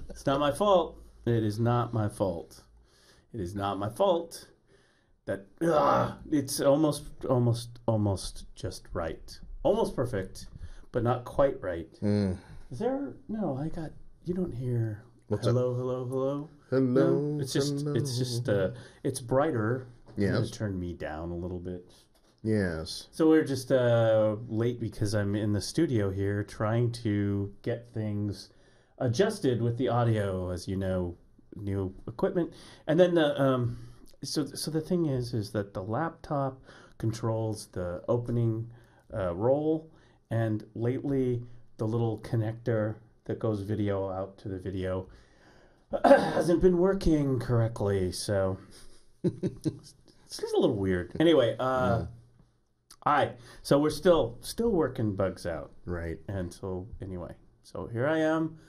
It's not my fault. It is not my fault. It is not my fault that it's almost just right. Almost perfect, but not quite right. Is there? No, I got. You don't hear. What's hello, up? hello, hello. Hello. No, it's just. Hello. It's just. It's brighter. Yes. Turn me down a little bit. Yes. So we're just late because I'm in the studio here trying to get things adjusted with the audio, as you know, new equipment. And then the so the thing is that the laptop controls the opening roll, and lately the little connector that goes video out to the video hasn't been working correctly. So it's just a little weird. Anyway, so we're still working bugs out. Right. And so anyway, so here I am.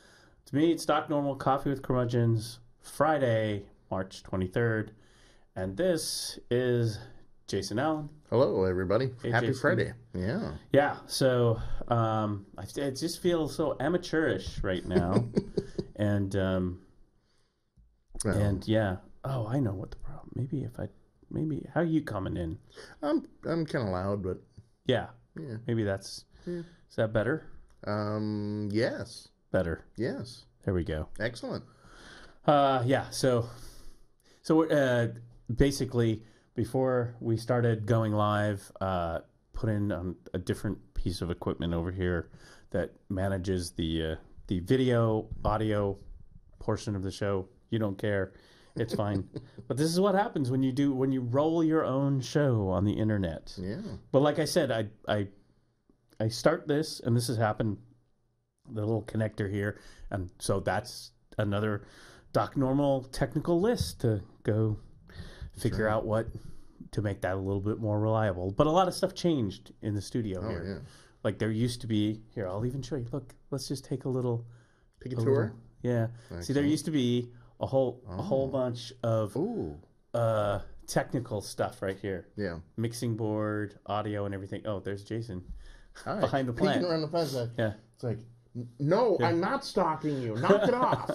It's me, it's Stock Normal Coffee with Curmudgeons, Friday, March 23rd. And this is Jason Allen. Hello, everybody. Hey, Happy Jason. Friday. Yeah. Yeah, so I just feel so amateurish right now. and yeah. Oh, I know what the problem. Maybe how are you coming in? I'm kind of loud, but Yeah. yeah. Maybe that's... Is that better? Yes. Better. Yes. There we go. Excellent. Yeah. So basically, before we started going live, put in a different piece of equipment over here that manages the video, audio portion of the show. You don't care. It's fine. But this is what happens when you roll your own show on the internet. Yeah. But like I said, I start this, and this has happened, the little connector here, and so that's another Doc Normal technical list to go figure out what to make that a little bit more reliable. But a lot of stuff changed in the studio here. Yeah. Like there used to be, here, I'll even show you. Look, let's just take a little... Take a tour? Yeah. Excellent. See, there used to be a whole bunch of technical stuff right here. Yeah. Mixing board, audio, and everything. Oh, there's Jason. Hi. Behind the plant. Peeking around the plant. Yeah. It's like, no, I'm not stalking you. Knock it off.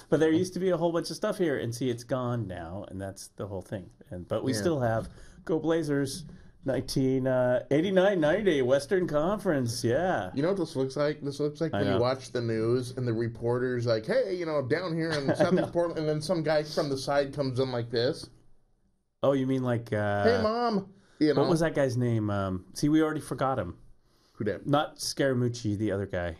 But there used to be a whole bunch of stuff here, and see, it's gone now, and that's the whole thing. But we still have Go Blazers 1989 90 Western Conference. Yeah. You know what this looks like? This looks like when you watch the news and the reporter's like, hey, down here in Southeast Portland, and then some guy from the side comes in like this. Oh, you mean like... hey, Mom. What was that guy's name? See, we already forgot him. Who that? Not Scaramucci, the other guy.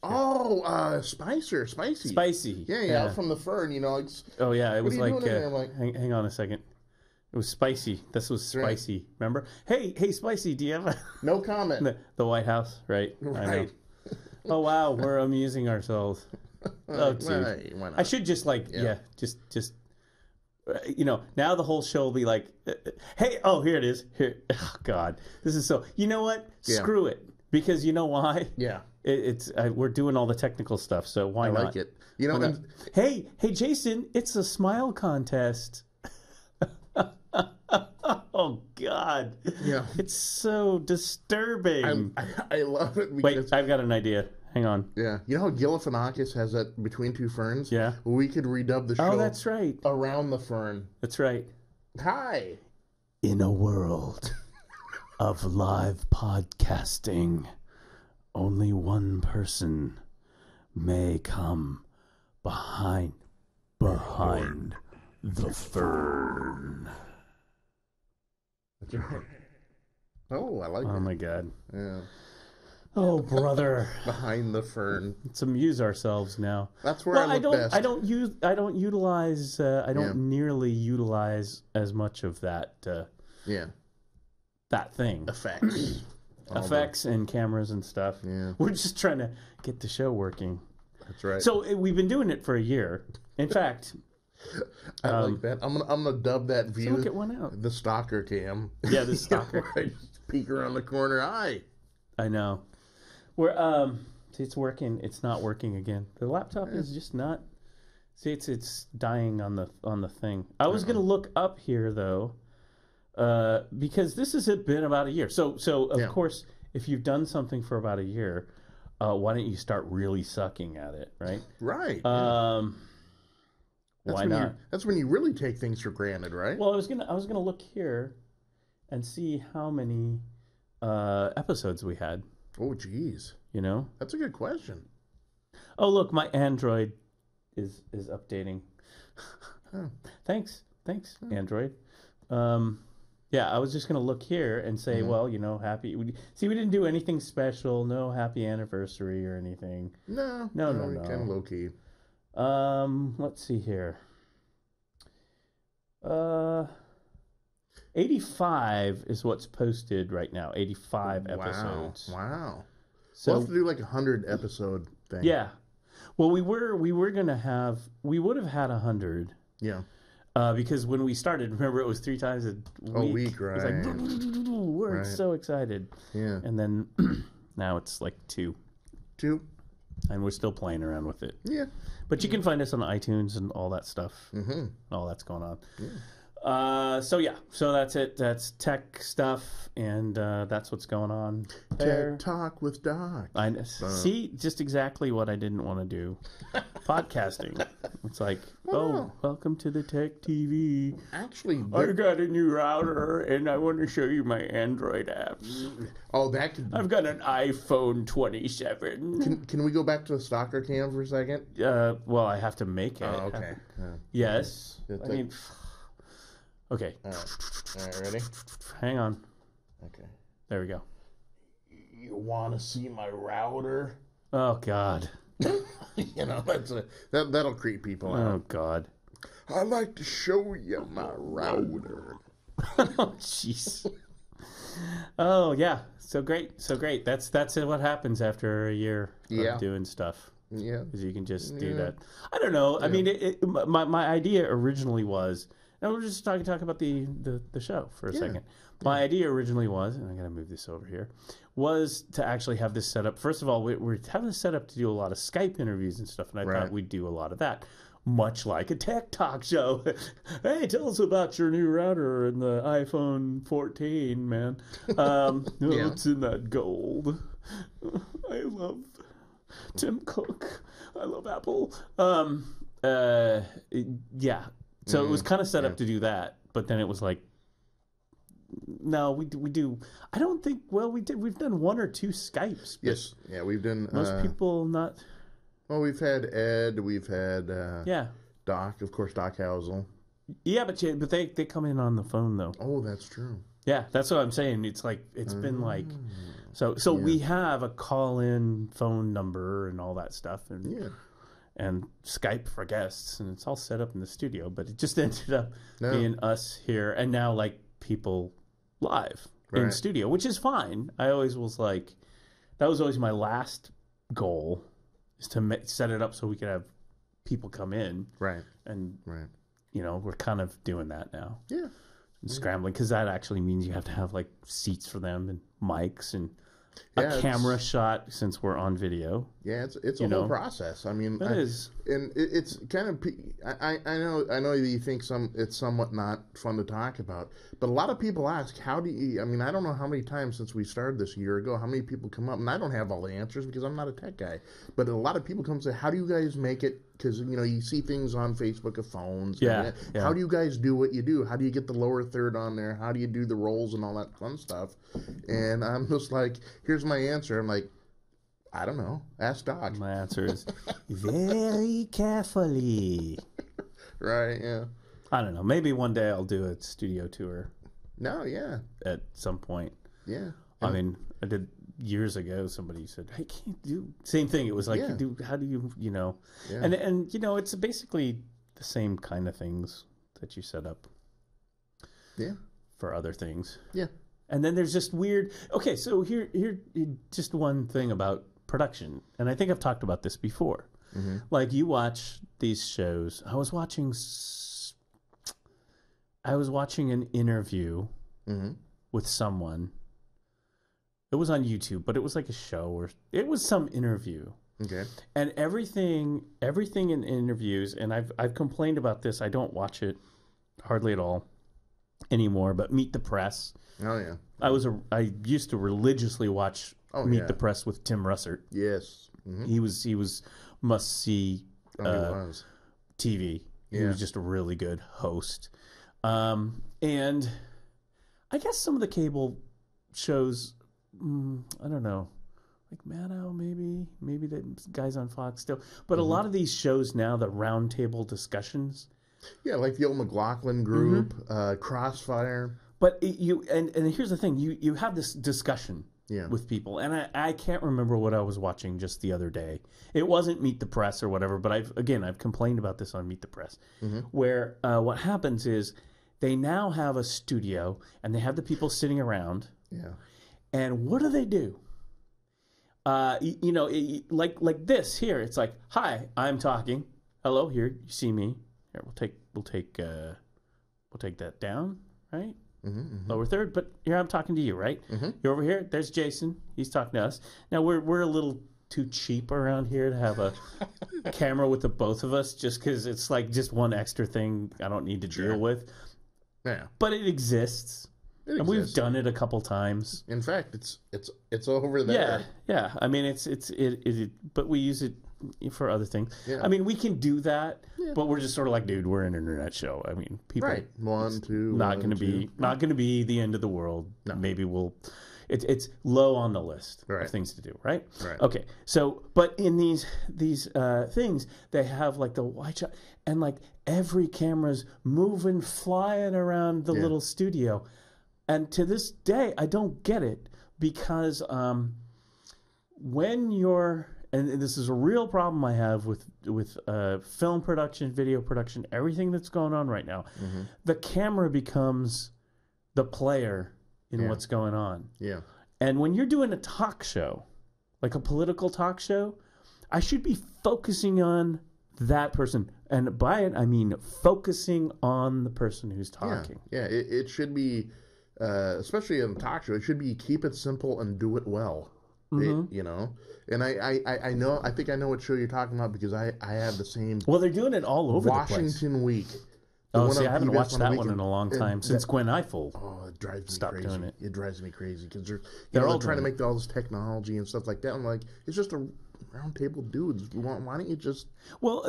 Oh, Spicy. Spicy. Yeah, from the Fern, It's, oh, yeah, it was like... like hang on a second. It was Spicy. This was Spicy. Right. Remember? Hey, Spicy, do you have a... No comment. The White House, right? Right. I know. Oh, wow, we're amusing ourselves. Oh, dude. Why not? I should just just... now the whole show will be like, hey, here it is. Here. Oh, God. This is so... You know what? Yeah. Screw it. Because you know why? Yeah. We're doing all the technical stuff, so why not? I like it. Hey, Jason, it's a smile contest. Oh, God. Yeah. It's so disturbing. I love it. Wait, I've got an idea. Hang on. Yeah. You know how Galifianakis has that Between Two Ferns? Yeah. We could redub the show. Oh, that's right. Around the Fern. That's right. Hi. In a world of live podcasting, only one person may come behind the fern. That's right. Oh, I like it. Oh, my God. Yeah. Oh, brother. Behind the fern. Let's amuse ourselves now. That's where I look best. I don't nearly utilize as much of that. That thing. Effects. And cameras and stuff. Yeah. We're just trying to get the show working. That's right. So we've been doing it for a year. In fact, I like that. I'm gonna dub that view. So we'll get one out. The stalker cam. Yeah, the stalker. Right. Peek around the corner. Hi. I know. We're see, it's working. It's not working again. The laptop is just not. See, it's dying on the thing. I was gonna look up here though, because this has been about a year. So of course, if you've done something for about a year, why don't you start really sucking at it, right? Right. Why not? That's when you really take things for granted, right? Well, I was gonna look here and see how many episodes we had. Oh, geez. That's a good question. Oh, look, my Android is updating. Oh. Thanks, Android. Yeah, I was just gonna look here and say, well, happy. See, we didn't do anything special. No happy anniversary or anything. No. Kind of low key. Let's see here. 85 is what's posted right now. 85 episodes. Wow. So we'll have to do like 100 episode thing. Yeah. Well, we would have had 100. Yeah. Because when we started, remember, it was 3 times a week. Right. It was like, we're so excited. Yeah. And then now it's like 2. And we're still playing around with it. Yeah. But you can find us on iTunes and all that stuff. Mm-hmm. All that's going on. Yeah. So yeah, so that's it. That's tech stuff, and that's what's going on there. Tech Talk with Doc. See, just exactly what I didn't want to do. Podcasting. It's like, welcome to the Tech TV. Actually, I got a new router, and I want to show you my Android apps. Oh, that could... I've got an iPhone 27. Can we go back to the stalker cam for a second? Well, I have to make it. Oh, okay. Yes. I mean... Okay. All right, ready? Hang on. Okay. There we go. You want to see my router? Oh, God. You know, that'll creep people out. Oh, God. I'd like to show you my router. Oh, jeez. Oh, yeah. So great. So great. That's what happens after a year of doing stuff. Yeah. Because you can just do that. I don't know. I mean, my idea originally was... Now we're just talk about the show for a second. My idea originally was, and I got to move this over here, was to actually have this set up. First of all, we're having this set up to do a lot of Skype interviews and stuff, and I thought we'd do a lot of that, much like a tech talk show. Hey, tell us about your new router and the iPhone 14, man. What's in that gold? I love Tim Cook. I love Apple. Yeah. So it was kind of set up to do that, but then it was like, no, we do. I don't think. Well, we've done one or two Skypes. Yes, yeah, we've done. Most people not. Well, we've had Ed. We've had Doc, of course, Doc Housel. Yeah, but they come in on the phone though. Oh, that's true. Yeah, that's what I'm saying. It's like it's been like, so we have a call-in phone number and all that stuff, and and Skype for guests, and it's all set up in the studio, but it just ended up being us here, and now, like, people live in studio, which is fine. I always was like, that was always my last goal, is to set it up so we could have people come in. Right. And, you know, we're kind of doing that now. Yeah. And scrambling, because that actually means you have to have, like, seats for them and mics and... a camera shot, since we're on video. Yeah, it's a whole process. I mean, it is, and it's kind of. I know you think it's somewhat not fun to talk about, but a lot of people ask, how do you? I mean, I don't know how many times since we started this a year ago, how many people come up, and I don't have all the answers because I'm not a tech guy, but a lot of people come and say, how do you guys make it? Because, you know, you see things on Facebook of phones. Yeah, How do you guys do what you do? How do you get the lower third on there? How do you do the rolls and all that fun stuff? And I'm just like, here's my answer. I'm like, I don't know. Ask Doc. My answer is very carefully. Right, yeah. I don't know. Maybe one day I'll do a studio tour. No, yeah. At some point. Yeah. I mean, I did years ago. Somebody said, "Hey, can't you do same thing?" It was like, how do you, you know? Yeah. And you know, it's basically the same kind of things that you set up. Yeah. For other things. Yeah. And then there's just weird. Okay, so here, just one thing about production, and I think I've talked about this before. Mm-hmm. Like, you watch these shows. I was watching an interview with someone. It was on YouTube, but it was like a show, or it was some interview. Okay. And everything in interviews, and I've complained about this. I don't watch it hardly at all anymore. But Meet the Press. Oh yeah. I used to religiously watch Meet the Press with Tim Russert. Yes. Mm-hmm. He was must see TV. Yeah. He was just a really good host. And I guess some of the cable shows, I don't know, like Maddow, maybe that guy's on Fox still. But a lot of these shows now, the roundtable discussions. Yeah, like the old McLaughlin group, Crossfire. But and here's the thing, you have this discussion with people, and I can't remember what I was watching just the other day. It wasn't Meet the Press or whatever, but I've complained about this on Meet the Press, where what happens is they now have a studio, and they have the people sitting around. Yeah. And what do? You know, like this here. It's like, hi, I'm talking. Hello, here you see me. Here, we'll take that down, right? Lower third. But here I'm talking to you, right? You're over here. There's Jason. He's talking to us. Now we're a little too cheap around here to have a camera with the both of us, just because it's like just one extra thing I don't need to deal with. Yeah. But it exists. And we've done it a couple times. In fact, it's over there. Yeah. I mean, but we use it for other things. Yeah. I mean, we can do that, but we're just sort of like, dude, we're an internet show. I mean, people. Right. Not going to be the end of the world. No. Maybe it's low on the list of things to do, right? Right. Okay. So, but in these things, they have like the wide shot, and like every camera's moving, flying around the little studio. And to this day, I don't get it because when you're, and this is a real problem I have with film production, video production, everything that's going on right now, the camera becomes the player in what's going on. Yeah. And when you're doing a talk show, like a political talk show, I should be focusing on that person. And by it, I mean focusing on the person who's talking. Yeah, it should be... especially in a talk show, it should be keep it simple and do it well. You know, and I know, I think I know what show you're talking about because I have the same. Well, they're doing it all over Washington the place. Week. Oh, see, I haven't watched that one in a long time since Gwen Eiffel. Oh, it drives me stopped crazy. Doing it. It drives me crazy because they're all trying to make all this technology and stuff like that. I'm like, it's just a round table dudes. Why don't you just? Well,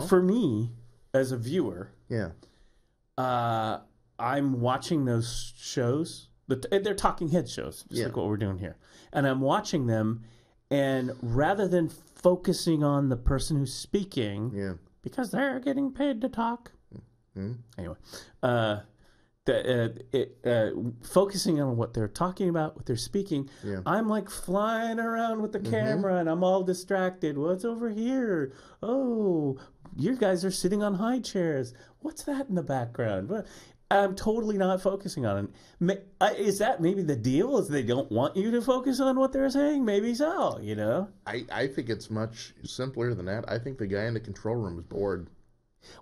for me as a viewer, I'm watching those shows. They're talking head shows, just like what we're doing here. And I'm watching them, and rather than focusing on the person who's speaking, because they're getting paid to talk. Anyway, focusing on what they're talking about, what they're speaking, I'm like flying around with the camera, and I'm all distracted. What's over here? Oh, you guys are sitting on high chairs. What's that in the background? I'm totally not focusing on it. Is that maybe the deal? Is they don't want you to focus on what they're saying? Maybe so, you know? I think it's much simpler than that. I think the guy in the control room is bored.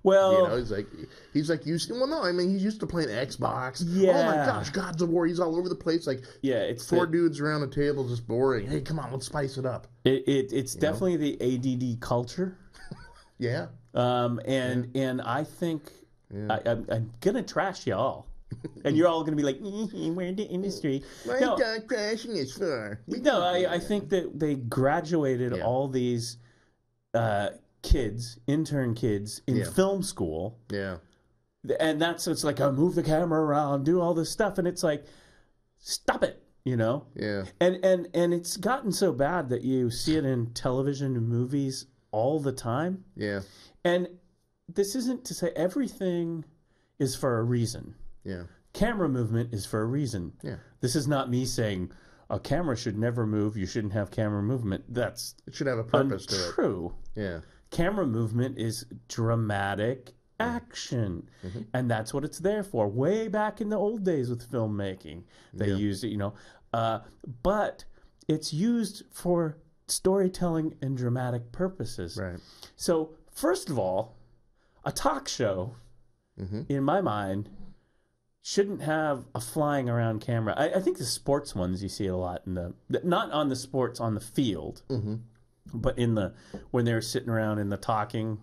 Well, you know, he's like used to, well, no, I mean, he's used to playing Xbox. Yeah. Oh my gosh, Gods of War, he's all over the place. Like, it's four dudes around a table just boring. Hey, come on, let's spice it up. It's definitely the ADD culture. Yeah. And I think I'm gonna trash y'all, and you're all gonna be like, we're in the industry. Why are crashing this for? No, I think that they graduated all these intern kids in film school. Yeah. And it's like, move the camera around, do all this stuff, and it's like, stop it, you know? Yeah. And it's gotten so bad that you see it in television and movies all the time. Yeah. And this isn't to say everything is for a reason. Yeah. Camera movement is for a reason. Yeah. This is not me saying a camera should never move. You shouldn't have camera movement. It should have a purpose to it. True. Yeah. Camera movement is dramatic action. And that's what it's there for. Way back in the old days with filmmaking, they used it, you know. But it's used for storytelling and dramatic purposes. Right. So, first of all, a talk show, in my mind, shouldn't have a flying around camera. I think the sports ones you see a lot not on the sports on the field, but when they're sitting around in the talking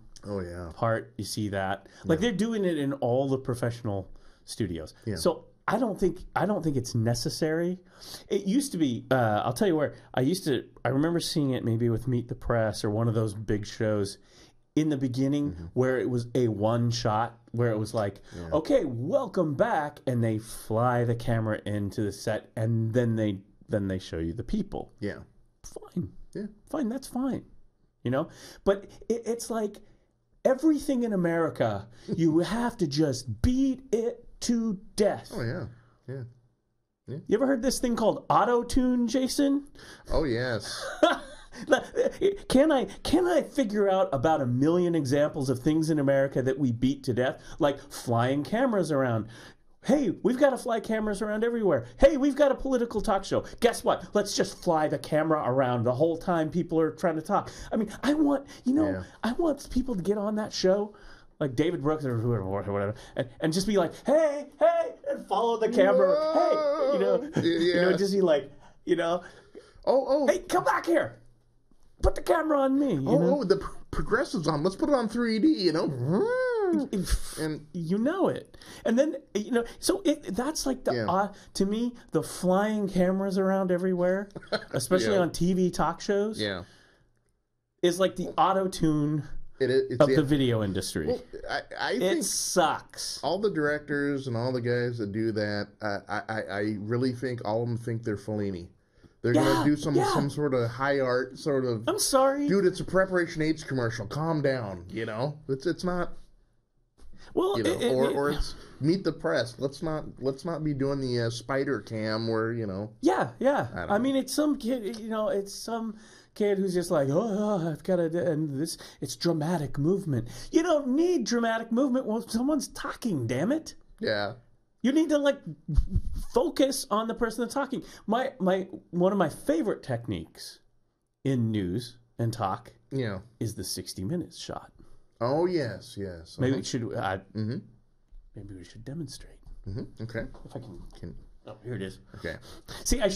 part, you see that. Like they're doing it in all the professional studios. Yeah. So I don't think it's necessary. It used to be. I'll tell you where I remember seeing it maybe with Meet the Press or one of those big shows. In the beginning, where it was a one shot, where it was like, okay, welcome back, and they fly the camera into the set, and then they show you the people. Yeah, fine, fine, that's fine, you know. But it's like everything in America, you have to just beat it to death. Oh yeah. You ever heard this thing called auto-tune, Jason? Oh yes. Can I figure out about 1 million examples of things in America that we beat to death? Like flying cameras around. Hey, we've got to fly cameras around everywhere. Hey, we've got a political talk show. Guess what? Let's just fly the camera around the whole time people are trying to talk. I mean, I want people to get on that show, like David Brooks or whatever, and just be like, hey, and follow the camera. Hey, you know, just be like, you know, hey, come back here. Put the camera on me. You know? The progressive's on. Let's put it on 3D, you know. and you know it. And then, so that's like to me, the flying cameras around everywhere, especially on TV talk shows, is like the auto-tune of the video industry. Well, I think it sucks. All the directors and all the guys that do that, I really think all of them think they're Fellini. They're going to do some sort of high art sort of... I'm sorry. Dude, it's a Preparation H commercial. Calm down, It's not... Well, or it's Meet the Press. Let's not be doing the spider cam where, Yeah. I mean, it's some kid, it's some kid who's just like, I've got to... And it's dramatic movement. You don't need dramatic movement when someone's talking, damn it. Yeah. You need to focus on the person that's talking. One of my favorite techniques in news and talk is the 60 minutes shot. Oh yes. Maybe we should maybe we should demonstrate. Okay. If I can. Oh, here it is. Okay. See, I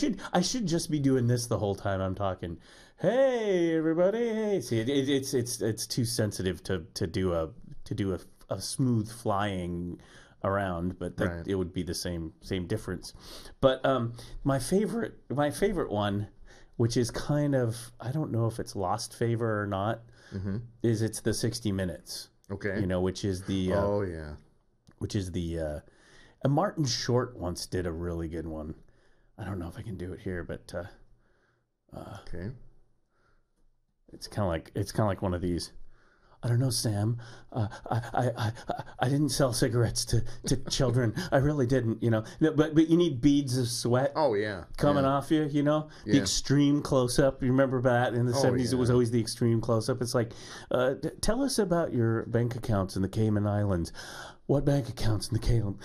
should just be doing this the whole time I'm talking. Hey everybody. Hey. See, it's too sensitive to do a smooth flying around, but it would be the same difference. But my favorite one, which is kind of, I don't know if it's lost favor or not, is it's the 60 minutes. Okay. Which is the and Martin Short once did a really good one. I don't know if I can do it here, but okay. It's kind of like one of these. I don't know, Sam. I didn't sell cigarettes to children. I really didn't, But you need beads of sweat. Oh yeah, coming off you, The extreme close up. You remember that in the 70s? It was always the extreme close up. It's like, tell us about your bank accounts in the Cayman Islands. What bank accounts in the Cayman?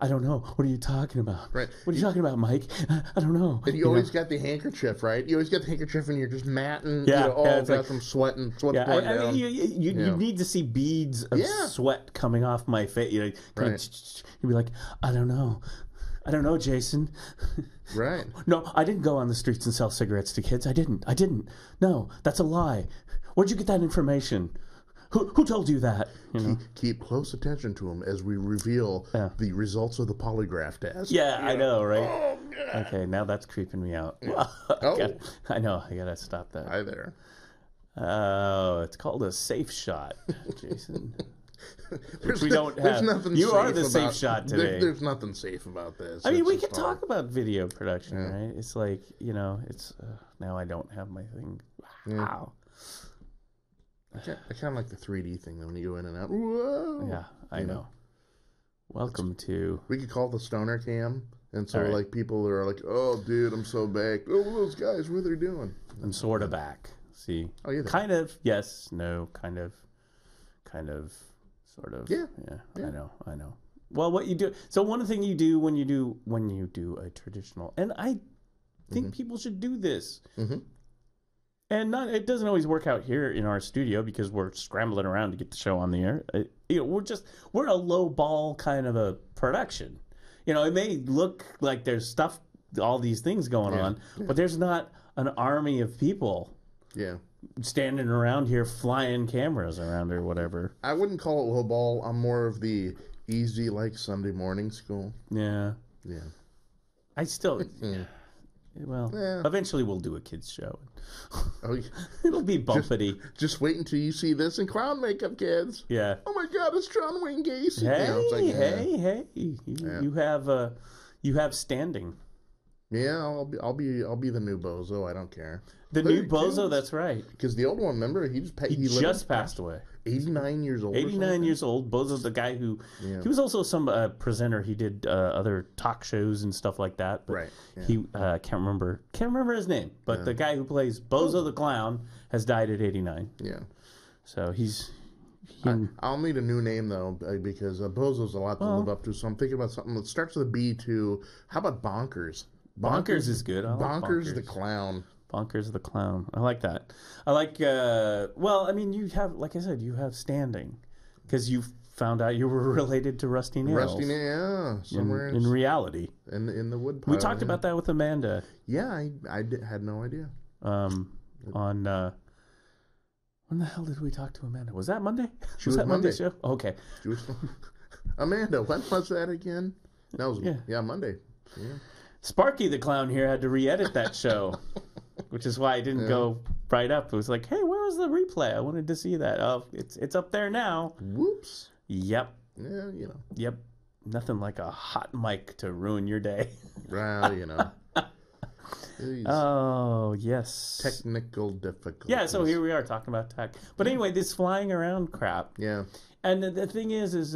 I don't know. What are you talking about? Right. What are you talking about, Mike? I don't know. And you always got the handkerchief, right? You always got the handkerchief and you're just matting. It's got some sweat and sweat pouring down. You need to see beads of sweat coming off my face. You'd be like, I don't know, Jason. Right. No, I didn't go on the streets and sell cigarettes to kids. I didn't. No, that's a lie. Where'd you get that information? Who told you that? Keep close attention to him as we reveal the results of the polygraph test. Yeah, I know, right? Oh, God. Okay, now that's creeping me out. Yeah. I know. I gotta stop that. Hi there. Oh, it's called a safe shot, Jason. There's nothing. You are the safe shot today. There's nothing safe about this. I mean, we could talk about video production, right? It's like it's now I don't have my thing. Wow. I kind of like the 3D thing though when you go in and out. Whoa! Yeah, I know. Welcome to. We could call the stoner cam, and so like people are like, "Oh, dude, I'm so back. Oh, those guys, what are they doing?" I'm sort of back. See. Oh, yeah. Kind of. Yes. No. Kind of. Sort of. Yeah. I know. Well, what you do. So one thing you do when you do a traditional, and I think people should do this. And it doesn't always work out here in our studio because we're scrambling around to get the show on the air. We're a low ball kind of a production. It may look like there's all these things going on, but there's not an army of people. Yeah. Standing around here flying cameras around or whatever. I wouldn't call it low ball. I'm more of the easy Sunday morning school. Yeah. Yeah. I still. Well, eventually we'll do a kids show. Oh, it'll be bumpity. Just wait until you see this in clown makeup, kids. Yeah. Oh my God, it's John Wayne Gacy. Hey! You have standing. Yeah, I'll be the new bozo. I don't care. The new bozo, that's right. Because the old one, remember, he just passed away. 89 years old. 89 years old. Bozo's the guy who he was also some presenter. He did other talk shows and stuff like that. But right. Yeah. He can't remember his name. But the guy who plays Bozo the Clown has died at 89. Yeah. So I'll need a new name though because Bozo's a lot to live up to. So I'm thinking about something that starts with a B too. How about Bonkers? Bonkers is good. Bonkers the Clown. Bonkers the Clown. I like that. I like, you have, like I said, you have standing because you found out you were related to Rusty Nails. Rusty Nails, yeah. Somewhere in reality. In the woodpile. We talked about that with Amanda. Yeah, I had no idea. On When the hell did we talk to Amanda? Was that Monday? Was that Monday. Monday's show? Oh, okay. Amanda, when was that again? That was Monday. Yeah. Sparky the clown here had to re-edit that show, which is why I didn't go right up. It was like, hey, where was the replay? I wanted to see that. Oh, it's up there now. Whoops. Yep. Yeah, Yep. Nothing like a hot mic to ruin your day. Well, Oh, yes. Technical difficulties. Yeah, so here we are talking about tech. But anyway, this flying around crap. Yeah. And the thing is this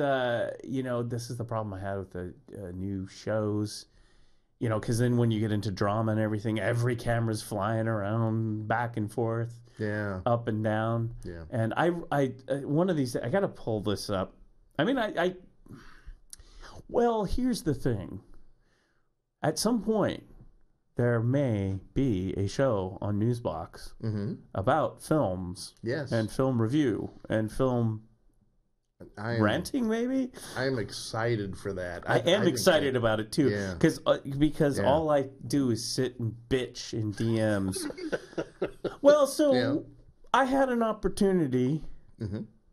is the problem I had with the new shows. Because then when you get into drama and everything, every camera's flying around back and forth. Yeah. Up and down. Yeah. And I one of these, I got to pull this up. I mean, well, here's the thing. At some point, there may be a show on NuzBox about films. Yes. And film review and film ranting, maybe? I'm excited for that. I am excited about it, too. Yeah. Because all I do is sit and bitch in DMs. Well, so I had an opportunity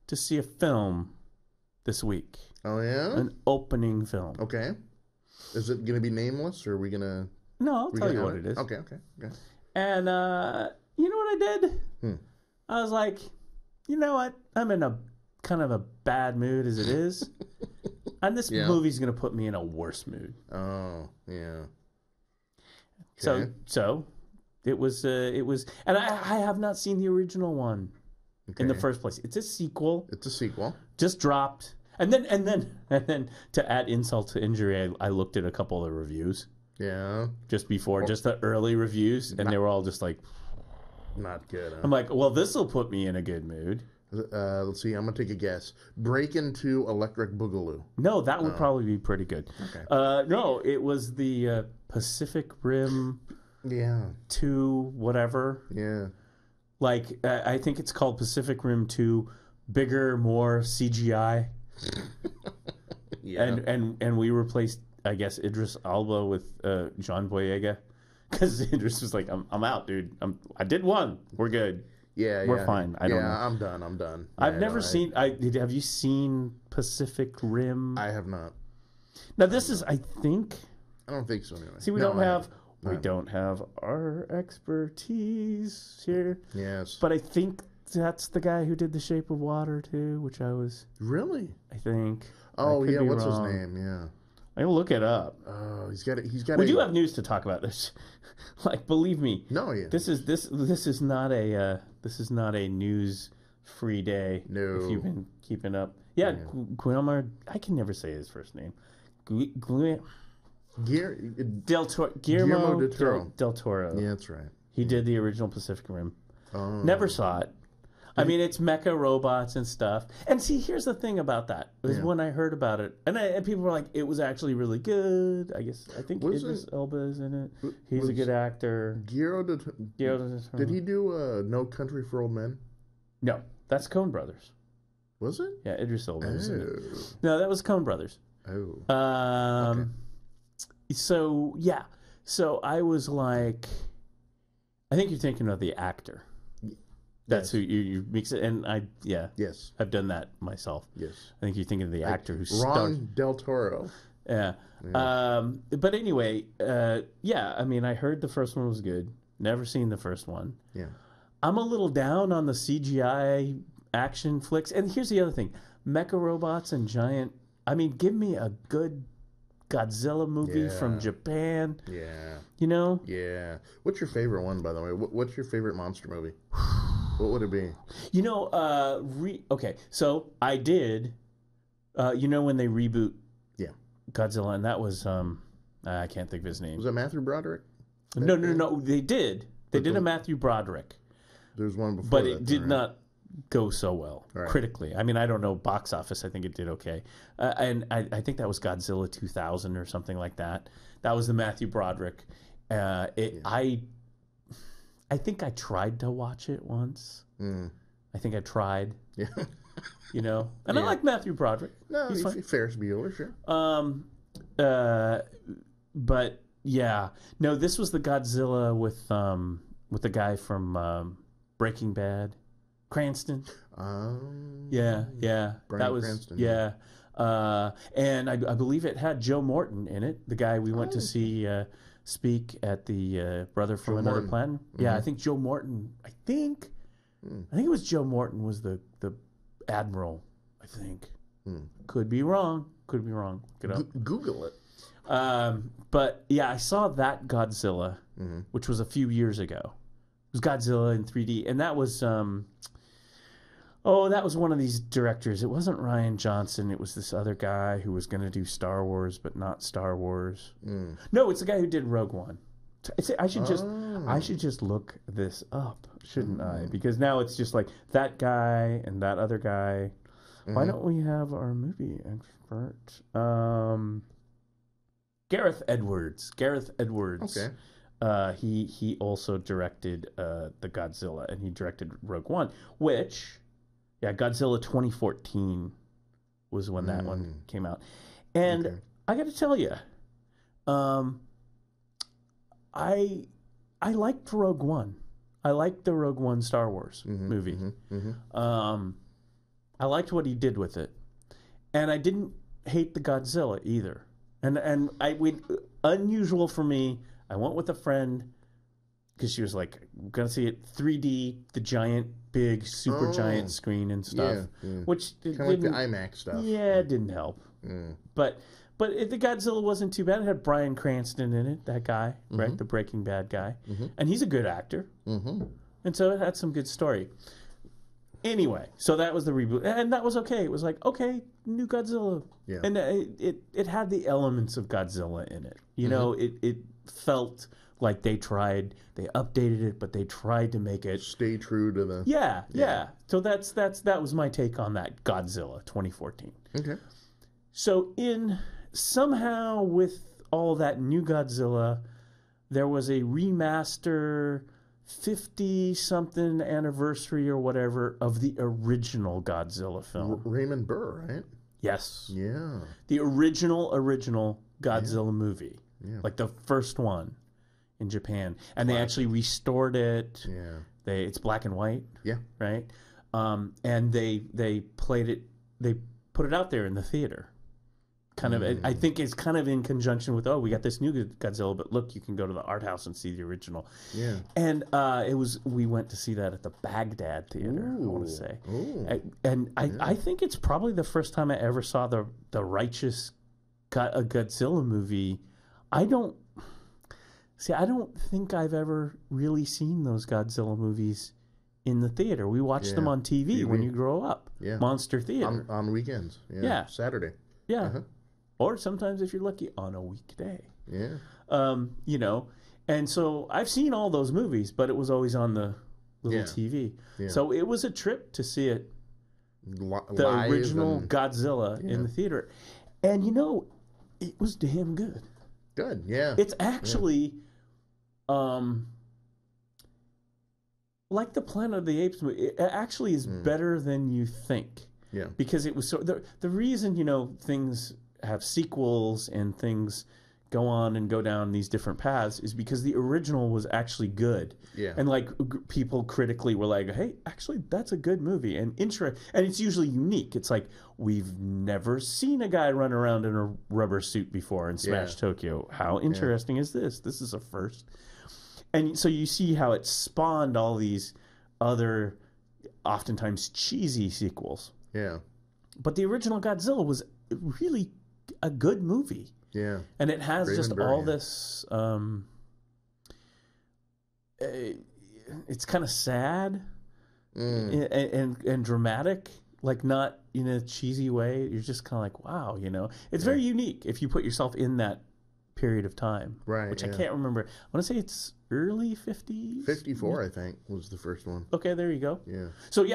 to see a film this week. Oh, yeah? An opening film. Okay. Is it going to be nameless, or are we going to... No, I'll tell you what it is. Okay. And you know what I did? I was like, you know what? I'm in a kind of a bad mood as it is. And this movie's going to put me in a worse mood. Oh, yeah. Okay. So it was, and I have not seen the original one in the first place. It's a sequel. Just dropped. And then to add insult to injury, I looked at a couple of the reviews. Yeah. Just before, just the early reviews, and they were all just like, not good. Huh? I'm like, well, this will put me in a good mood. Let's see. I'm gonna take a guess. Break Into Electric Boogaloo. No, that would probably be pretty good. Okay. No, it was the Pacific Rim. Yeah. 2 whatever. Yeah. Like I think it's called Pacific Rim 2, bigger, more CGI. Yeah. And we replaced, I guess, Idris Elba with John Boyega, because Idris was like, I'm out, dude. I did one. We're good. Yeah, we're fine. I don't know. I'm done. I've never seen. Have you seen Pacific Rim? I have not. Now this is, I think. I don't think so. Anyway. See, we don't have our expertise here. Yes, but I think that's the guy who did The Shape of Water too, which I was really. I think. Oh yeah, what's wrong. his name? Yeah. I'll look it up. Oh, he's got. We do have news to talk about this. Like, believe me. No, yeah. This is not a news-free day. No. If you've been keeping up. Yeah. Guillermo. I can never say his first name. Guillermo del Toro. Yeah, that's right. He did the original Pacific Rim. Oh. Never saw it. I mean, it's mecha robots and stuff. And see, here's the thing about that. Is when I heard about it, and people were like, it was actually really good. I think Idris Elba is in it. He's a good actor. Did he do No Country for Old Men? No, that's Coen Brothers. Was it? Yeah, Idris Elba was in it. No, that was Coen Brothers. Oh. Okay. So, yeah. So I was like, I think you're thinking of the actor. That's who you mix it, and yes, I've done that myself. Yes, I think you're thinking of the actor who's Ron Del Toro. Yeah. But anyway, I mean, I heard the first one was good. Never seen the first one. Yeah, I'm a little down on the CGI action flicks, and here's the other thing: mecha robots and giant. I mean, give me a good Godzilla movie from Japan. Yeah, Yeah. What's your favorite one, by the way? What's your favorite monster movie? What would it be? Okay, so I did, when they reboot Godzilla, and that was, I can't think of his name. Was that Matthew Broderick? No, they did. They did a Matthew Broderick. There's one before but it did not go so well, critically. I mean, I don't know, box office, I think it did okay. And I think that was Godzilla 2000 or something like that. That was the Matthew Broderick. I think I tried to watch it once. I think I tried. Yeah. And I like Matthew Broderick. No, he's Ferris Bueller, sure. But yeah, no, this was the Godzilla with the guy from Breaking Bad. Cranston. Yeah. That was Cranston. Yeah. And I believe it had Joe Morton in it, the guy we went to see speak at the Brother from Joe Another Morton. Planet. Mm-hmm. Yeah, I think Joe Morton. I think it was Joe Morton was the admiral. I think. Could be wrong. Look it up. Google it. But yeah, I saw that Godzilla, which was a few years ago. It was Godzilla in 3D, and that was that was one of these directors. It wasn't Rian Johnson. It was this other guy who was going to do Star Wars, but not Star Wars. No, it's the guy who did Rogue One. I should just look this up, shouldn't I? Because now it's just like that guy and that other guy. Why don't we have our movie expert? Gareth Edwards. Okay. He also directed the Godzilla, and he directed Rogue One, which, Godzilla 2014 was when that one came out. And I got to tell you, I liked Rogue One. I liked the Rogue One Star Wars movie. I liked what he did with it, and I didn't hate the Godzilla either. And unusual for me. I went with a friend because she was like, "We're gonna see it 3D, the giant, big, super giant screen and stuff," which kind of like the IMAX stuff. Yeah, it didn't help. But the Godzilla wasn't too bad. It had Bryan Cranston in it, that guy, right, the Breaking Bad guy, and he's a good actor, and so it had some good story. Anyway, so that was the reboot, and that was okay. It was like, okay, new Godzilla, and it had the elements of Godzilla in it. You know, it felt like they updated it, but they tried to make it stay true to the yeah. So that was my take on that Godzilla 2014. Okay. So somehow with all that new Godzilla, there was a remaster 50-something anniversary or whatever of the original Godzilla film. Raymond Burr, right? Yes. Yeah. The original Godzilla movie. Yeah. Like the first one in Japan. And they actually restored it. Yeah. It's black and white. Yeah. Right? And they played it, they put it out there in the theater. Kind of, I think it's kind of in conjunction with, we got this new Godzilla, but look, you can go to the art house and see the original. Yeah. And we went to see that at the Baghdad Theater, I want to say. I think it's probably the first time I ever saw the righteous Godzilla movie. I don't think I've ever really seen those Godzilla movies in the theater. We watched them on TV when you grow up. Yeah. Monster Theater. On weekends. Yeah. Saturday. Yeah. Or sometimes, if you're lucky, on a weekday. Yeah. And so I've seen all those movies, but it was always on the little TV. Yeah. So it was a trip to see it, the original Godzilla in the theater. And, it was damn good. Good, yeah. It's actually, like the Planet of the Apes movie, it actually is better than you think. Yeah. Because it was the reason, things have sequels and things go on and go down these different paths is because the original was actually good. Yeah. And like people critically were like, hey, actually that's a good movie and it's usually unique. It's like, we've never seen a guy run around in a rubber suit before and smash Tokyo. How interesting is this? This is a first. And so you see how it spawned all these other oftentimes cheesy sequels. Yeah. But the original Godzilla was really a good movie. Yeah. And it has just all this it's kind of sad and dramatic, like not in a cheesy way. You're just kind of like, wow, It's very unique if you put yourself in that period of time. Right. Which I can't remember. I want to say it's early 50s? 54, I think, was the first one. Okay, there you go. Yeah. So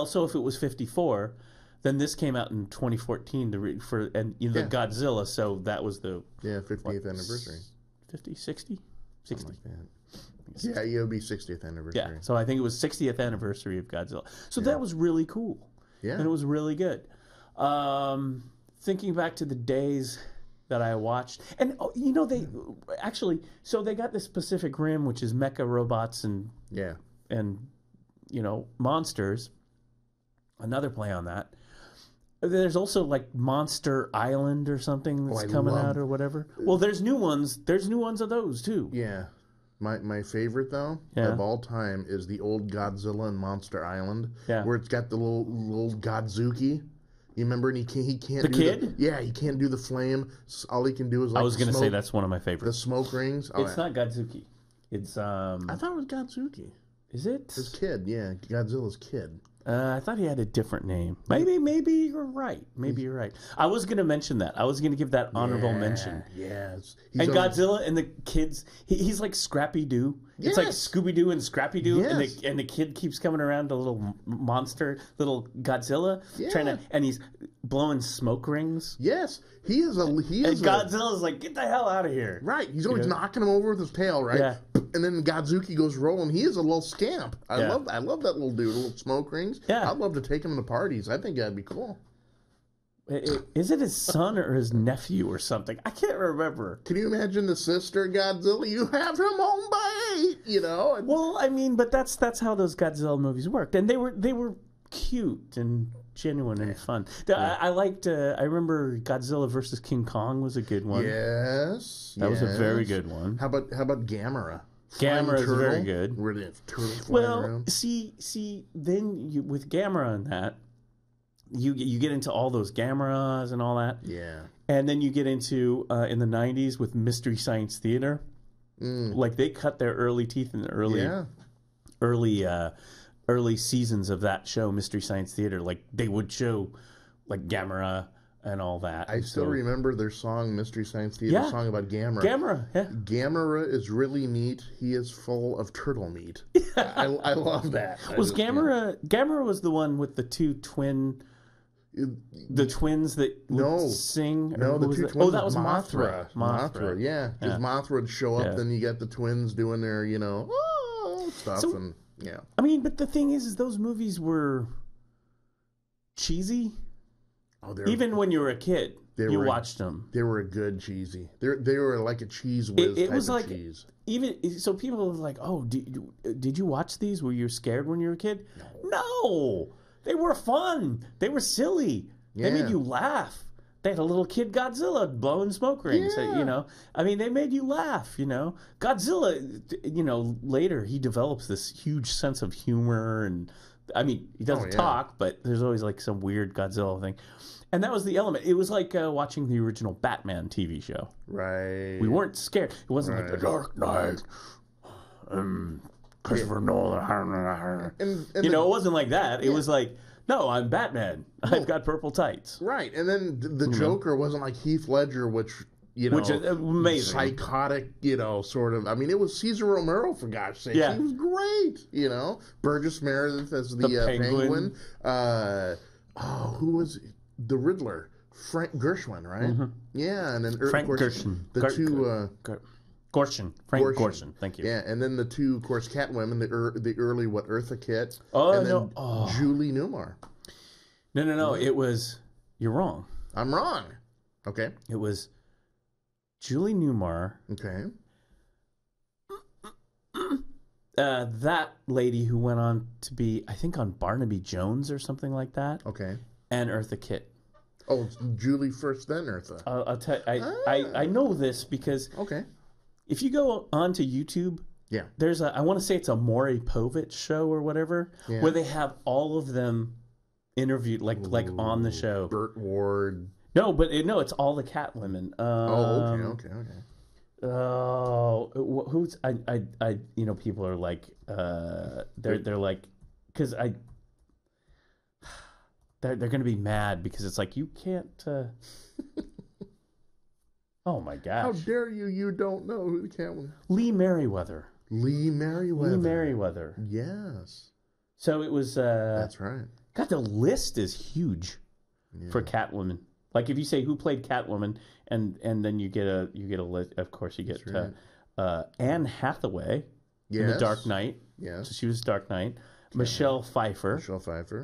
so if it was 54, then this came out in 2014 the Godzilla, so that was the 50th anniversary. 50, 60? 60. Like that. Yeah, it would be 60th anniversary. Yeah, so I think it was 60th anniversary of Godzilla. So that was really cool. Yeah. And it was really good. Thinking back to the days that I watched, and they got this Pacific Rim, which is mecha robots and monsters. another play on that. There's also like Monster Island or something that's coming out or whatever. Well, there's new ones. There's new ones of those too. Yeah. My favorite though of all time is the old Godzilla and Monster Island, where it's got the little Godzuki. You remember? And he can't. The kid? He can't do the flame. All he can do is like. I was going to say that's one of my favorites. The smoke rings. It's not Godzuki. It's I thought it was Godzuki. Is it? His kid, Godzilla's kid. I thought he had a different name. Maybe you're right. Maybe you're right. I was going to mention that. I was going to give that honorable mention. Yes. And Godzilla and the kids, he's like Scrappy-Doo. It's like Scooby-Doo and Scrappy-Doo, and the kid keeps coming around, the little monster, little Godzilla, and he's blowing smoke rings. Yes. And Godzilla's like, get the hell out of here. Right. He's always knocking him over with his tail, right? Yeah. And then Godzuki goes rolling. He is a little scamp. I love that little dude, little smoke rings. Yeah. I'd love to take him to parties. I think that'd be cool. Is it his son or his nephew or something? I can't remember. Can you imagine the sister Godzilla? You have him home by 8, you know? Well, I mean, but that's how those Godzilla movies worked. And they were cute and genuine and fun. I liked. I remember Godzilla versus King Kong was a good one. Yes, that was a very good one. How about Gamera? Gamera is very good. Where they have turtles flying around. See, then with Gamera and that, you get into all those Gameras and all that. Yeah. And then you get into in the 90s with Mystery Science Theater. Like they cut their early teeth in the early seasons of that show, Mystery Science Theater. Like they would show like Gamera and all that. I still remember their song, Mystery Science Theater, song about Gamera. Gamera is really neat. He is full of turtle meat. I love that. Gamera was the one with the two twins that would sing? No, the two twins. Oh, that was Mothra. Mothra, yeah. Because Mothra would show up, then you got the twins doing their, stuff. So, I mean, but the thing is those movies were cheesy. Oh, even when you were a kid, you watched them. They were a good cheesy. They were like a cheese whiz it was type like, of cheese. Even so, people were like, "Oh, did you watch these? Were you scared when you were a kid?" No, they were fun. They were silly. They made you laugh. They had a little kid Godzilla blowing smoke rings. I mean, they made you laugh. Godzilla. Later he develops this huge sense of humor, and I mean, he doesn't talk, but there's always like some weird Godzilla thing. And that was the element. It was like watching the original Batman TV show. Right. We weren't scared. It wasn't like The Dark Knight. Christopher Nolan. It wasn't like that. It was like, no, I'm Batman. I've got purple tights. Right. And then the Joker wasn't like Heath Ledger, which is amazing. Psychotic, sort of. I mean, it was Cesar Romero, for gosh sake. Yeah. He was great, Burgess Meredith as the Penguin. Who was the Riddler? Frank Gershwin, right? Mm-hmm. Yeah, and then Frank Gershwin. The two... Frank Gorshin, thank you. Yeah, and then the two, of course, Catwomen, the early, Eartha Kitt, Julie Newmar. No, it was... You're wrong. I'm wrong. Okay. It was Julie Newmar. Okay. That lady who went on to be, I think, on Barnaby Jones or something like that. Okay. And Eartha Kitt. Oh, Julie first, then Eartha. I'll tell you, I know this because if you go onto YouTube, there's I want to say it's a Maury Povich show or whatever, where they have all of them interviewed like on the show. Burt Ward. No, but it's all the Catwomen. Okay. Oh, who's I people are like they're like, because they're going to be mad because it's like, you can't oh my gosh, how dare you don't know who the Catwoman. Lee Merriweather. Yes. So it was that's right. God, the list is huge for Catwoman. Like if you say who played Catwoman, and then you get a list. Of course, you get Anne Hathaway in The Dark Knight. Yes, so she was Dark Knight. Michelle Pfeiffer.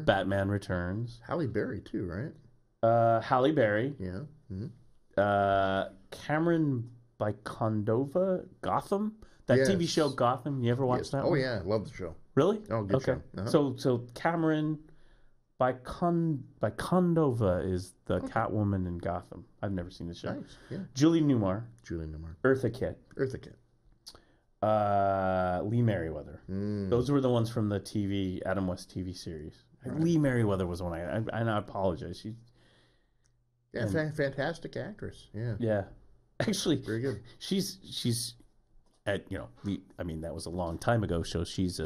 Batman Returns. Halle Berry too, right? Halle Berry. Yeah. Mm-hmm. Cameron Bykondova. Gotham. That TV show Gotham. You ever watch that? Oh one? Yeah, I love the show. Really? Oh, good show. Uh-huh. So Cameron Condova is the Catwoman in Gotham. I've never seen the show. Nice. Yeah. Julie Newmar. Eartha Kitt. Lee Merriweather. Those were the ones from the Adam West TV series. Right. Lee Merriweather was one I apologize. Fantastic actress. Yeah. Yeah. Actually, very good. She's at that was a long time ago. So she's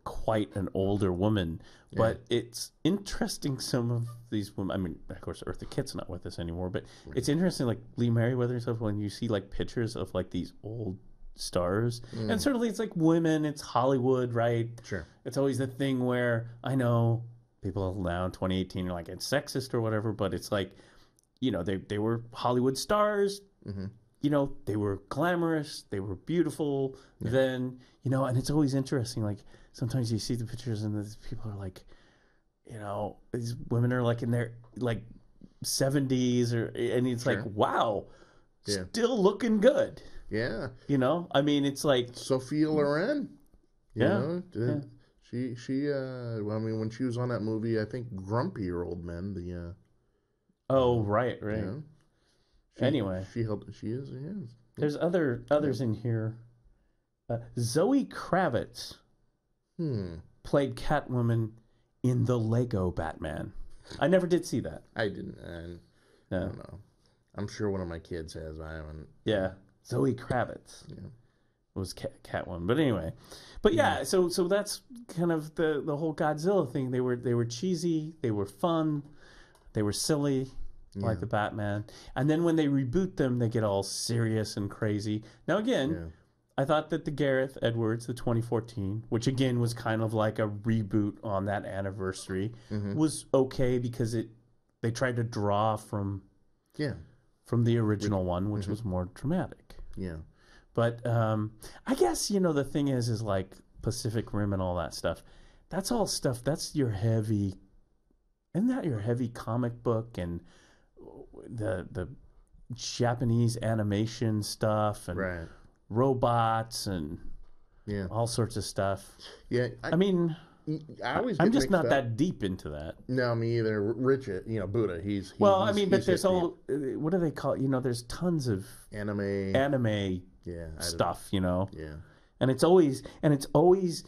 quite an older woman, but it's interesting. Some of these women. I mean, of course, Eartha Kitt's not with us anymore, but it's interesting. Like Lee Merriweather and stuff. When you see like pictures of like these old stars, and certainly it's like women. It's Hollywood, right? Sure. It's always the thing where I know people now in 2018 are like it's sexist or whatever, but it's like, they were Hollywood stars. They were glamorous, they were beautiful then, and it's always interesting. Like sometimes you see the pictures and these people are like, these women are like in their like 70s and it's like, wow, still looking good. Yeah. I mean, it's like Sophia Loren. She when she was on that movie, I think Grumpy Old Men, right. Yeah. Anyway, she is. Yeah. There's others in here. Zoe Kravitz played Catwoman in the Lego Batman. I never did see that. I didn't. I don't know. I'm sure one of my kids has. I haven't. Yeah, Zoe Kravitz was Catwoman. But anyway, so that's kind of the whole Godzilla thing. They were cheesy. They were fun. They were silly. Like the Batman. And then when they reboot them, they get all serious and crazy. Now, again, I thought that the Gareth Edwards, the 2014, which again was kind of like a reboot on that anniversary, was okay because they tried to draw from the original one, which was more dramatic. Yeah. But I guess, the thing is like Pacific Rim and all that stuff. That's all stuff. That's your heavy... Isn't that your heavy comic book and... the Japanese animation stuff and robots and all sorts of stuff. Yeah, I'm just not that deep into that. No, me either. Richard, Buddha. He's but there's all what do they call it? There's tons of anime stuff. And it's always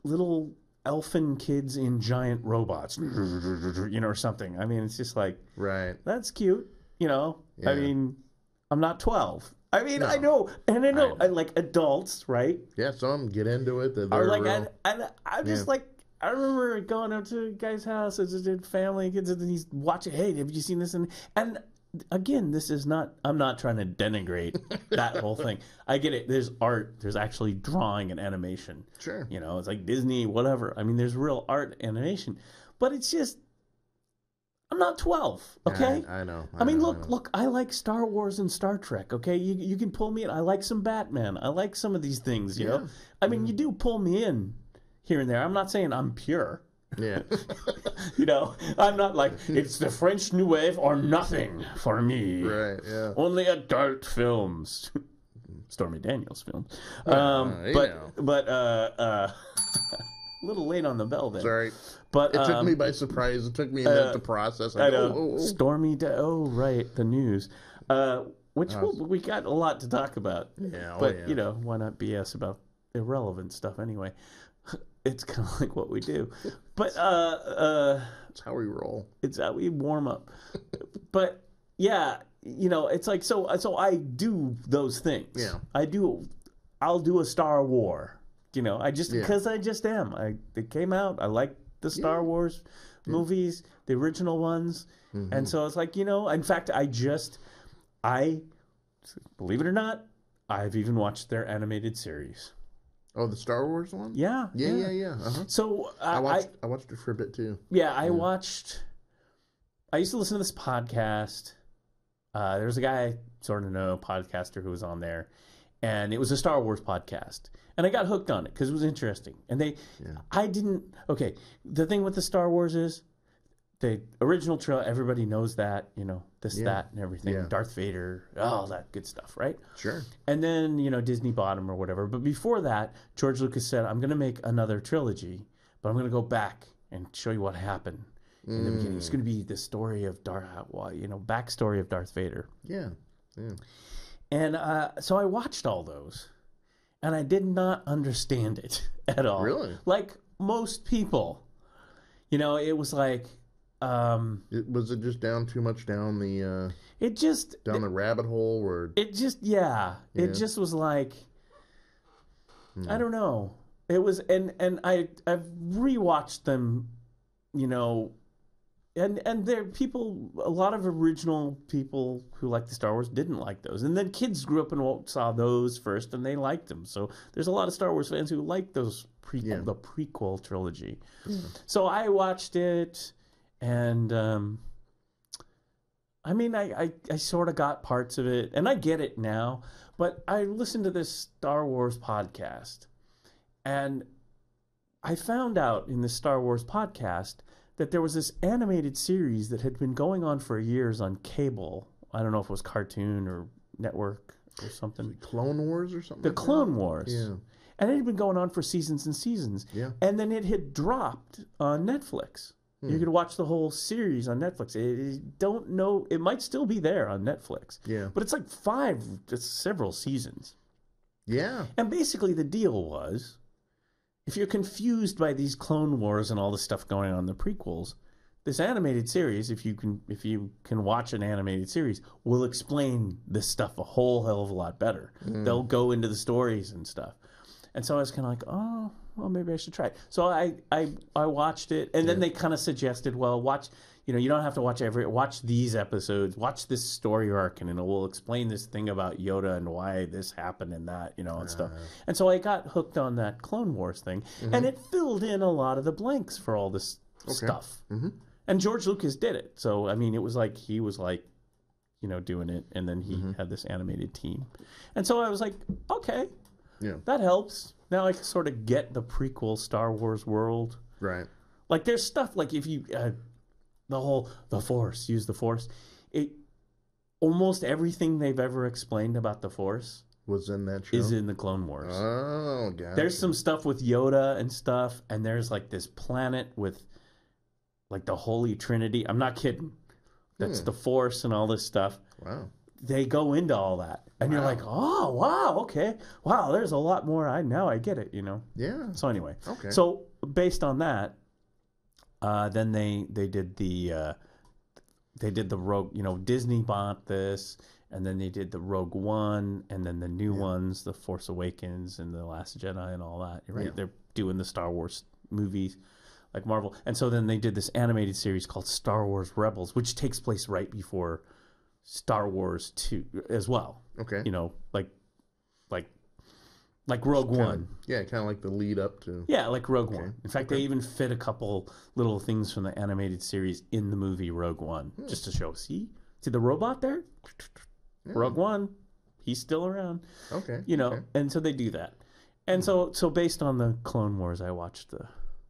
little elfin kids in giant robots, or something. I mean, it's just like, that's cute, I mean, I'm not 12. I mean, no. I know, I like adults, right? Yeah, some get into it. They're like, and I'm just like, I remember going up to a guy's house as a family, kids, and he's watching, hey, have you seen this? And again, this is not, I'm not trying to denigrate that whole thing. I get it. There's art. There's actually drawing and animation. Sure. It's like Disney, whatever. I mean, there's real art animation. But it's just, I'm not 12, okay? I know. I mean, look, I like Star Wars and Star Trek, okay? You can pull me in. I like some Batman. I like some of these things, you know? I mean, you do pull me in here and there. I'm not saying I'm pure. Yeah. I'm not like, it's the French New Wave or nothing for me. Right, yeah. Only adult films. Stormy Daniels films. But a little late on the bell there. Sorry. But it took me by surprise. It took me a minute to process. I know. Stormy right, the news. We got a lot to talk about. Yeah. But, why not BS about irrelevant stuff anyway? It's kind of like what we do. But it's how we roll. It's how we warm up. But yeah, it's like so I do those things. Yeah. I'll do a Star War. Because I just am. It came out. I like the Star Wars movies, the original ones. Mm-hmm. And so it's like, in fact, I believe it or not, I've even watched their animated series. Oh, the Star Wars one? Yeah. Uh-huh. So I watched it for a bit too. Yeah, I used to listen to this podcast. There was a guy I sort of know, podcaster, who was on there, and it was a Star Wars podcast. And I got hooked on it because it was interesting. And the thing with the Star Wars is the original trail, everybody knows that, that, and everything. Yeah. Darth Vader, all that good stuff, right? Sure. And then, Disney bought him or whatever. But before that, George Lucas said, I'm going to make another trilogy, but I'm going to go back and show you what happened in the beginning. It's going to be the story of backstory of Darth Vader. Yeah. And so I watched all those, and I did not understand it at all. Really? Like most people. It was like... was it just too much down the... the rabbit hole? Or... It just was like... I don't know. It was... And I've rewatched them, and there are people, a lot of original people who like the Star Wars didn't like those. And then kids grew up and saw those first, and they liked them. So there's a lot of Star Wars fans who like those the prequel trilogy. So I watched it, and I sort of got parts of it, and I get it now. But I listened to this Star Wars podcast, and I found out in the Star Wars podcast that there was this animated series that had been going on for years on cable. I don't know if it was Cartoon or Network or something. Clone Wars or something? The Clone Wars. Yeah. And it had been going on for seasons and seasons. Yeah. And then it had dropped on Netflix. You could watch the whole series on Netflix. I don't know. It might still be there on Netflix. Yeah. But it's like several seasons. Yeah. And basically the deal was, if you're confused by these Clone Wars and all the stuff going on in the prequels, this animated series, if you can watch an animated series, will explain this stuff a whole hell of a lot better. They'll go into the stories and stuff. And so I was kind of like, oh, well, maybe I should try it. So I watched it, and then they kind of suggested, well, watch, you don't have to watch these episodes, watch this story arc, and it will explain this thing about Yoda and why this happened and that, and stuff. And so I got hooked on that Clone Wars thing, and it filled in a lot of the blanks for all this stuff. And George Lucas did it. So, it was like, he was like, doing it, and then he had this animated team. And so I was like, okay. Yeah, that helps. Now I can sort of get the prequel Star Wars world. Right. Like there's stuff like if you the Force, use the Force. Almost everything they've ever explained about the Force was in that show. Is in the Clone Wars. Oh, gotcha. There's some stuff with Yoda and stuff, and there's like this planet with like the Holy Trinity. I'm not kidding. That's the Force and all this stuff. Wow. They go into all that. And you're like, oh, wow, okay. Wow, there's a lot more. Now I get it, Yeah. So anyway. Okay. So based on that, then they did the Rogue, Disney bought this, and then they did the Rogue One, and then the new ones, The Force Awakens and The Last Jedi and all that. Right? Yeah. They're doing the Star Wars movies like Marvel. And so then they did this animated series called Star Wars Rebels, which takes place right before Star Wars 2 as well. Okay. Like Rogue One. Yeah, kind of like the lead up to... Yeah, like Rogue One. In fact, they even fit a couple little things from the animated series in the movie Rogue One, just to show, see the robot there? Yeah. Rogue One, he's still around. Okay. And so they do that. And so based on the Clone Wars, I watched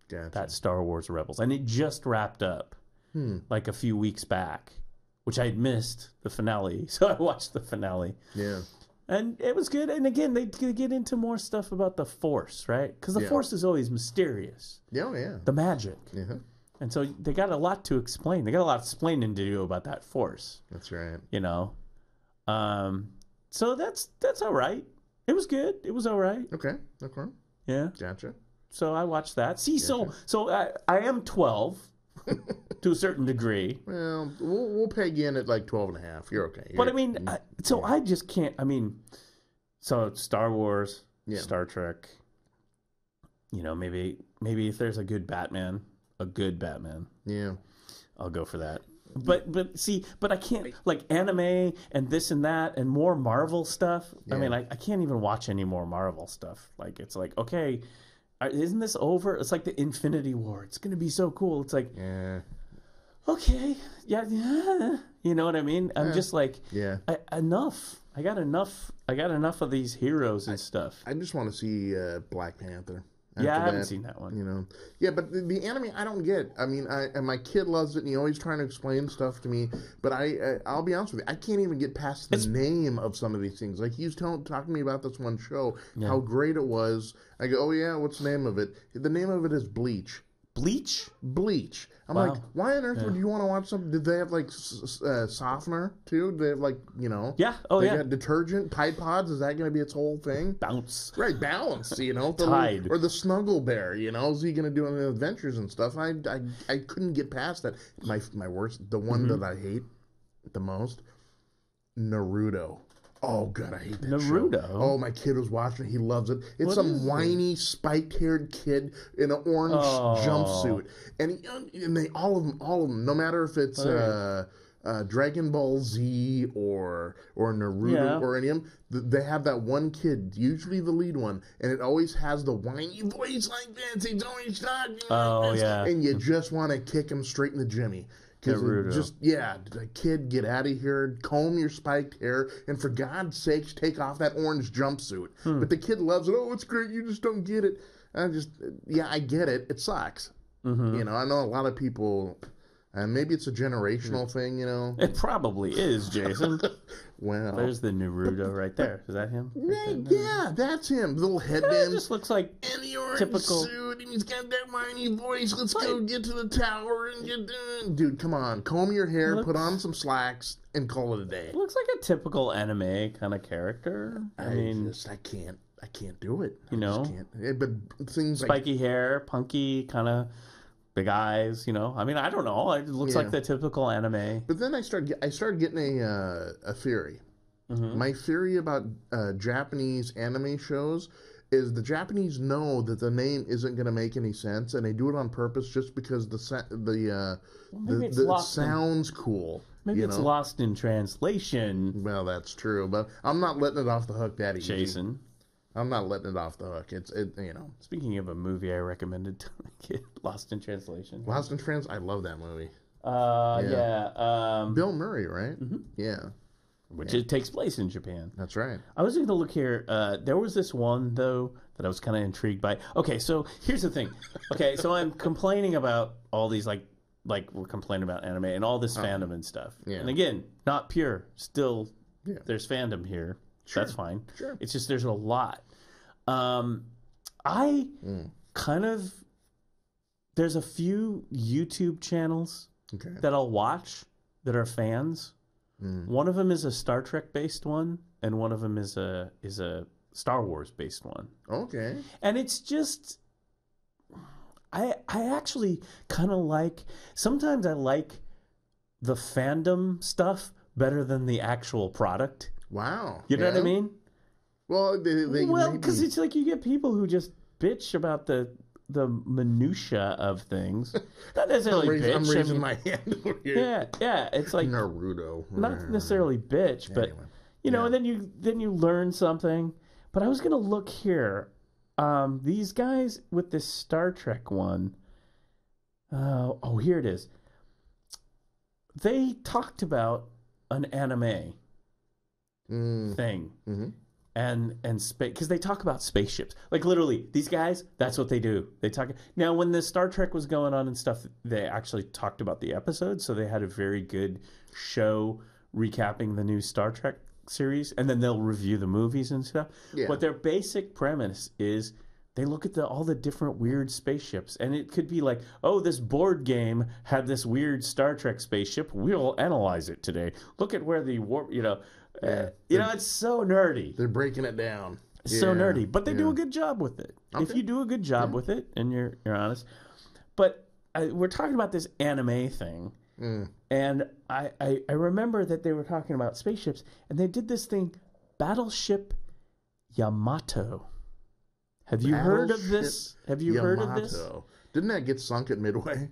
that Star Wars Rebels. And it just wrapped up like a few weeks back, which I had missed the finale. So I watched the finale. Yeah. And it was good. And again, they get into more stuff about the Force, right? Because the Force is always mysterious. Oh, yeah. The magic. Yeah. And so they got a lot to explain. They got a lot of explaining to do about that Force. That's right. So that's all right. It was good. It was all right. Okay. Yeah. Gotcha. So I watched that. See, gotcha. so I am 12 to a certain degree. Well, we'll peg you in at like 12 and a half. You're okay. But I just can't. So Star Wars, Star Trek. Maybe if there's a good Batman, yeah, I'll go for that. But I can't, like anime and this and that and more Marvel stuff. Yeah. I can't even watch any more Marvel stuff. Like it's like, okay, isn't this over? It's like the Infinity War. It's going to be so cool. It's like, okay, yeah. You know what I mean? I'm just like, enough. I got enough of these heroes and stuff. I just want to see Black Panther. Yeah, I haven't seen that one. You know, yeah, but the anime I don't get. I mean, and my kid loves it, and he's always trying to explain stuff to me. But I'll be honest with you, I can't even get past the name of some of these things. Like he was talking to me about this one show, how great it was. I go, oh yeah, what's the name of it? The name of it is Bleach. Bleach? Bleach. I'm like, why on earth would you want to watch something? Did they have like softener too? Did they have like, you know? Yeah. Oh, yeah. Got detergent, Tide Pods. Is that going to be its whole thing? Bounce. Right, balance. You know, Tide. Or the Snuggle Bear. You know, is he going to do any adventures and stuff? I couldn't get past that. My worst, the one that I hate the most, Naruto. Oh, God, I hate that Naruto. show. Oh, my kid was watching it. He loves it. It's some whiny, spiked-haired kid in an orange jumpsuit. And they all of them, no matter if it's Dragon Ball Z or Naruto or any of them, they have that one kid, usually the lead one, and it always has the whiny voice like this. He's always talking like this. And you just want to kick him straight in the jimmy. Just, the kid, get out of here, comb your spiked hair, and for God's sakes, take off that orange jumpsuit. But the kid loves it. Oh, it's great. You just don't get it. I get it. It sucks. You know, I know a lot of people, and maybe it's a generational thing, you know. It probably is, Jason. Well, there's the Naruto right there. Is that him? Yeah, that's him. The little headband. It just looks like and the orange typical suit, and he's got that whiny voice. Let's go get to the tower and get. Dude, come on, comb your hair, put on some slacks, and call it a day. It looks like a typical anime kind of character. I mean, I can't do it. You know, but things spiky hair, punky kind of. Big eyes, you know. I mean, I don't know. It looks like the typical anime. But then I started getting a theory. My theory about Japanese anime shows is the Japanese know that the name isn't going to make any sense, and they do it on purpose just because the sounds cool. Maybe it's lost in translation. Well, that's true, but I'm not letting it off the hook that easy. Jason. I'm not letting it off the hook. It's you know. Speaking of a movie I recommended to my kid, Lost in Translation. Lost in Trans, I love that movie. Bill Murray, right? Yeah. Which it takes place in Japan. That's right. I was going to look here. There was this one though that I was kind of intrigued by. Okay, so here's the thing. Okay, so I'm complaining about all these like we're complaining about anime and all this fandom and stuff. Yeah. And again, not pure. Still, there's fandom here. Sure. That's fine. Sure. It's just there's a lot. I kind of there's a few YouTube channels that I'll watch that are fans. One of them is a Star Trek based one, and one of them is a Star Wars based one. Okay. And it's just I actually kind of like sometimes I like the fandom stuff better than the actual product. Wow. You know what I mean? Well, because it's like you get people who just bitch about the minutia of things. Not necessarily bitch. I'm raising my hand over here. Yeah. It's like Naruto. Not necessarily bitch, but anyway. You know, and then you learn something. But I was gonna look here. These guys with this Star Trek one. Here it is. They talked about an anime thing. And space, because they talk about spaceships. Like literally, these guys, that's what they do. They talk. Now, when the Star Trek was going on and stuff, they actually talked about the episodes, so they had a very good show recapping the new Star Trek series, and then they'll review the movies and stuff. Yeah. But their basic premise is they look at all the different weird spaceships, and it could be like, oh, this board game had this weird Star Trek spaceship. We'll analyze it today. Look at where the warp, you know, it's so nerdy. They're breaking it down. So nerdy, but they do a good job with it. Okay. If you do a good job with it, and you're honest. But we're talking about this anime thing, and I remember that they were talking about spaceships, and they did this thing, Battleship Yamato. Have you heard of this? Have you heard of this? Didn't that get sunk at Midway?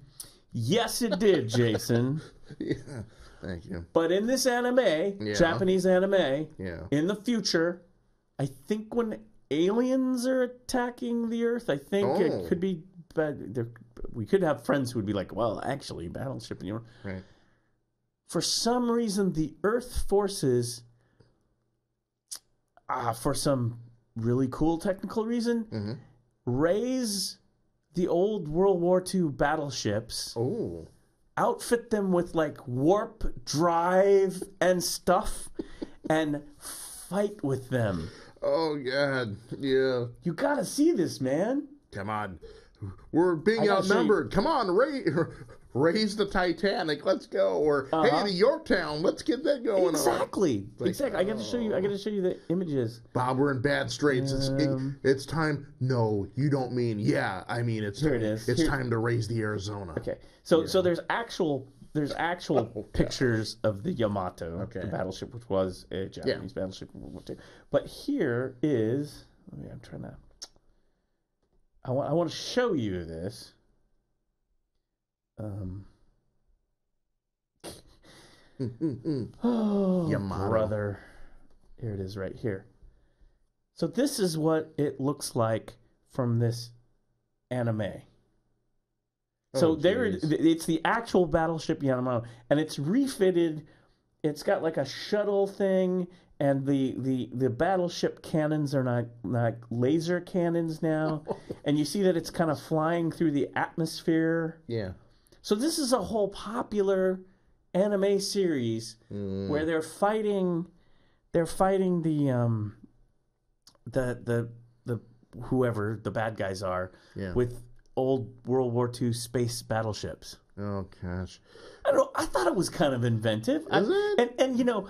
Yes, it did, Jason. Thank you. But in this anime, Japanese anime, in the future, I think when aliens are attacking the Earth, I think it could be bad. We could have friends who would be like, well, actually, Battleship, you know. Right. For some reason, the Earth forces, for some really cool technical reason, raise the old World War II battleships. Oh. Outfit them with like warp drive and stuff and fight with them. Oh, God. Yeah. You gotta see this, man. Come on. We're being outnumbered. Come on, raise the Titanic. Let's go. Or, hey, the Yorktown. Let's get that going on. Exactly. I got to show you. I got to show you the images. Bob, we're in bad straits. It's time. No, you don't mean. Yeah, I mean it's. Here it is. It's time to raise the Arizona. Okay. So there's actual pictures of the Yamato, the battleship, which was a Japanese battleship in World War II. But here is. I'm trying to. I want to show you this. Oh, Yamato. Brother. Here it is right here. So this is what it looks like from this anime. So it's the actual battleship Yamato, and it's refitted. It's got like a shuttle thing, and the battleship cannons are not laser cannons now, and you see that it's kind of flying through the atmosphere. Yeah. So this is a whole popular anime series where they're fighting the whoever the bad guys are with old World War II space battleships. Oh gosh. I don't know. I thought it was kind of inventive. Is it? And you know,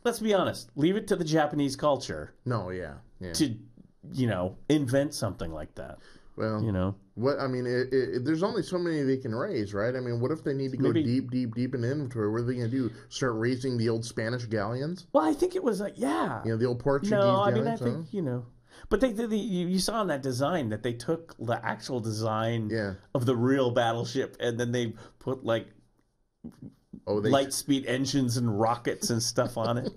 let's be honest. Leave it to the Japanese culture. No, yeah. To invent something like that. Well, what I mean, there's only so many they can raise, right? I mean, what if they need to go deep in inventory? What are they going to do? Start raising the old Spanish galleons? Well, I think it was the old Portuguese galleons. No, I mean, I think but you saw in that design that they took the actual design of the real battleship, and then they put like light speed engines and rockets and stuff on it.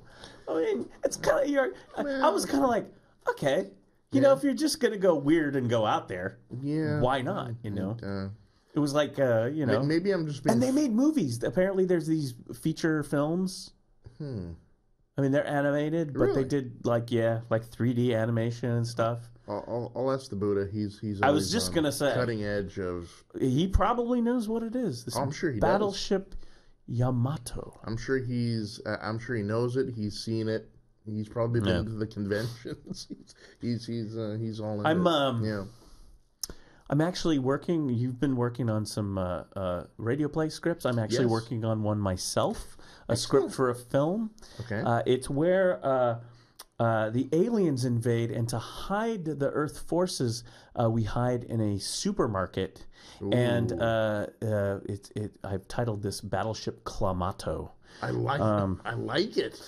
I mean, it's kind of I was kind of like, okay. You know, if you're just going to go weird and go out there, why not, It was like, Maybe I'm just being... And they made movies. Apparently there's these feature films. I mean, they're animated, but they did, like 3D animation and stuff. I'll ask the Buddha. He's I was just going to say... cutting edge of... He probably knows what it is. I'm sure he Battleship Yamato. I'm sure he knows it. He's seen it. He's probably been to the conventions. He's all in it. I'm actually working. You've been working on some radio play scripts. I'm actually working on one myself, a script for a film. Okay. It's where the aliens invade, and to hide the Earth forces, we hide in a supermarket. Ooh. And I've titled this Battleship Clamato. I like it.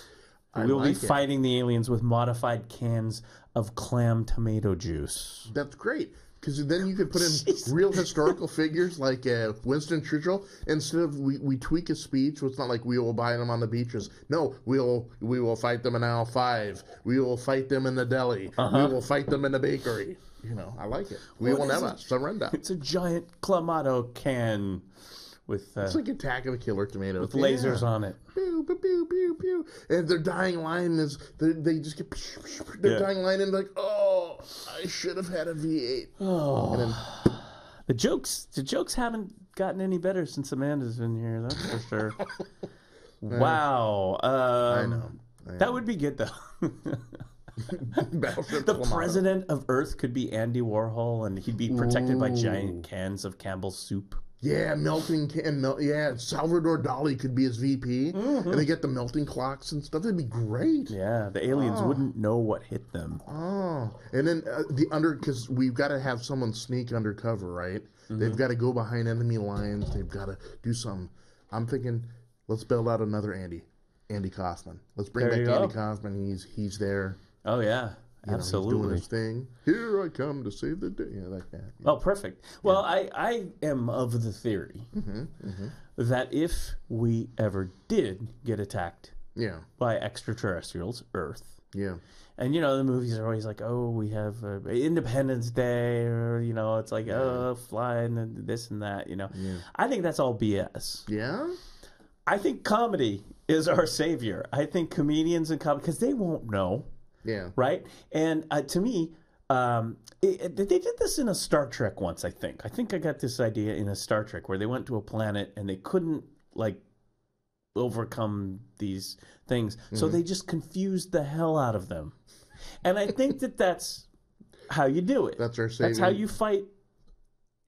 We'll be fighting the aliens with modified cans of clam tomato juice. That's great. Because then you could put in real historical figures like Winston Churchill. Instead of we tweak his speech, it's not like we will buy them on the beaches. No, we will fight them in aisle 5. We will fight them in the deli. We will fight them in the bakery. I like it. We will never surrender. It's a giant Clamato can with it's like Attack of the Killer Tomatoes with lasers on it. Pew, pew, pew, pew, pew. And their dying line is they just get their dying line and like, oh, I should have had a V8. Oh, and then, the jokes haven't gotten any better since Amanda's been here. That's for sure. Wow. I know. That would be good though. The president of Earth could be Andy Warhol, and he'd be protected by giant cans of Campbell's soup. Yeah, Salvador Dali could be his VP, and they get the melting clocks and stuff. That'd be great. Yeah, the aliens wouldn't know what hit them. Oh, and then because we've got to have someone sneak undercover, right? They've got to go behind enemy lines. They've got to do something. I'm thinking, let's build out another Andy Kaufman. Let's bring back Andy Kaufman. He's there. Oh yeah. Absolutely. He's doing his thing. Here I come to save the day. Like that. Oh, perfect. Well, I am of the theory that if we ever did get attacked by extraterrestrials, Earth. Yeah. And, the movies are always like, oh, we have Independence Day, or, it's like, oh, flying and this and that, Yeah. I think that's all BS. Yeah? I think comedy is our savior. I think comedians and comedy, because they won't know. Yeah. Right? And to me, They did this in a Star Trek once, I think. I think I got this idea in a Star Trek where they went to a planet and they couldn't, like, overcome these things. So they just confused the hell out of them. And I think that's how you do it. That's our saving. That's how you fight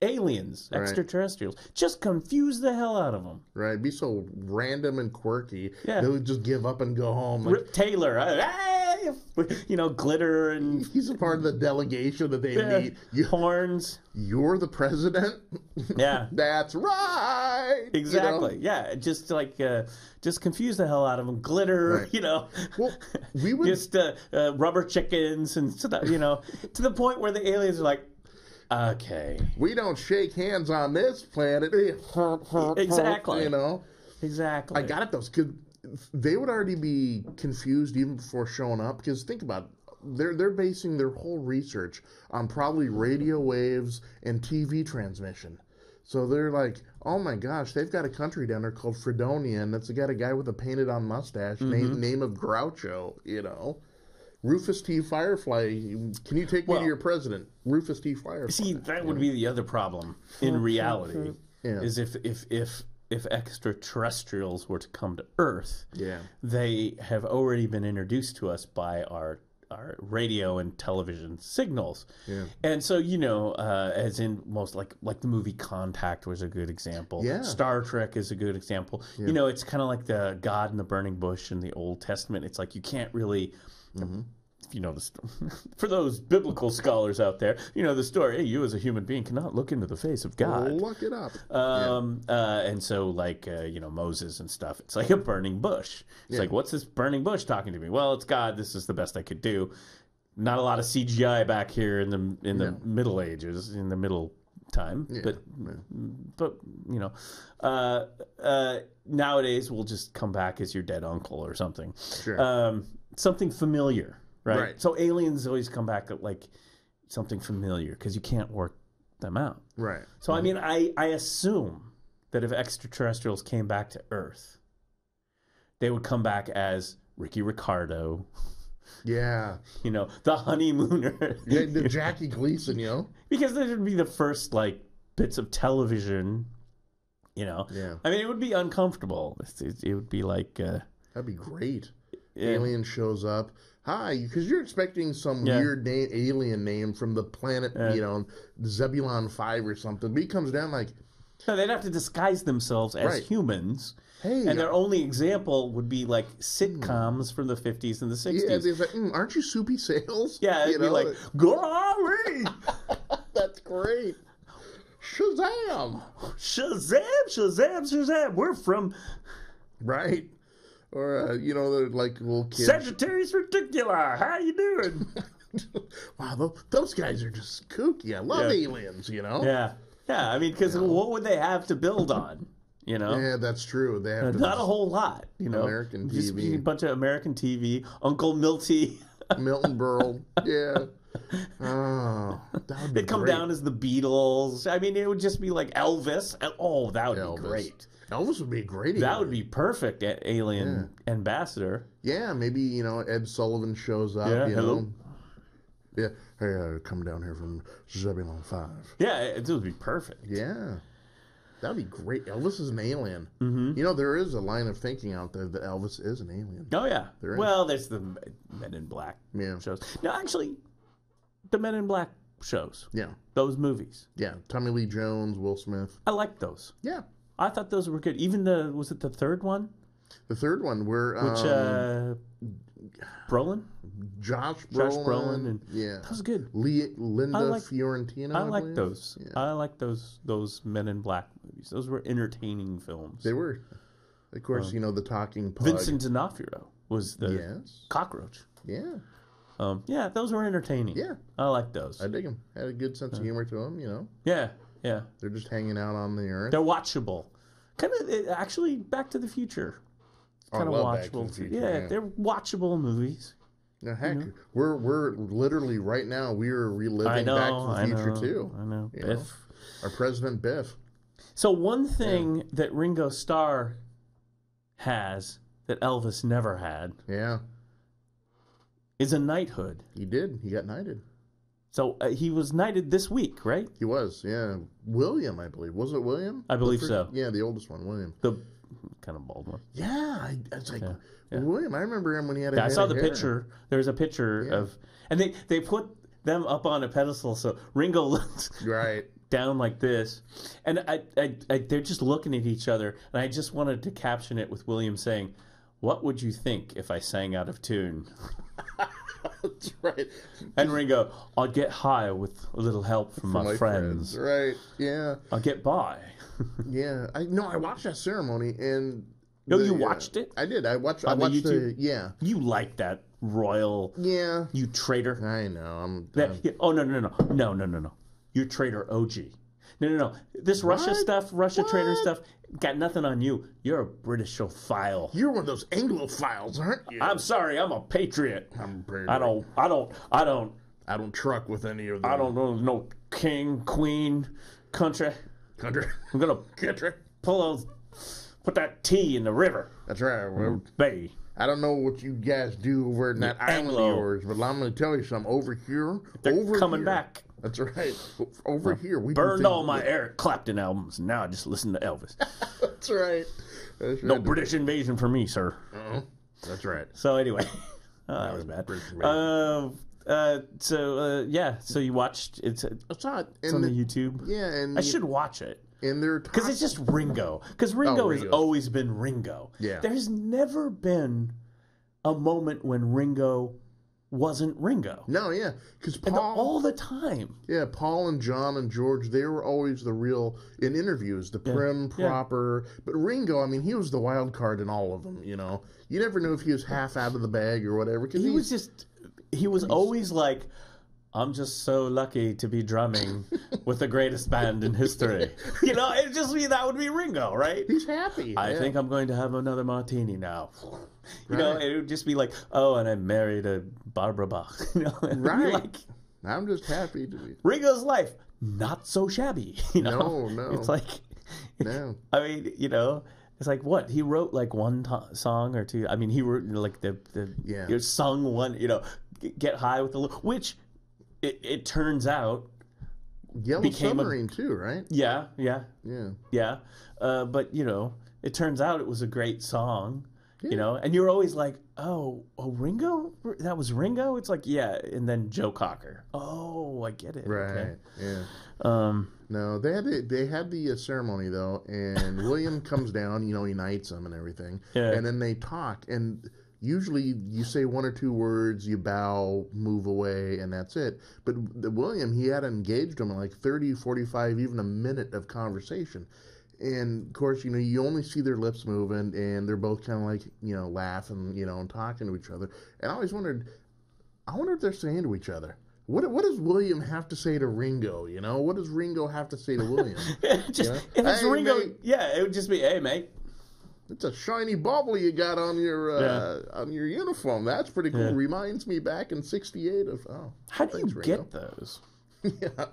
aliens, extraterrestrials. Just confuse the hell out of them. Right. Be so random and quirky. Yeah. They would just give up and go home. Like, Rip Taylor. You know, glitter and... He's a part of the delegation that they meet. Horns. You're the president? Yeah. That's right. Exactly. You know? Yeah. Just like, just confuse the hell out of them. Glitter, you know. Well, we would... Just rubber chickens and stuff, you know, to the point where the aliens are like, okay. We don't shake hands on this planet. Exactly. You know? Exactly. I got it, though. They would already be confused even before showing up, because think about it, they're basing their whole research on probably radio waves and TV transmission. So they're like, oh my gosh, they've got a country down there called Fredonia, and that's got a guy with a painted on mustache, name of Groucho, you know. Rufus T. Firefly, can you take me to your president? Rufus T. Firefly. See, that would be the other problem in reality, is if extraterrestrials were to come to Earth, they have already been introduced to us by our radio and television signals. Yeah. And so, you know, as in most, like the movie Contact was a good example. Yeah. Star Trek is a good example. Yeah. You know, it's kind of like the God in the Burning Bush in the Old Testament. It's like you can't really... You know, for those biblical scholars out there, you know the story. Hey, you as a human being cannot look into the face of God. Look it up. And so, like, you know, Moses and stuff. It's like a burning bush. It's like, what's this burning bush talking to me? Well, it's God. This is the best I could do. Not a lot of CGI back here in the Middle Ages, in the middle time. Yeah. But you know, nowadays we'll just come back as your dead uncle or something. Sure. Something familiar. Right. So aliens always come back at like something familiar because you can't work them out. Right. So I mean, I assume that if extraterrestrials came back to Earth, they would come back as Ricky Ricardo. Yeah. You know, the honeymooner. Yeah, the Jackie Gleason, you know. Because this would be the first like bits of television. You know. Yeah. I mean, it would be uncomfortable. It would be like. That'd be great. Alien shows up. Hi, because you're expecting some weird alien name from the planet, you know, Zebulon 5 or something. But he comes down like... No, they'd have to disguise themselves as humans. Hey, and their only example would be like sitcoms from the 50s and the 60s. Yeah, they're like, aren't you Soupy Sales? Yeah, it'd be like, golly! That's great. Shazam! Shazam, Shazam, Shazam! We're from... Right. Or, you know, they're like little kids. Sagittarius Reticular, how you doing? Wow, those guys are just kooky. I love aliens, you know? Yeah. Yeah, I mean, because what would they have to build on, you know? Yeah, that's true. They have not a whole lot, you know? American TV. Just a bunch of American TV. Uncle Milty. Milton Berle. Yeah. Oh, that would be They'd come down as the Beatles. I mean, it would just be like Elvis. Oh, that would be great. Elvis would be a great alien. That would be perfect alien ambassador. Yeah, maybe, you know, Ed Sullivan shows up. Yeah, you hello. Know. Yeah, hey, come down here from Zebulon 5. Yeah, it would be perfect. Yeah. That would be great. Elvis is an alien. Mm-hmm. You know, there is a line of thinking out there that Elvis is an alien. Oh, yeah. There's the Men in Black shows. No, actually, the Men in Black shows. Yeah. Those movies. Yeah. Tommy Lee Jones, Will Smith. I like those. Yeah. I thought those were good. Even was it the third one? The third one where... Brolin? Josh Brolin. And, that was good. Linda Fiorentino. I like those. Yeah. I like those Men in Black movies. Those were entertaining films. They were. Of course, you know, the talking pug. Vincent D'Onofrio was the cockroach. Yeah. Yeah, those were entertaining. Yeah. I like those. I dig them. Had a good sense of humor to them, you know. Yeah. Yeah. They're just hanging out on the earth. They're watchable. Kind of, actually, Back to the Future. Kind of watchable. Back to the Future, yeah, they're watchable movies. Now, heck, we're literally right now we're reliving Back to the Future too. I know. Biff. Our President Biff. So one thing that Ringo Starr has that Elvis never had. Yeah. Is a knighthood. He did. He got knighted. So he was knighted this week, right? He was, yeah. William, I believe. Was it William? I believe so. Yeah, the oldest one, William. The kind of bald one. Yeah, it's like William. I remember him when he had a I saw the hair. picture. There's a picture of, and they put them up on a pedestal, so Ringo looks down like this, and they're just looking at each other, and I just wanted to caption it with William saying, "What would you think if I sang out of tune?" That's right. And Ringo, "I'll get high with a little help from my friends." Right, yeah. "I'll get by." Yeah. I watched that ceremony, and... you watched it? I did. I watched YouTube? Yeah. You like that royal... Yeah. You traitor. I know. Oh, no. You're traitor OG. No. This Russia stuff, traitor stuff, got nothing on you. You're a Britishopphile. You're one of those Anglophiles, aren't you? I'm sorry, I'm a patriot. I'm a patriot. I don't truck with any of them. I don't know no king, queen, country. I'm gonna put that T in the river. That's right. Bay. I don't know what you guys do over in that island of yours, but I'm going to tell you something. Over here, they're coming back. That's right. Over here, we burned all my Eric Clapton albums, and now I just listen to Elvis. That's right. No British invasion for me, sir. That's right. So anyway, that was bad. So you watched it's on the YouTube. Yeah, and I should watch it. Because it's just Ringo. Because Ringo has always been Ringo. Yeah. There's never been a moment when Ringo wasn't Ringo. No, yeah. Because Paul... all the time. Yeah, Paul and John and George, they were always the real... In interviews, the prim, proper... But Ringo, I mean, he was the wild card in all of them, you know. You never knew if he was half out of the bag or whatever. He was always like... I'm just so lucky to be drumming with the greatest band in history. You know, that would be Ringo, right? He's happy. I think I'm going to have another martini now. You know, it would just be like, oh, and I married a Barbara Bach. You know, right. I'm just happy to be. Ringo's life, not so shabby. You know? No. It's like, I mean, you know, it's like what? He wrote like one song or two. I mean, he wrote like he sung one, you know, Get High with the which. It turns out Yellow Submarine too, right? Yeah. But you know, it turns out it was a great song. Yeah. You know, and you're always like, oh, Ringo? That was Ringo? It's like, yeah, and then Joe Cocker. Oh, I get it. Right. Okay. Yeah. No, they had the ceremony though, and William comes down. You know, he knights him and everything. Yeah. And then they talk and. Usually you say one or two words, you bow, move away, and that's it. But William, he had engaged him in like 30, 45, even a minute of conversation. And, of course, you know, you only see their lips moving, and they're both kind of like, you know, laughing, you know, and talking to each other. And I always wondered, I wonder if they're saying to each other. What does William have to say to Ringo, you know? What does Ringo have to say to William? If it's Ringo, mate. It would just be, hey, mate. It's a shiny bauble you got on your uniform. That's pretty cool. Yeah. Reminds me back in '68 of How do you get those? Yeah,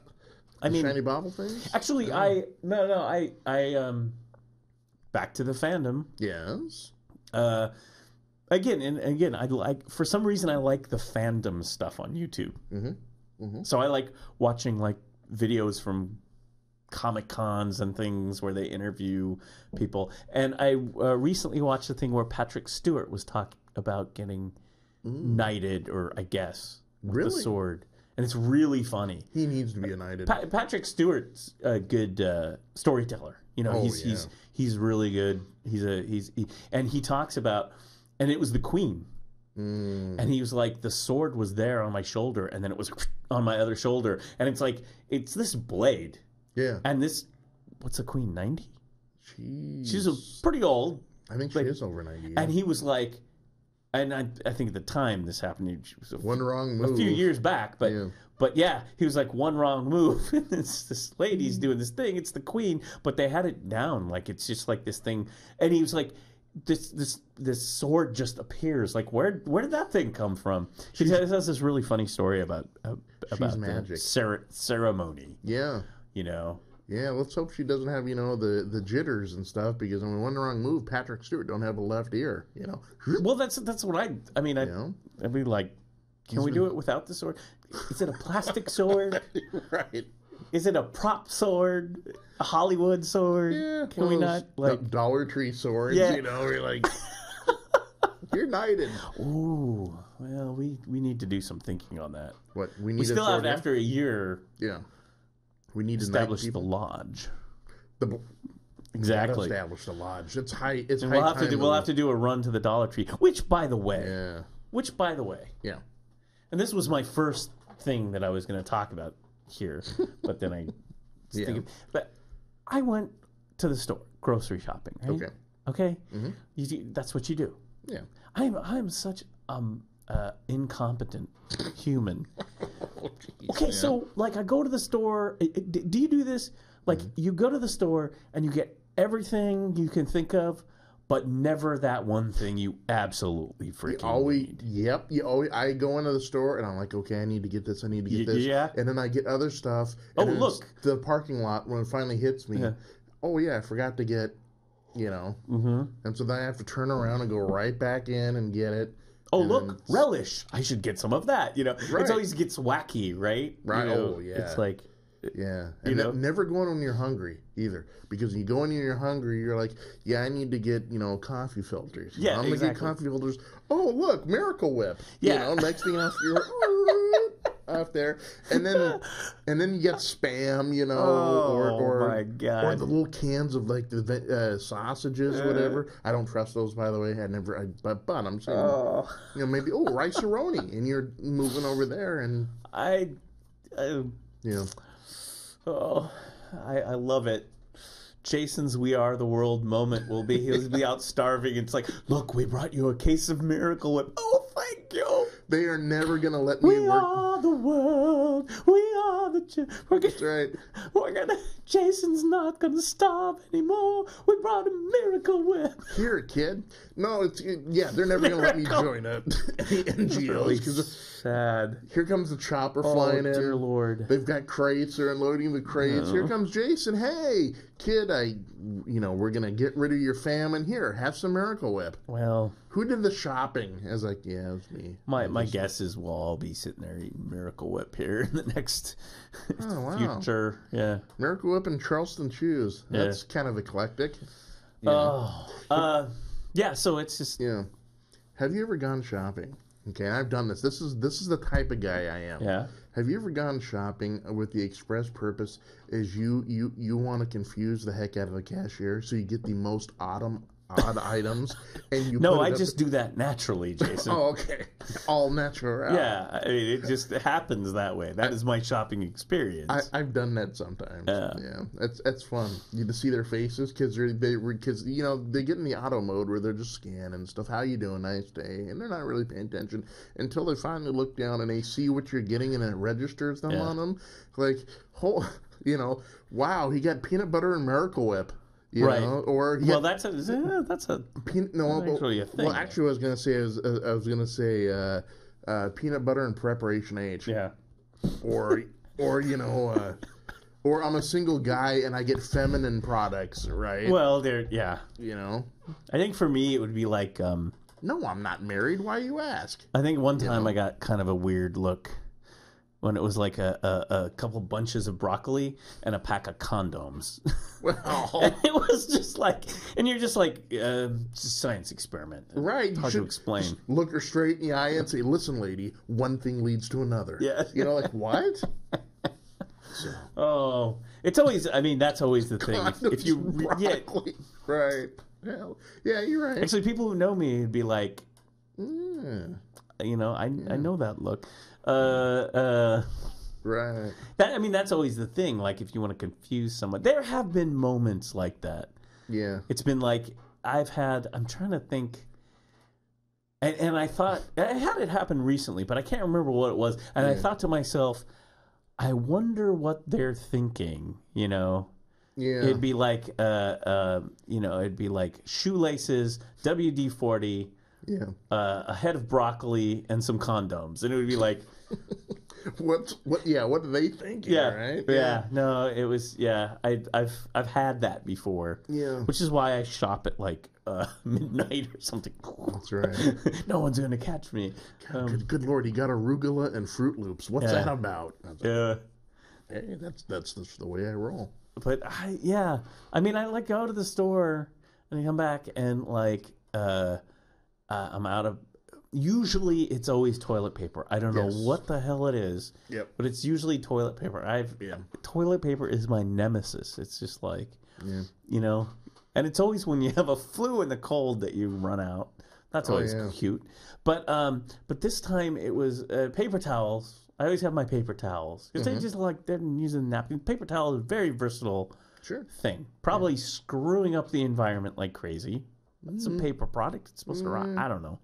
I mean, shiny bauble things. Actually, I back to the fandom. Yes. Again, I like for some reason I like the fandom stuff on YouTube. Mm-hmm. Mm-hmm. So I like watching like videos from Comic Cons and things where they interview people. And I recently watched a thing where Patrick Stewart was talking about getting knighted, or I guess with the sword, and it's really funny. He needs to be knighted. Patrick Stewart's a good storyteller. You know, he's really good. And he talks about, and it was the Queen. And he was like, the sword was there on my shoulder, and then it was on my other shoulder, and it's like it's this blade. Yeah. And this, what's the Queen, 90? She's pretty old. I think she is over 90. Yeah. And he was like, and I think at the time this happened, one wrong move. A few years back, but yeah, he was like, one wrong move. And this lady's doing this thing. It's the Queen, but they had it down. Like, it's just like this thing. And he was like, this sword just appears. Like, where did that thing come from? She has this really funny story about magic. The ceremony. Yeah. You know. Yeah, let's hope she doesn't have, you know, the jitters and stuff, because I mean, one wrong move, Patrick Stewart don't have a left ear, you know. Well, that's what I'd be like, can we do it without the sword? Is it a plastic sword? Right. Is it a prop sword? A Hollywood sword? Yeah. Can we not like Dollar Tree swords? Yeah. You know, we're like, you're knighted. Ooh, well, we need to do some thinking on that. What We still have after a year. Yeah. We need to establish the lodge. Exactly. Establish the lodge. It's high. It's and high we'll have to do a run to the Dollar Tree. Which, by the way. Yeah. And this was my first thing that I was going to talk about here, but then I was thinking. But I went to the store, grocery shopping. Right? Okay. Mm-hmm. That's what you do. Yeah. I'm such incompetent human. Okay, so like I go to the store. Do you do this? Like you go to the store and you get everything you can think of, but never that one thing you absolutely freaking need. Yep. You always. I go into the store and I'm like, okay, I need to get this. I need to get this. Yeah. And then I get other stuff. And look, the parking lot when it finally hits me. Yeah. Oh yeah, I forgot to get. You know. Mm-hmm. And so then I have to turn around and go right back in and get it. Oh, look, relish. I should get some of that. You know, it always gets wacky, right? Right. You know, oh, yeah. It's like, yeah. And never going when you're hungry either. Because you go in and you're hungry, you're like, yeah, I need to get, coffee filters. Yeah, I'm going to get coffee filters. Oh, look, Miracle Whip. Yeah. Next thing else, you're off there. And then you get Spam, or my God. Or the little cans of like the sausages, whatever. I don't trust those, by the way. But I'm saying, maybe rice-a-roni, and you're moving over there, and I love it. Jason's "We Are the World" moment will be he'll be out starving. It's like, look, we brought you a case of Miracle Whip. Oh, thank you. They are never gonna let me work. We are the world. We are the. That's right. Jason's not gonna starve anymore. We brought a Miracle Whip. Here, kid. No, they're never gonna let me join any NGOs because sad. Here comes the chopper flying in. Oh, dear Lord. They've got crates. They're unloading the crates. Here comes Jason. Hey, kid, we're going to get rid of your famine. Here, have some Miracle Whip. Well. Who did the shopping? I was like, yeah, it was me. My guess is we'll all be sitting there eating Miracle Whip here in the next future. Yeah. Miracle Whip and Charleston Chews. That's kind of eclectic. Yeah, so it's just. Yeah. Have you ever gone shopping? Okay, I've done this. This is the type of guy I am. Yeah. Have you ever gone shopping with the express purpose is you want to confuse the heck out of a cashier so you get the most odd items and you No, I just do that naturally, Jason. Oh, okay. All natural. Yeah, I mean, it just happens that way. That is my shopping experience. I've done that sometimes. Yeah. That's fun. You to see their faces because they get in the auto mode where they're just scanning stuff. How you doing? Nice day. And they're not really paying attention until they finally look down and they see what you're getting and it registers them on them. Like, wow, he got peanut butter and Miracle Whip. You know, or that's a peanut. No, actually a thing. Well, actually, what I was gonna say peanut butter and Preparation H. Yeah. Or or I'm a single guy and I get feminine products, right? Well, I think for me it would be like. No, I'm not married. Why you ask? I think one time I got kind of a weird look. When it was like a couple bunches of broccoli and a pack of condoms. Well, and it was just like, and you're just like, it's a science experiment. Right. Hard to explain. Just look her straight in the eye and say, listen, lady, one thing leads to another. Yeah. Like, what? It's always, that's always the thing. If you, broccoli. Right. Hell, yeah, you're right. Actually, people who know me would be like, I know that look. Right. That's always the thing. Like, if you want to confuse someone, there have been moments like that. Yeah. It's been like I'm trying to think, and I thought I had it happen recently, but I can't remember what it was. And I thought to myself, I wonder what they're thinking. Yeah. It'd be like, it'd be like shoelaces, WD-40. Yeah. A head of broccoli and some condoms, and it would be like, what do they think? Yeah, right? Yeah. No, it was I've had that before. Yeah. Which is why I shop at like midnight or something. That's right. No one's gonna catch me. Good Lord, he got arugula and Fruit Loops. What's that about? Yeah. Hey, that's the way I roll. But I mean, I like go to the store and I come back and like I'm out of. Usually, it's always toilet paper. I don't know what the hell it is. Yep. But it's usually toilet paper. Toilet paper is my nemesis. It's just like, you know, and it's always when you have a flu and the cold that you run out. That's always cute. But this time it was paper towels. I always have my paper towels because they just like they're using napkins. Paper towel is a very versatile thing. Probably screwing up the environment like crazy. It's a paper product. It's supposed to rot. I don't know.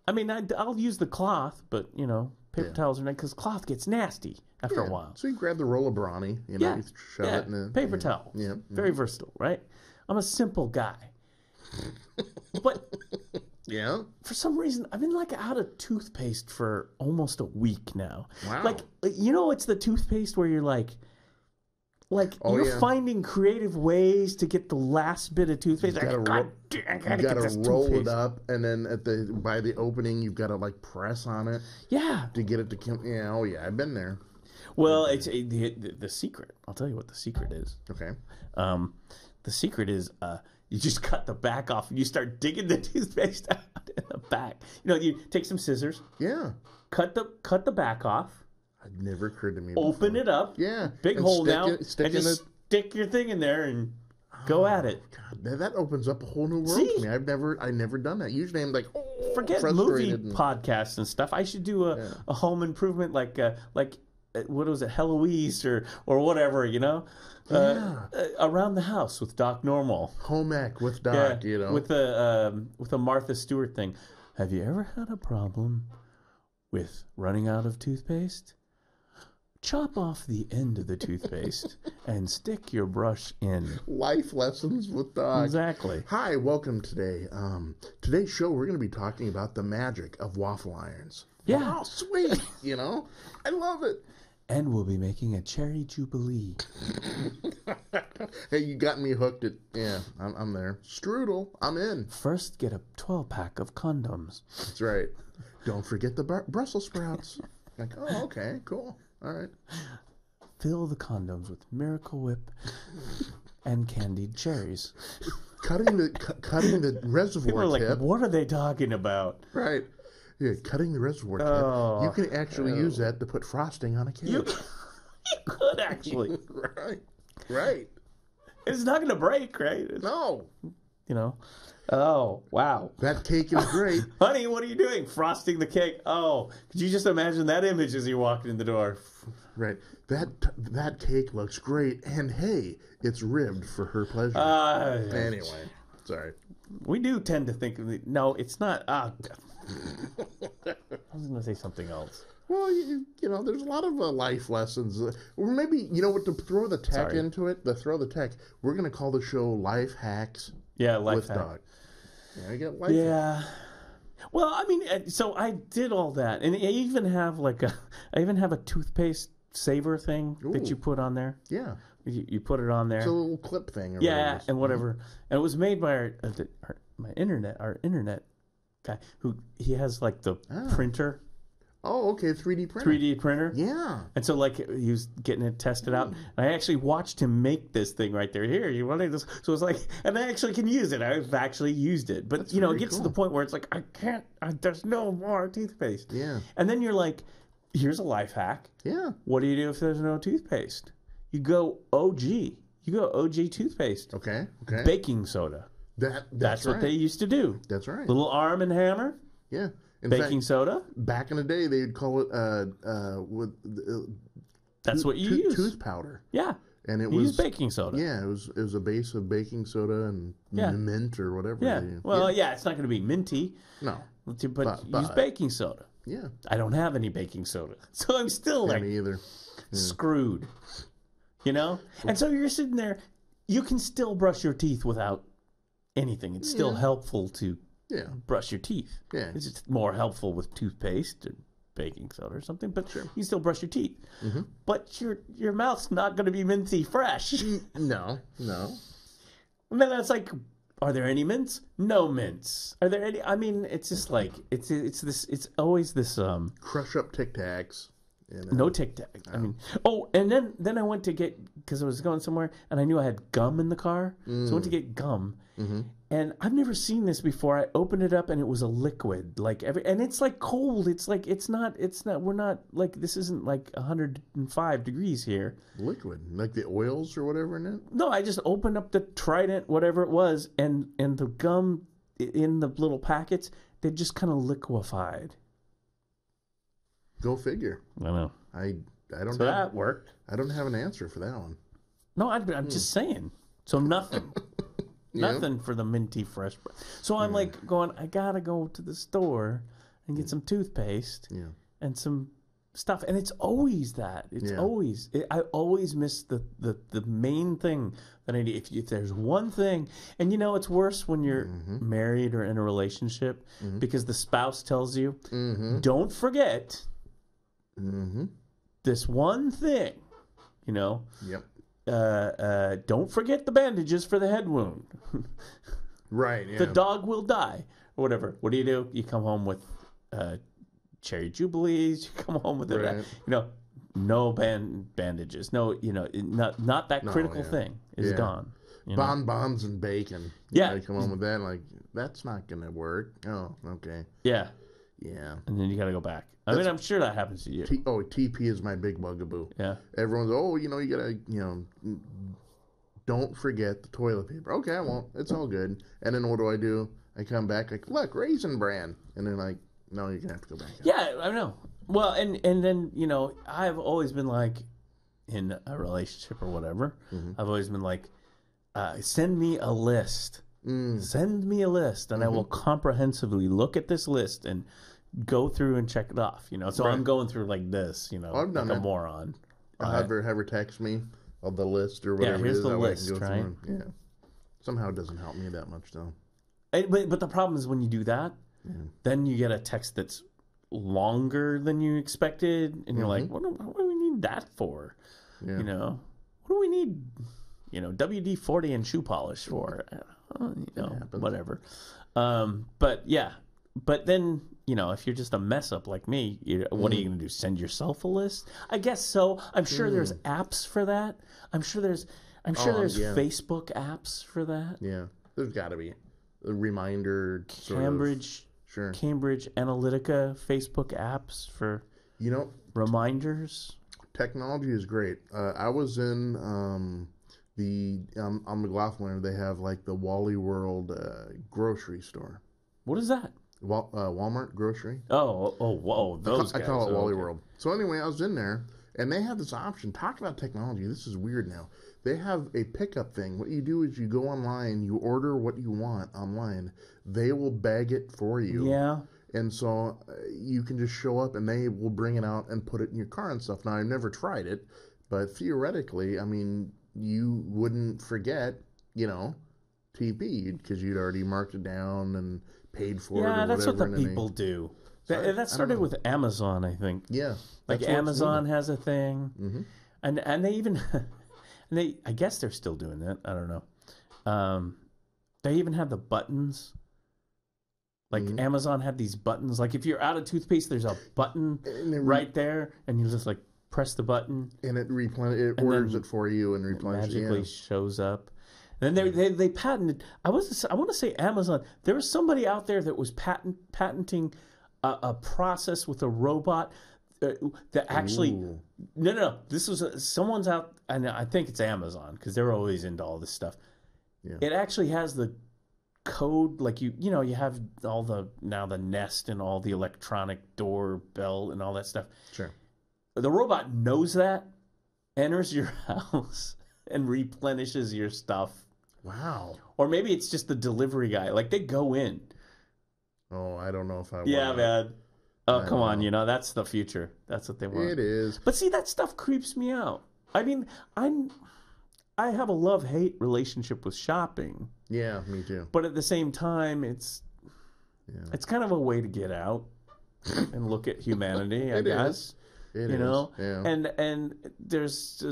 I mean, I'll use the cloth, but, you know, paper towels are nice because cloth gets nasty after a while. So you grab the roll of brawny, you know, you shove it in the... paper towel. Yeah. Very versatile, right? I'm a simple guy. But... Yeah? For some reason, I've been, like, out of toothpaste for almost a week now. Wow. Like, you know, it's the toothpaste where you're like... you're finding creative ways to get the last bit of toothpaste. You gotta roll it up, and then by the opening, you've got to like press on it. Yeah. To get it to come. Yeah. Oh yeah, I've been there. Well, it's the secret. I'll tell you what the secret is. Okay. The secret is you just cut the back off and you start digging the toothpaste out in the back. You know, you take some scissors. Yeah. Cut the back off. It never occurred to me. Open it up. Yeah. Big hole now. Stick your thing in there and go at it. God, that opens up a whole new world to me. I've never done that. Usually I'm like, forget movie podcasts and stuff. I should do a home improvement like what was it, Heloise or whatever, you know? Around the house with Doc Normal. Home ec with Doc, you know. With a Martha Stewart thing. Have you ever had a problem with running out of toothpaste? Chop off the end of the toothpaste and stick your brush in. Life lessons with Doc. Exactly. Hi, welcome today. Today's show, we're going to be talking about the magic of waffle irons. Yeah. Oh, sweet. You know, I love it. And we'll be making a cherry jubilee. Hey, you got me hooked at, I'm there. Strudel, I'm in. First, get a 12-pack of condoms. That's right. Don't forget the Brussels sprouts. Like, oh, okay, cool. All right. Fill the condoms with Miracle Whip and candied cherries. Cutting the reservoir People are tip. Like, what are they talking about? Right. Yeah, cutting the reservoir tip. You can actually use that to put frosting on a cake. You could actually. Right. It's not going to break, right? No. You know. Oh, wow. That cake is great. Honey, what are you doing? Frosting the cake. Oh, could you just imagine that image as you're walking in the door? Right. That cake looks great. And hey, it's ribbed for her pleasure. Anyway, sorry. We do tend to think, no, it's not. I was going to say something else. Well, you know, there's a lot of life lessons. Or maybe, you know what, to throw the tech into it, we're going to call the show Life Hacks. Yeah, Life with Hack. Dog. Yeah, I got life hacks. Well, I mean, so I did all that, and I even have a toothpaste saver thing that you put on there. Yeah, you put it on there. It's a little clip thing. Or whatever. And whatever. And it was made by our internet guy he has like the printer. Oh, okay, 3D printer. 3D printer. Yeah. And so, like, he was getting it tested out. And I actually watched him make this thing right there. Here, you want this? So it's like, and I actually can use it. I've actually used it. But, you know, it gets to the point where it's like, I can't, there's no more toothpaste. Yeah. And then you're like, here's a life hack. Yeah. What do you do if there's no toothpaste? You go OG. You go OG toothpaste. Okay. Baking soda. That's what they used to do. That's right. Little Arm and Hammer. Yeah. Baking soda? Back in the day, they'd call it that's what you use. Tooth powder. Yeah. And it you was use baking soda. Yeah, it was a base of baking soda and mint or whatever. Yeah. It's not going to be minty. No. But use baking soda. Yeah. I don't have any baking soda. So I'm still me either. Screwed. You know? And so you're sitting there, you can still brush your teeth without anything. It's still helpful to brush your teeth. Yeah. It's just more helpful with toothpaste and baking soda or something, but Sure. you still brush your teeth. But your mouth's not going to be minty fresh. No. And then it's like, are there any mints? No mints. Are there any? I mean, it's just like it's always this crush up Tic Tacs. No Tic Tac. I mean, and then I went to get, because I was going somewhere and I knew I had gum in the car, so I went to get gum. And I've never seen this before. I opened it up and it was a liquid, and it's like cold. It's like it's not. We're not like, this isn't like 105 degrees here. Liquid, like the oils or whatever in it. No, I just opened up the Trident, whatever it was, and the gum in the little packets, they just kind of liquefied. Go figure. I know. I don't. So that worked. I don't have an answer for that one. No, I'm just saying. So nothing. Nothing for the minty fresh breath. So I'm like going, I gotta go to the store and get some toothpaste and some stuff. And it's always that. It's always. I always miss the main thing that I need. If there's one thing, and it's worse when you're married or in a relationship, because the spouse tells you, don't forget this one thing. Yep. Don't forget the bandages for the head wound. Right. Yeah. The dog will die, or whatever. What do? You come home with cherry jubilees. You come home with it. No bandages. No, not that critical thing is gone. Bonbons and bacon. Yeah. You come home with that, like, that's not gonna work. Oh, okay. Yeah. Yeah. And then you gotta go back. I'm sure that happens to you. TP is my big bugaboo. Yeah. Everyone's, you gotta, don't forget the toilet paper. Okay, I won't. It's all good. And then what do? I come back, like, look, Raisin Bran. And then, like, no, you're gonna have to go back out. Yeah, I know. Well, and then, I've always been like, in a relationship or whatever, I've always been like, send me a list. Send me a list, and I will comprehensively look at this list and go through and check it off. So I'm going through like this, I've done like a moron. Have her text me of the list or whatever. Yeah, here's the list, right? Yeah. Somehow it doesn't help me that much, though. But the problem is when you do that, then you get a text that's longer than you expected, and you're like, what do we need that for? Yeah. What do we need? WD-40 and shoe polish for? Whatever. But then, if you're just a mess up like me, what are you going to do? Send yourself a list? I guess so. I'm sure there's apps for that. I'm sure there's Facebook apps for that. Yeah, there's got to be a reminder. Cambridge Analytica Facebook apps for reminders. Technology is great. I was in on McLaughlin. They have like the Wally World grocery store. What is that? Walmart grocery. Whoa! Those guys. I call it Wally World. So anyway, I was in there, and they have this option. Talk about technology. This is weird now. They have a pickup thing. What you do is you go online, you order what you want online. They will bag it for you. Yeah. And so you can just show up, and they will bring it out and put it in your car and stuff. Now, I've never tried it, but theoretically, I mean, you wouldn't forget, TP, because you'd already marked it down and paid for it or whatever. Yeah, that's what the people do. That started with Amazon, I think. Yeah. Like Amazon has a thing. And they even... I guess they're still doing that. I don't know. They even have the buttons. Like Amazon had these buttons. Like if you're out of toothpaste, there's a button right there, and you just like press the button, and it orders it for you and replenishes. Magically shows up. And then they patented. I want to say Amazon. There was somebody out there that was patenting a process with a robot that actually. Ooh. No. This was someone's out, and I think it's Amazon because they're always into all this stuff. Yeah. It actually has the code, like you have all the Nest and all the electronic doorbell and all that stuff. Sure. The robot knows that, enters your house, and replenishes your stuff. Wow. Or maybe it's just the delivery guy. Like they go in. Oh, I don't know if I. Yeah, man. Oh, come on. That's the future. That's what they want. It is. But see, that stuff creeps me out. I mean, I have a love-hate relationship with shopping. Yeah, me too. But at the same time, it's kind of a way to get out. and look at humanity, I guess. It you know, is. Yeah. And there's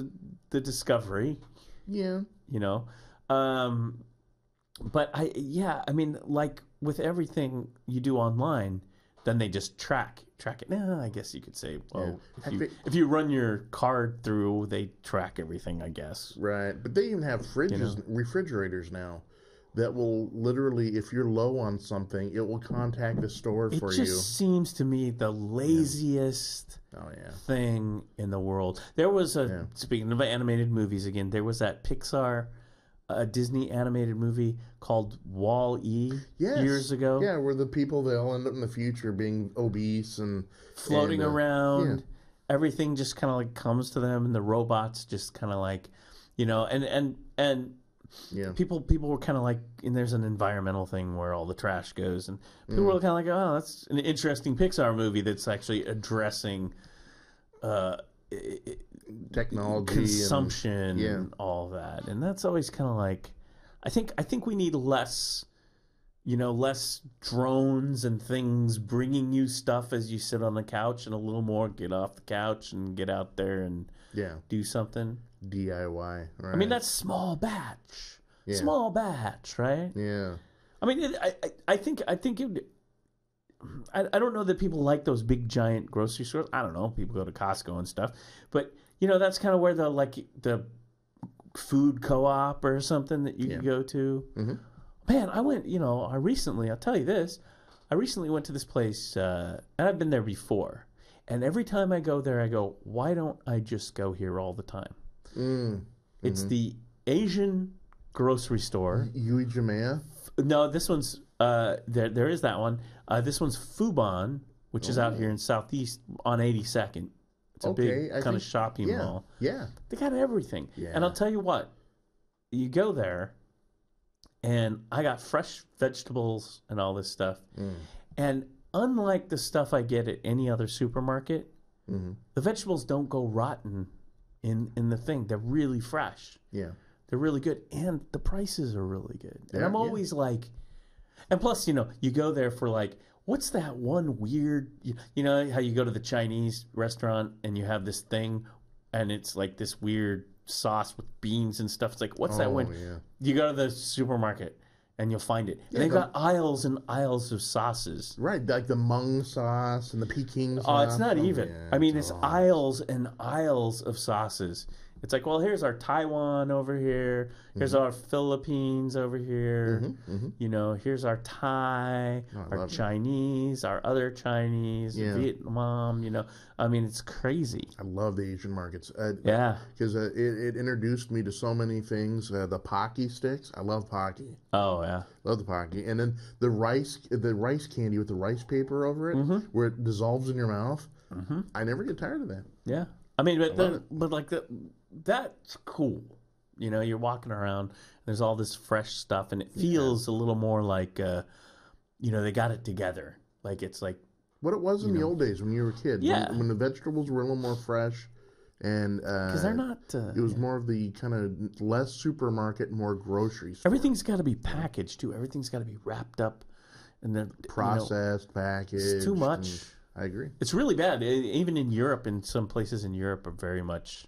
the discovery. Yeah. You know, but I mean, like with everything you do online, then they just track it. Nah, I guess you could say, well, if you run your card through, they track everything, I guess. Right, but they even have refrigerators now that will literally, if you're low on something, it will contact the store for you. It just seems to me the laziest thing in the world. There was speaking of animated movies again, there was that Pixar, Disney animated movie called Wall-E years ago. Yeah, where the people, they'll end up in the future being obese and floating around. Yeah. Everything just kind of like comes to them, and the robots just kind of like, you know, and people were kind of like, and there's an environmental thing where all the trash goes, and people were kind of like, oh, that's an interesting Pixar movie that's actually addressing technology, consumption, and all that. And that's always kind of like, I think we need less drones and things bringing you stuff as you sit on the couch, and a little more get off the couch and get out there and do something. DIY, right? I mean, that's small batch. Yeah. Small batch, right? Yeah. I mean, I think it, I don't know that people like those big giant grocery stores. I don't know. People go to Costco and stuff, but you know, that's kind of where the food co-op or something that you can go to. Mm-hmm. Man, I went. You know, I'll tell you this. I recently went to this place, and I've been there before. And every time I go there, I go, why don't I just go here all the time? Mm-hmm. It's the Asian grocery store. Yui Jamea? No, this one's there is that one. This one's Fubon, which is out here in Southeast on 82nd. It's a big kind of shopping mall. Yeah. They got everything. Yeah. And I'll tell you what, you go there, and I got fresh vegetables and all this stuff. And unlike the stuff I get at any other supermarket, the vegetables don't go rotten in the thing. They're really fresh. Yeah. They're really good. And the prices are really good. And I'm always like, and plus, you know, you go there for like, what's that one weird, you know how you go to the Chinese restaurant and you have this thing and it's like this weird sauce with beans and stuff. It's like, what's that one? Yeah. You go to the supermarket and you'll find it. And they've got aisles and aisles of sauces. Right, like the Hmong sauce and the Peking sauce. Oh, it's not even. Yeah, I mean, it's aisles and aisles of sauces. It's like, well, here's our Taiwan over here. Here's our Philippines over here. You know, here's our Thai, our Chinese, our other Chinese, Vietnam. You know, I mean, it's crazy. I love the Asian markets. Because it introduced me to so many things. The Pocky sticks. I love Pocky. Oh, yeah. Love the Pocky. And then the rice candy with the rice paper over it, where it dissolves in your mouth. I never get tired of that. Yeah. I mean, that's cool. You know, you're walking around, there's all this fresh stuff, and it feels a little more like, you know, they got it together. Like, it's like... What it was in the old days when you were a kid. Yeah. When the vegetables were a little more fresh, and... Because they're not... it was more of the kind of less supermarket, more grocery store. Everything's got to be packaged, too. Everything's got to be wrapped up. And then processed, packaged. It's too much. I agree. It's really bad. Even in Europe, and some places in Europe are very much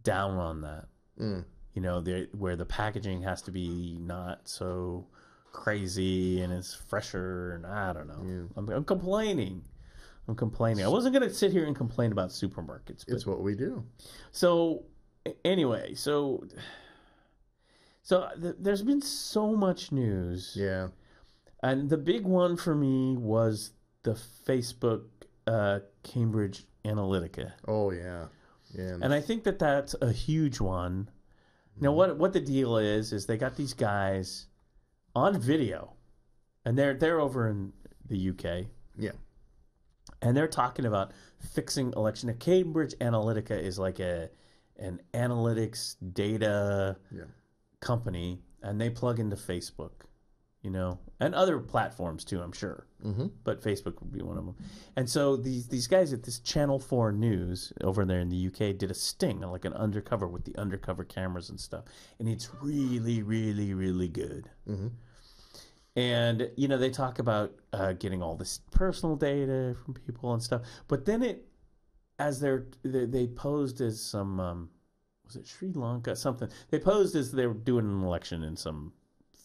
down on that. You know, where the packaging has to be not so crazy and it's fresher, and I don't know. I'm complaining. I wasn't going to sit here and complain about supermarkets. But, it's what we do. So, anyway, there's been so much news. Yeah. And the big one for me was the Facebook Cambridge Analytica. Oh, yeah. Yeah. And I think that's a huge one. Now, what the deal is they got these guys on video, and they're over in the UK. Yeah. And they're talking about fixing election. Now, Cambridge Analytica is like an analytics data company, and they plug into Facebook. You know, and other platforms too, I'm sure. But Facebook would be one of them. And so these guys at this Channel 4 News over there in the UK did a sting, like an undercover with the undercover cameras and stuff. And it's really, really, really good. And, you know, they talk about getting all this personal data from people and stuff. But then they posed as some, was it Sri Lanka? Something. They posed as they were doing an election in some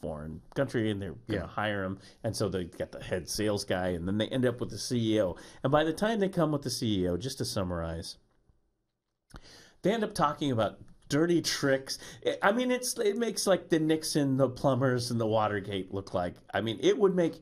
foreign country, and they're going to hire him. And so they got the head sales guy, and then they end up with the CEO. And by the time they come with the CEO, just to summarize, they end up talking about dirty tricks. I mean, it makes like the Nixon, the plumbers, and the Watergate look like. I mean, it would make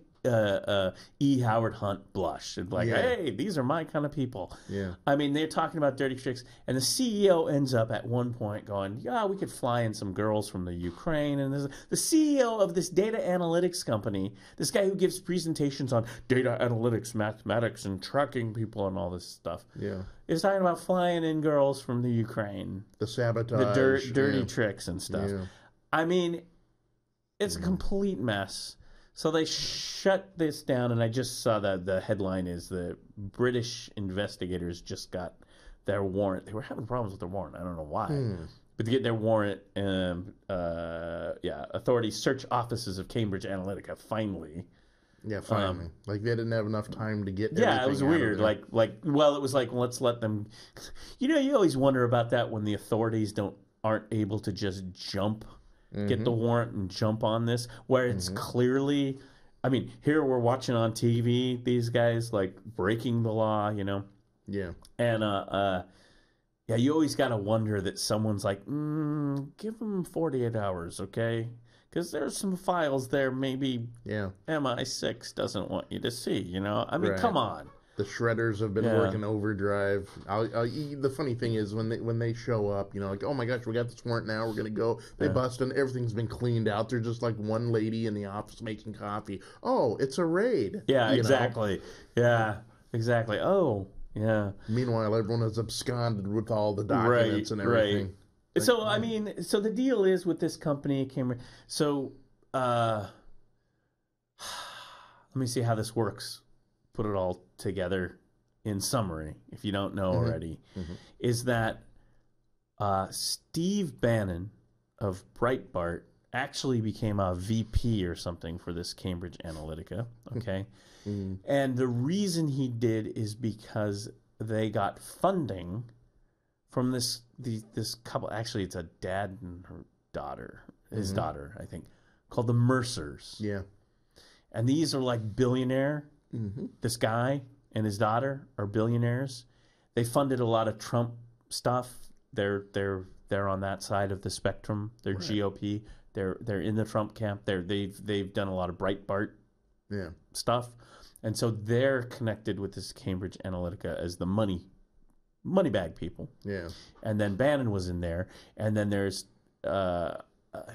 E. Howard Hunt blush. And like, hey, these are my kind of people. Yeah. I mean, they're talking about dirty tricks, and the CEO ends up at one point going, "Yeah, we could fly in some girls from the Ukraine." And the CEO of this data analytics company, this guy who gives presentations on data analytics, mathematics, and tracking people and all this stuff. Yeah. Is talking about flying in girls from the Ukraine. The sabotage. The dirty tricks and stuff. Yeah. I mean, it's a complete mess. So they shut this down, and I just saw that the headline is the British investigators just got their warrant. They were having problems with their warrant. I don't know why. But to get their warrant, authorities search offices of Cambridge Analytica, finally. Yeah, finally. Like they didn't have enough time to get it was weird. It was like, let's let them... You know, you always wonder about that when the authorities aren't able to just jump... get the warrant and jump on this, where it's clearly, I mean, here we're watching on TV these guys like breaking the law, you know. Yeah. And you always got to wonder that someone's like, give them 48 hours, okay? Because there's some files there maybe MI6 doesn't want you to see, you know. I mean, come on. The shredders have been working overdrive. The funny thing is when they show up, you know, like, oh my gosh, we got this warrant now. We're gonna go. They bust and everything's been cleaned out. They're just like one lady in the office making coffee. Oh, it's a raid. Yeah, exactly. Know? Yeah, exactly. Oh, yeah. Meanwhile, everyone has absconded with all the documents and everything. Right. Like, so I mean, so the deal is with this company, Cambridge. So let me see how this works. Put it all together in summary, if you don't know already, is that Steve Bannon of Breitbart actually became a VP or something for this Cambridge Analytica, okay? And the reason he did is because they got funding from this couple. Actually, it's a dad and her daughter, his daughter, I think, called the Mercers. Yeah. And these are like billionaire. This guy and his daughter are billionaires. They funded a lot of Trump stuff. They're on that side of the spectrum. They're GOP. They're in the Trump camp. They've done a lot of Breitbart stuff, and so they're connected with this Cambridge Analytica as the money bag people. Yeah. And then Bannon was in there, and then there's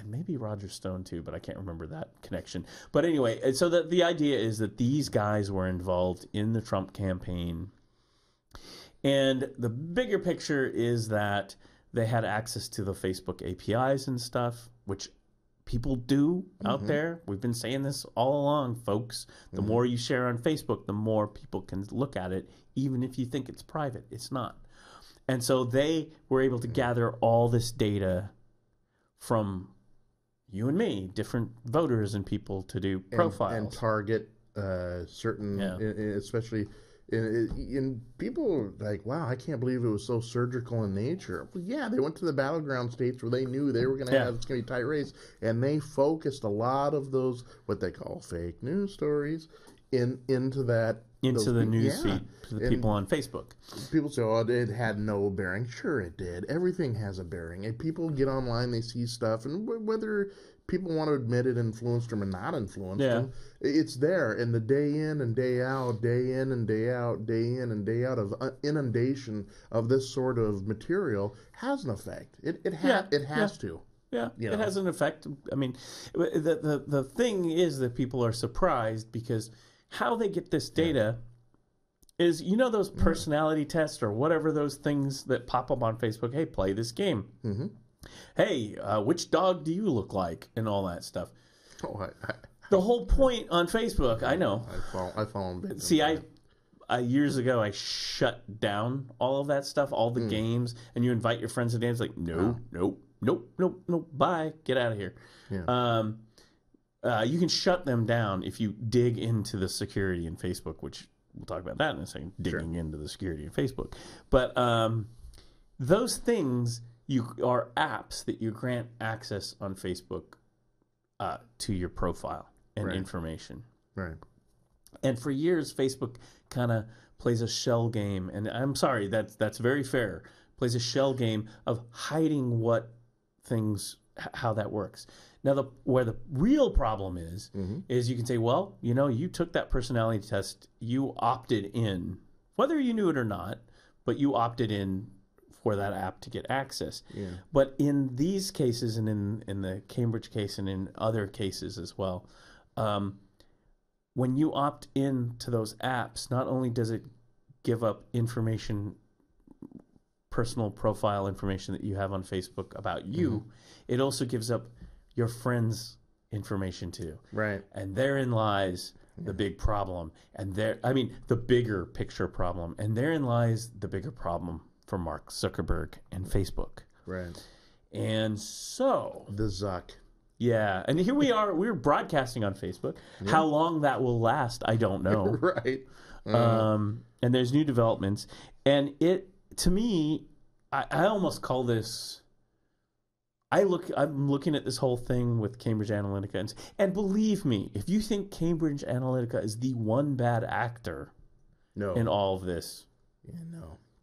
maybe Roger Stone too, but I can't remember that connection. But anyway, so the idea is that these guys were involved in the Trump campaign. And the bigger picture is that they had access to the Facebook APIs and stuff, which people do out there. We've been saying this all along, folks. The more you share on Facebook, the more people can look at it, even if you think it's private. It's not. And so they were able to gather all this data from you and me, different voters and people to do profiles. And target certain, especially in people like, wow, I can't believe it was so surgical in nature. Well, yeah, they went to the battleground states where they knew they were going to have, it's going to be a tight race, and they focused a lot of those, what they call fake news stories, into that. Into the news feed to the people on Facebook. People say, oh, it had no bearing. Sure it did. Everything has a bearing. And people get online, they see stuff, and whether people want to admit it influenced them or not influenced them, it's there. And the day in and day out, day in and day out, day in and day out of inundation of this sort of material has an effect. It has to. Yeah, it has an effect. I mean, the thing is that people are surprised because how they get this data is, you know, those personality tests or whatever, those things that pop up on Facebook. Hey, play this game. Hey, which dog do you look like? And all that stuff. Oh, the whole point on Facebook, I know. I follow them. See, I years ago, I shut down all of that stuff, all the games, and you invite your friends to games, like, nope, bye, get out of here. Yeah. You can shut them down if you dig into the security in Facebook, which we'll talk about that in a second, digging into the security in Facebook. But those things are apps that you grant access on Facebook to your profile and information. Right. And for years, Facebook kind of plays a shell game, and I'm sorry, that's very fair, plays a shell game of hiding how that works. Now, where the real problem is you can say, well, you took that personality test, you opted in, whether you knew it or not, but you opted in for that app to get access. Yeah. But in these cases, and in the Cambridge case and in other cases as well, when you opt in to those apps, not only does it give up information, personal profile information that you have on Facebook about you, it also gives up your friends' information too. Right. And therein lies the big problem. And the bigger picture problem. And therein lies the bigger problem for Mark Zuckerberg and Facebook. Right. And so the Zuck. Yeah. And here we are, we're broadcasting on Facebook. Yeah. How long that will last, I don't know. Right. And there's new developments. And to me, I almost call this, I'm looking at this whole thing with Cambridge Analytica, and believe me, if you think Cambridge Analytica is the one bad actor in all of this,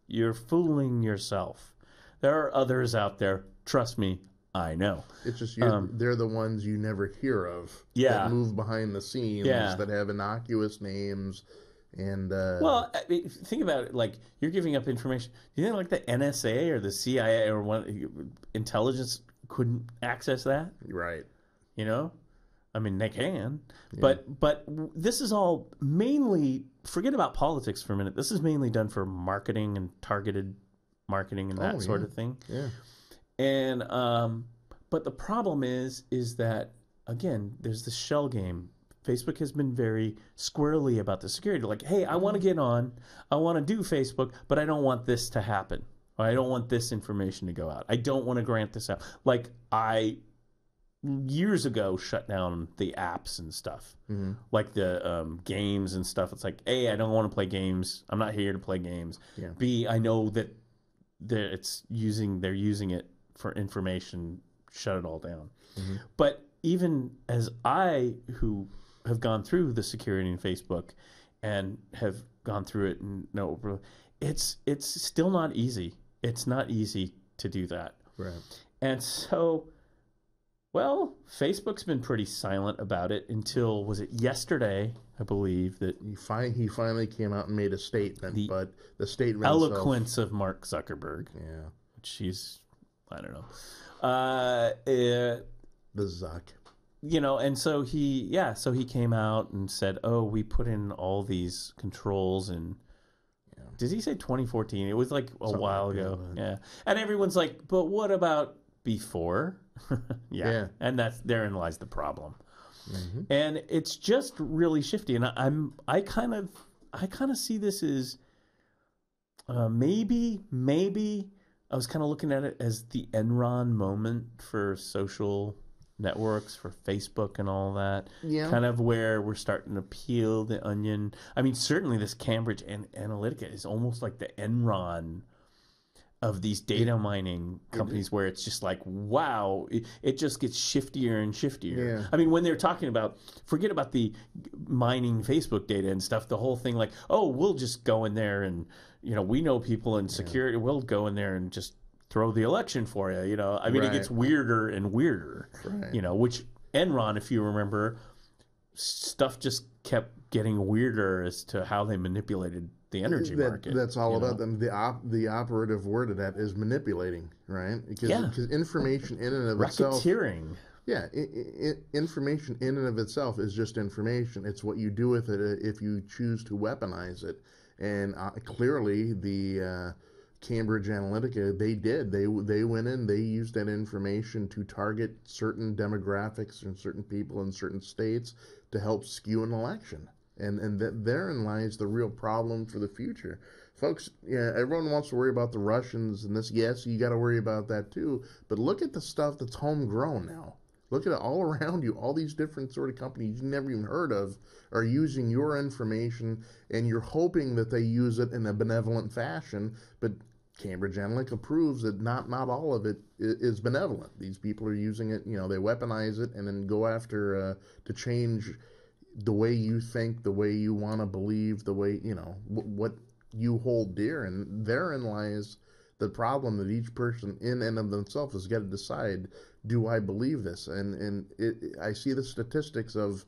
you're fooling yourself. There are others out there. Trust me, I know. It's just they're the ones you never hear of. That move behind the scenes. That have innocuous names. And well, I mean, think about it. Like, you're giving up information. Do you think like the NSA or the CIA or intelligence couldn't access that? Right. I mean, they can. Yeah. But this is all mainly, forget about politics for a minute. This is mainly done for marketing and targeted marketing and that sort of thing. Yeah. And but the problem is that, again, there's this shell game. Facebook has been very squirrely about the security. Like, hey, I want to get on, I want to do Facebook, but I don't want this to happen. Or I don't want this information to go out. I don't want to grant this out. Like, I years ago shut down the apps and stuff, like the games and stuff. It's like, A, I don't want to play games. I'm not here to play games. Yeah. B, I know that they're using it for information. Shut it all down. But even as who have gone through the security in Facebook and have gone through it and know, it's still not easy. It's not easy to do that. Right. And so, well, Facebook's been pretty silent about it until, was it yesterday, I believe, that he finally came out and made a statement, but the statement eloquence of Mark Zuckerberg. Yeah. Which he's, I don't know. The Zuck. And so he came out and said, oh, we put in all these controls in, did he say 2014? It was like something while ago. Yeah. And everyone's like, but what about before? Yeah. And therein lies the problem. And it's just really shifty. And I kind of see this as maybe I was kind of looking at it as the Enron moment for social networks, for Facebook and all that. Yeah. Kind of where we're starting to peel the onion. I mean, certainly this Cambridge Analytica is almost like the Enron of these data mining companies, where it's just like, wow, it just gets shiftier and shiftier. Yeah. I mean, when they're talking about, forget about the mining Facebook data and stuff, the whole thing like, oh, we'll just go in there and, we know people in security, we'll go in there and just throw the election for you, I mean, it gets weirder and weirder, which Enron, if you remember, stuff just kept getting weirder as to how they manipulated the energy market. That's all about them. The operative word of that is manipulating, right? Because information in and of itself, racketeering. Yeah, information in and of itself is just information. It's what you do with it if you choose to weaponize it. And clearly, the Cambridge Analytica, they did. They went in. They used that information to target certain demographics and certain people in certain states to help skew an election. And therein lies the real problem for the future. Folks, everyone wants to worry about the Russians and this. Yes, you got to worry about that too. But look at the stuff that's homegrown now. Look at it all around you. All these different sort of companies you never even heard of are using your information, and you're hoping that they use it in a benevolent fashion. But Cambridge Analytica proves that not all of it is benevolent. These people are using it, they weaponize it and then go after to change the way you think, the way you want to believe, the way, what you hold dear. And therein lies the problem that each person in and of themselves has got to decide, do I believe this? And I see the statistics of,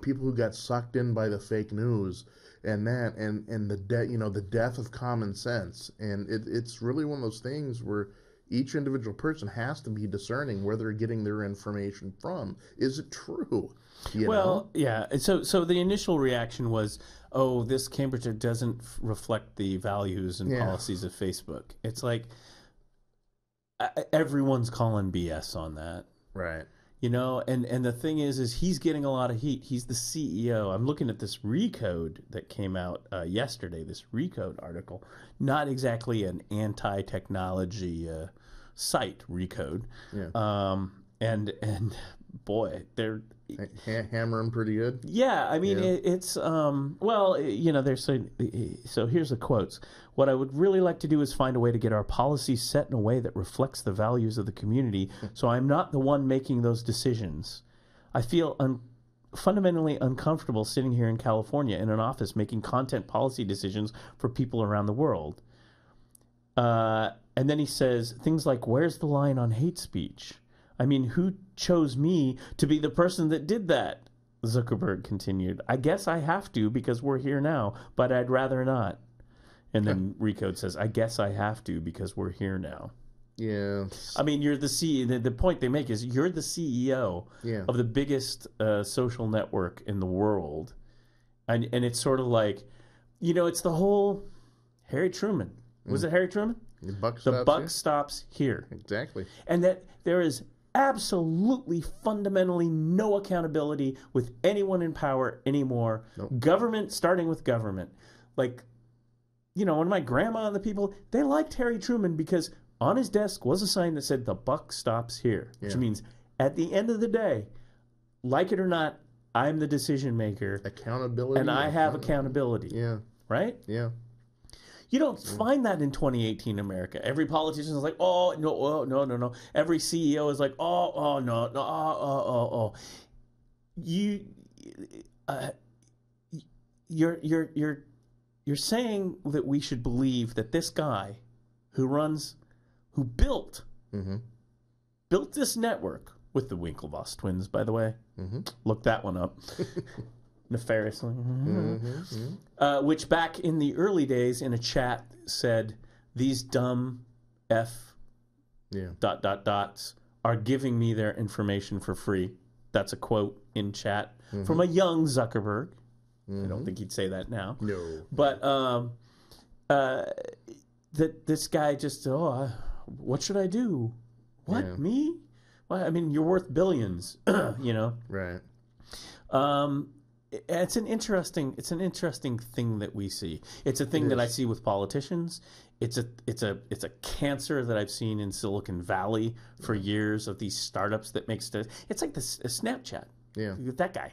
people who got sucked in by the fake news and the death of common sense. And it's really one of those things where each individual person has to be discerning where they're getting their information from. Is it true? Yeah. So the initial reaction was, oh, this Cambridge doesn't reflect the values and policies of Facebook. It's like everyone's calling BS on that. Right. And the thing is he's getting a lot of heat. He's the CEO. I'm looking at this Recode that came out yesterday, this Recode article. Not exactly an anti-technology site, Recode. Yeah. And boy, they're hammering pretty good. Yeah, I mean, it's they're saying, so here's the quotes. What I would really like to do is find a way to get our policies set in a way that reflects the values of the community, so I'm not the one making those decisions. I feel fundamentally uncomfortable sitting here in California in an office making content policy decisions for people around the world. And then he says things like, where's the line on hate speech? I mean, who chose me to be the person that did that? Zuckerberg continued. I guess I have to because we're here now, but I'd rather not. And then Recode says, I guess I have to because we're here now. Yeah. I mean, you're the CEO. The point they make is you're the CEO of the biggest social network in the world. And it's sort of like, it's the whole Harry Truman. Was it Harry Truman? The buck stops here. Exactly. And that there is absolutely fundamentally no accountability with anyone in power anymore. Nope. Government, starting with government. Like, when my grandma and the people, they liked Harry Truman because on his desk was a sign that said, the buck stops here. Which means at the end of the day, like it or not, I'm the decision maker. Accountability. And I have accountability. Yeah. Right? Yeah. You don't find that in 2018 America. Every politician is like, oh, no. Every CEO is like, no. You're saying that we should believe that this guy who built this network with the Winklevoss twins, by the way. Mm-hmm. Look that one up. Nefariously. Which back in the early days in a chat said, these dumb dots are giving me their information for free. That's a quote in chat from a young Zuckerberg. I don't think he'd say that now. No. But that this guy just, what should I do? What, me? Well, I mean, you're worth billions, Right. It's an interesting thing that we see. It's a thing that I see with politicians. It's a cancer that I've seen in Silicon Valley for years of these startups that make stuff. It's like Snapchat. Yeah. That guy.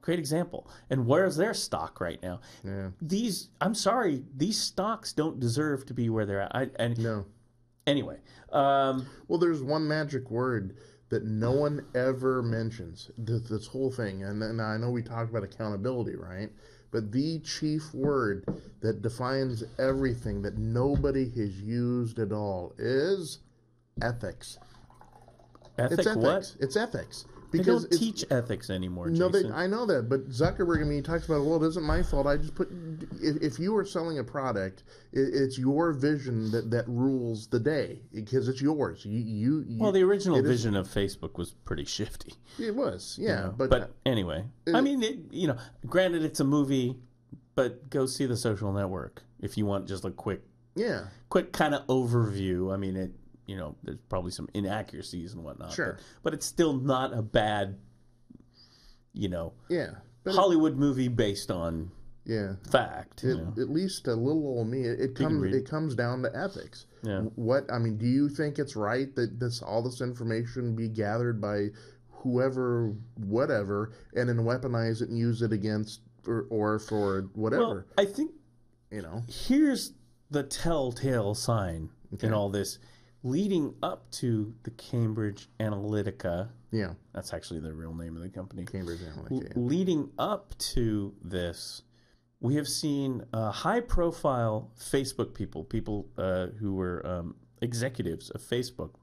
Great example. And where's their stock right now? Yeah. I'm sorry, these stocks don't deserve to be where they're at. No. Anyway. Well, there's one magic word that no one ever mentions, this whole thing. And I know we talked about accountability, right? But the chief word that defines everything that nobody has used at all is ethics. Ethics? What? It's ethics. Because they don't teach ethics anymore, Jason. No, I know that, but Zuckerberg, he talks about, well, it isn't my fault. I just if you are selling a product, it's your vision that rules the day because it's yours. Well, the original vision of Facebook was pretty shifty. It was, yeah. But anyway, I mean, granted, it's a movie, but go see The Social Network if you want just a quick kind of overview. I mean, there's probably some inaccuracies and whatnot. Sure. But it's still not a bad, Hollywood movie based on fact. At least a little old me. It comes down to ethics. Yeah. Do you think it's right that all this information be gathered by whoever, whatever, and then weaponize it and use it against or for whatever. Well, I think, here's the telltale sign in all this. Leading up to the Cambridge Analytica, that's actually the real name of the company. Cambridge Analytica. Leading up to this, we have seen high-profile Facebook people who were executives of Facebook,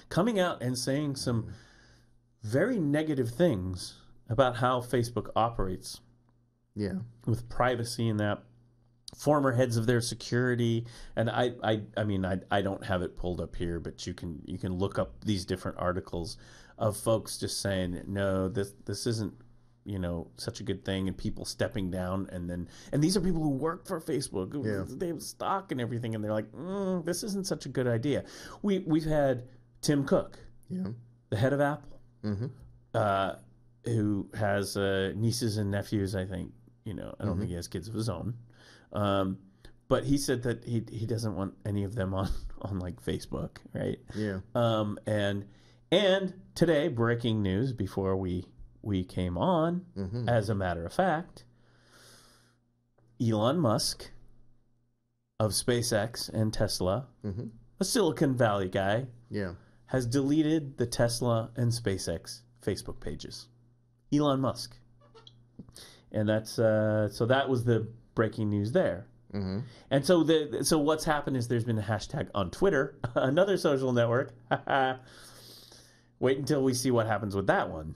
coming out and saying some very negative things about how Facebook operates. Yeah, with privacy and that. Former heads of their security, and I mean I don't have it pulled up here, but you can look up these different articles of folks just saying no, this isn't such a good thing, and people stepping down, and these are people who work for Facebook, they have stock and everything, and they're like, this isn't such a good idea. We've had Tim Cook, the head of Apple, who has nieces and nephews. I think I don't think he has kids of his own. But he said that he doesn't want any of them on like Facebook, right? Yeah. And today, breaking news before we came on, as a matter of fact, Elon Musk of SpaceX and Tesla, a Silicon Valley guy, has deleted the Tesla and SpaceX Facebook pages. Elon Musk. And that's so that was the breaking news there. And so what's happened is there's been a hashtag on Twitter, another social network. Wait until we see what happens with that one.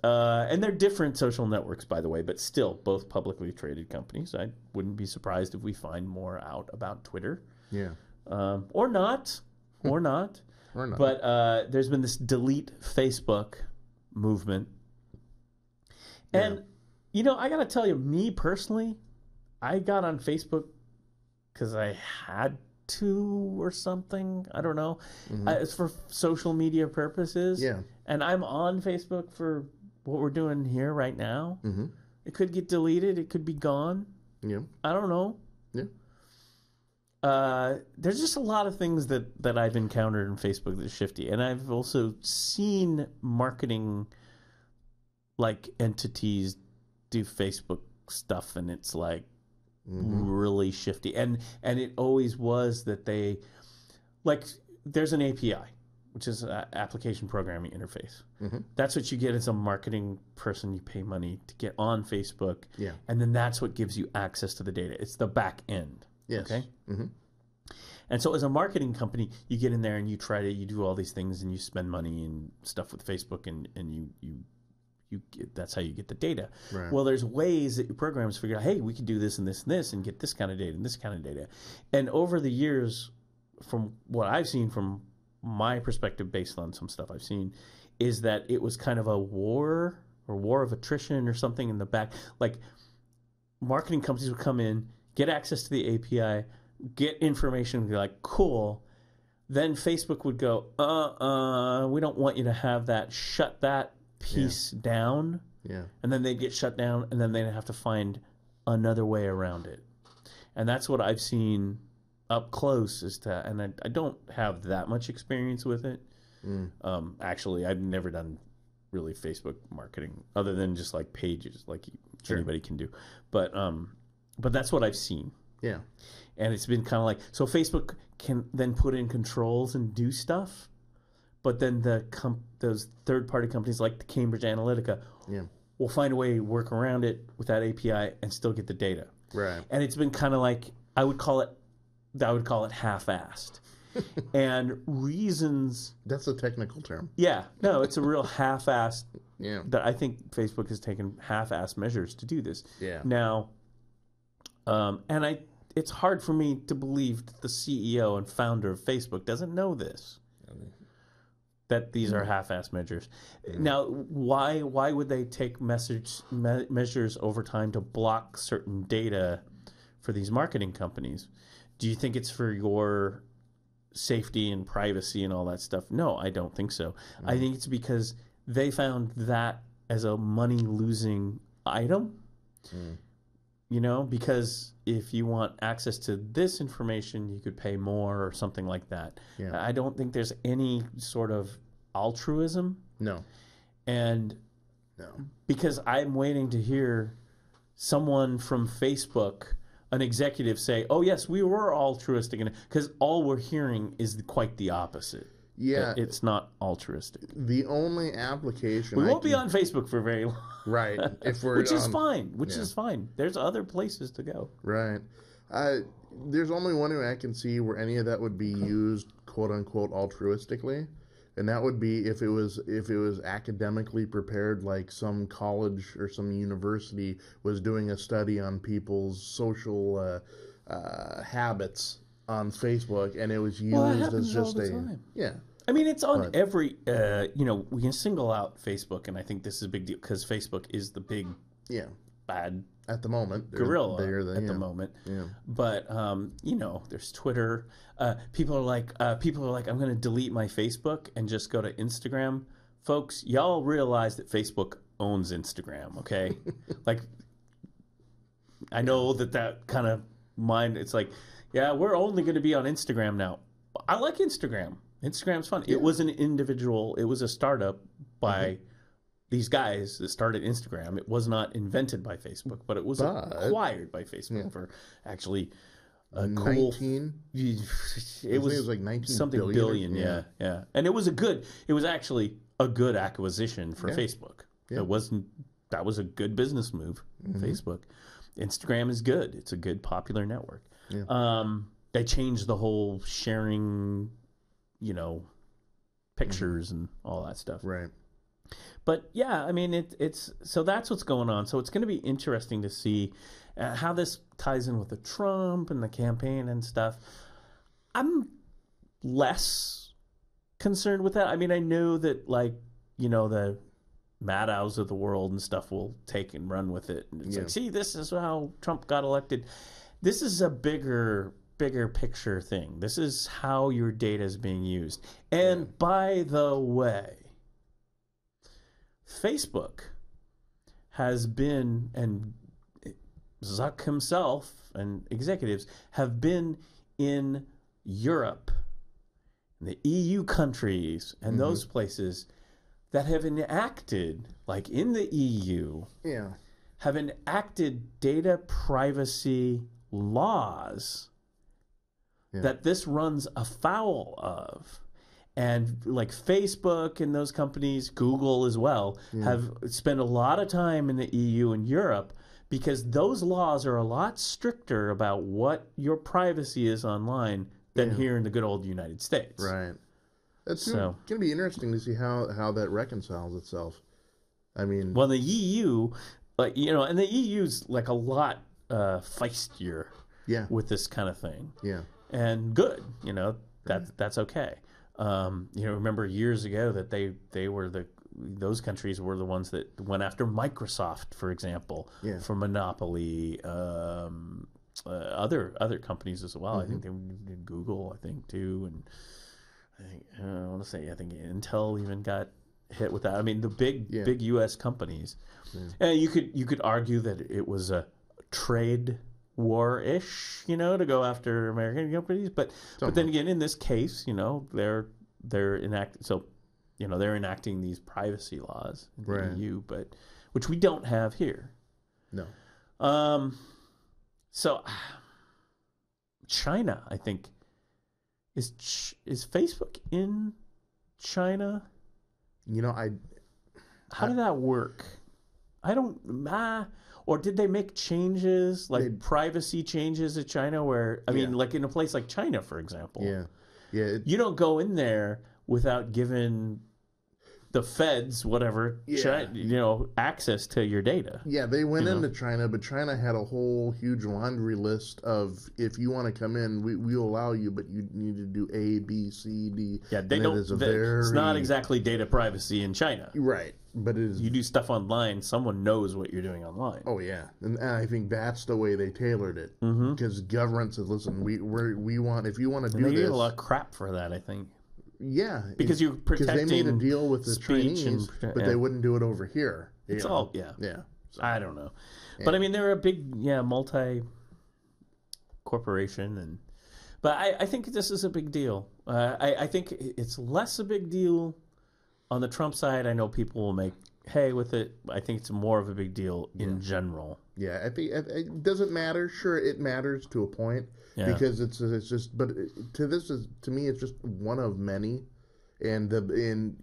And they're different social networks, by the way, but still both publicly traded companies. I wouldn't be surprised if we find more out about Twitter. Yeah. Or not. Or not. But there's been this delete Facebook movement. And, I got to tell you, me personally, I got on Facebook because I had to or something. I don't know. It's for social media purposes. Yeah. And I'm on Facebook for what we're doing here right now. It could get deleted. It could be gone. Yeah. I don't know. Yeah. There's just a lot of things that I've encountered in Facebook that's shifty. And I've also seen marketing like entities do Facebook stuff, and it's like really shifty. And it always was that they, like, there's an API, which is an application programming interface. That's what you get as a marketing person. You pay money to get on Facebook. Yeah. And then that's what gives you access to the data. It's the back end. Yes. Okay. And so as a marketing company, you get in there and you do all these things, and you spend money and stuff with Facebook, and you that's how you get the data. Right. Well, there's ways that your programs figure out, hey, we can do this and this and this and get this kind of data and this kind of data. And over the years, from what I've seen from my perspective, based on some stuff I've seen, is that it was kind of a war of attrition or something in the back. Like, marketing companies would come in, get access to the API, get information, and be like, cool. Then Facebook would go, we don't want you to have that. Shut that piece down. Yeah. And then they'd get shut down, and then they'd have to find another way around it. And that's what I've seen up close, and I don't have that much experience with it. Actually, I've never done really Facebook marketing other than just like pages, like anybody can do. But that's what I've seen. Yeah. And it's been kind of like, so Facebook can then put in controls and do stuff, but then those third-party companies like the Cambridge Analytica will find a way to work around it with that API and still get the data. Right. And it's been kind of like, I would call it half-assed. And reasons... That's a technical term. Yeah. No, it's a real half-assed... That I think Facebook has taken half-assed measures to do this. Yeah. Now, it's hard for me to believe that the CEO and founder of Facebook doesn't know this. That these are half-assed measures. Now, why would they take measures over time to block certain data for these marketing companies? Do you think it's for your safety and privacy and all that stuff? No, I don't think so. I think it's because they found that as a money-losing item. Because if you want access to this information, you could pay more or something like that. Yeah. I don't think there's any sort of altruism. No. And because I'm waiting to hear someone from Facebook, an executive, say, "Oh yes, we were altruistic," because all we're hearing is quite the opposite. Yeah, it's not altruistic. The only application we won't be on Facebook for very long, right? If we're which is fine. There's other places to go, right? There's only one way I can see where any of that would be used, quote unquote, altruistically. And that would be if it was academically prepared, like some college or some university was doing a study on people's social habits on Facebook, and it was used as just I mean, it's on every. We can single out Facebook, and I think this is a big deal because Facebook is the big, bad at the moment gorilla at the moment. Yeah. But there's Twitter. People are like, I'm going to delete my Facebook and just go to Instagram. Folks, y'all realize that Facebook owns Instagram, okay? Like, I know that kind of mind. It's like, yeah, we're only going to be on Instagram now. I like Instagram. Instagram's fun. Yeah. It was an individual. It was a startup by these guys that started Instagram. It was not invented by Facebook, but it was acquired by Facebook for actually a 19. It was like 19 something billion. Yeah. And it was actually a good acquisition for Facebook. Yeah. That was a good business move. Facebook. Instagram is good. It's a good popular network. Yeah. They changed the whole sharing, pictures and all that stuff. Right. But yeah, I mean, it's so that's what's going on. So it's going to be interesting to see how this ties in with the Trump and the campaign and stuff. I'm less concerned with that. I mean, I know that the Maddows of the world and stuff will take and run with it. And it's like, see, this is how Trump got elected. This is a bigger picture thing. This is how your data is being used. And by the way, Facebook has been, and Zuck himself and executives have been in Europe, in the EU countries, and those places that have enacted, like in the EU, have enacted data privacy laws that this runs afoul of. And like Facebook and those companies, Google as well, have spent a lot of time in the EU and Europe because those laws are a lot stricter about what your privacy is online than here in the good old United States. Right. It's going to be interesting to see how that reconciles itself. I mean... Well, the EU, and the EU's like a lot feistier with this kind of thing. Yeah. And good, that's okay. Remember years ago that they were those countries were the ones that went after Microsoft, for example, for monopoly. Other companies as well. I think they did Google, I think too, and I think Intel even got hit with that. I mean, the big U.S. companies. And you could argue that it was a trade war-ish, to go after American companies, but then again, in this case, they're enacting these privacy laws in the EU, but which we don't have here. No. So China, I think, is Facebook in China? How did that work? I don't. Or did they make changes, privacy changes in China where, I mean, like in a place like China, for example. Yeah. You don't go in there without giving the feds, whatever, access to your data. Yeah, they went into China, but China had a whole huge laundry list of, if you want to come in, we'll allow you, but you need to do A, B, C, D. Yeah, it's not exactly data privacy in China. Right. But it is, you do stuff online, someone knows what you're doing online. Oh yeah, and I think that's the way they tailored it. Because government says, "Listen, we want, if you want to do this." They get a lot of crap for that, I think. Yeah, because you're protecting. Because they made a deal with the Chinese, but they wouldn't do it over here. It's all yeah. So, I don't know, but I mean they're a big multi corporation, but I think this is a big deal. I think it's less a big deal On the Trump side, I know people will make hay with it. I think it's more of a big deal in general. Yeah, I think it doesn't matter. Sure, it matters to a point because it's just. But to me, it's just one of many, and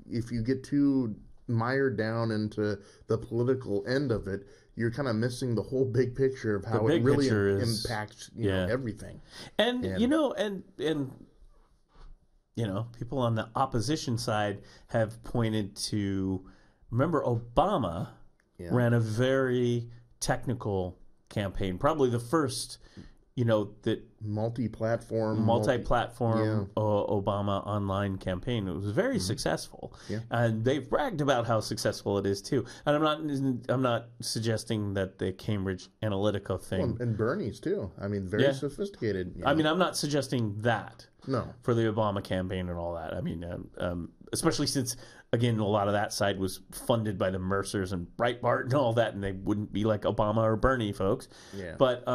if you get too mired down into the political end of it, you're kind of missing the whole big picture of how it really impacts everything. And people on the opposition side have pointed to. Remember, Obama ran a very technical campaign, probably the first, that multi-platform Obama online campaign. It was very successful, and they've bragged about how successful it is too. And I'm not suggesting that the Cambridge Analytica thing, and Bernie's too. I mean, very sophisticated. I mean, I'm not suggesting that. No, for the Obama campaign and all that. I mean, especially since, again, a lot of that side was funded by the Mercers and Breitbart and all that, and they wouldn't be like Obama or Bernie folks. Yeah. But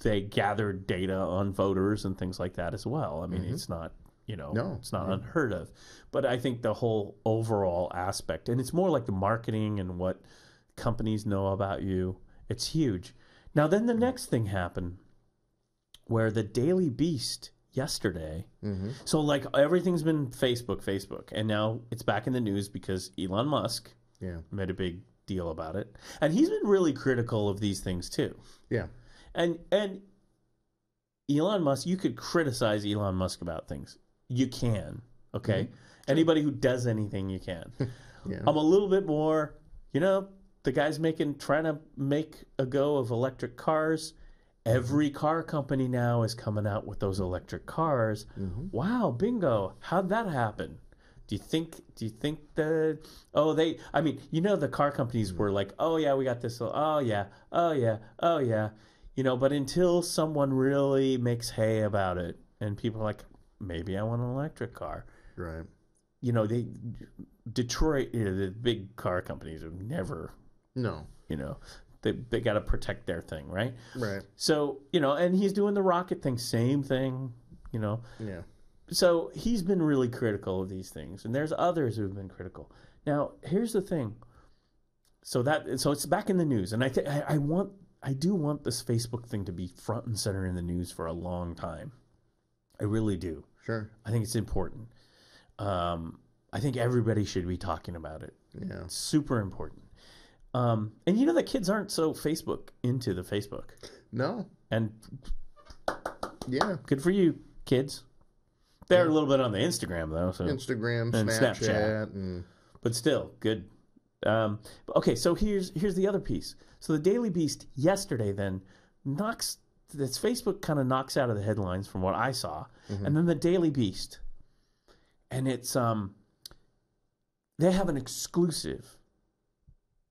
they gathered data on voters and things like that as well. I mean, it's not, it's not unheard of. But I think the whole overall aspect, and it's more like the marketing and what companies know about you, it's huge. Now, then the next thing happened where the Daily Beast yesterday, so like everything's been Facebook, and now it's back in the news because Elon Musk made a big deal about it. And he's been really critical of these things too. Yeah. And Elon Musk, you could criticize Elon Musk about things. You can, okay? Anybody who does anything, you can. I'm a little bit more, the guy's trying to make a go of electric cars. Every car company now is coming out with those electric cars. Wow, bingo. How'd that happen? Do you think the car companies were like, oh yeah, we got this. Oh yeah. But until someone really makes hay about it and people are like, maybe I want an electric car. Right. Detroit, the big car companies have never. No. They got to protect their thing, right? Right. So, and he's doing the rocket thing, same thing, Yeah. So he's been really critical of these things, and there's others who've been critical. Now, here's the thing. So it's back in the news, and I do want this Facebook thing to be front and center in the news for a long time. I really do. Sure. I think it's important. I think everybody should be talking about it. Yeah. It's super important. And the kids aren't so into the Facebook. No. And good for you, kids. They're a little bit on the Instagram though. So. Instagram, and Snapchat. But still, good. Okay, so here's the other piece. So the Daily Beast yesterday then Facebook kind of knocks out of the headlines from what I saw. And then the Daily Beast. And it's they have an exclusive.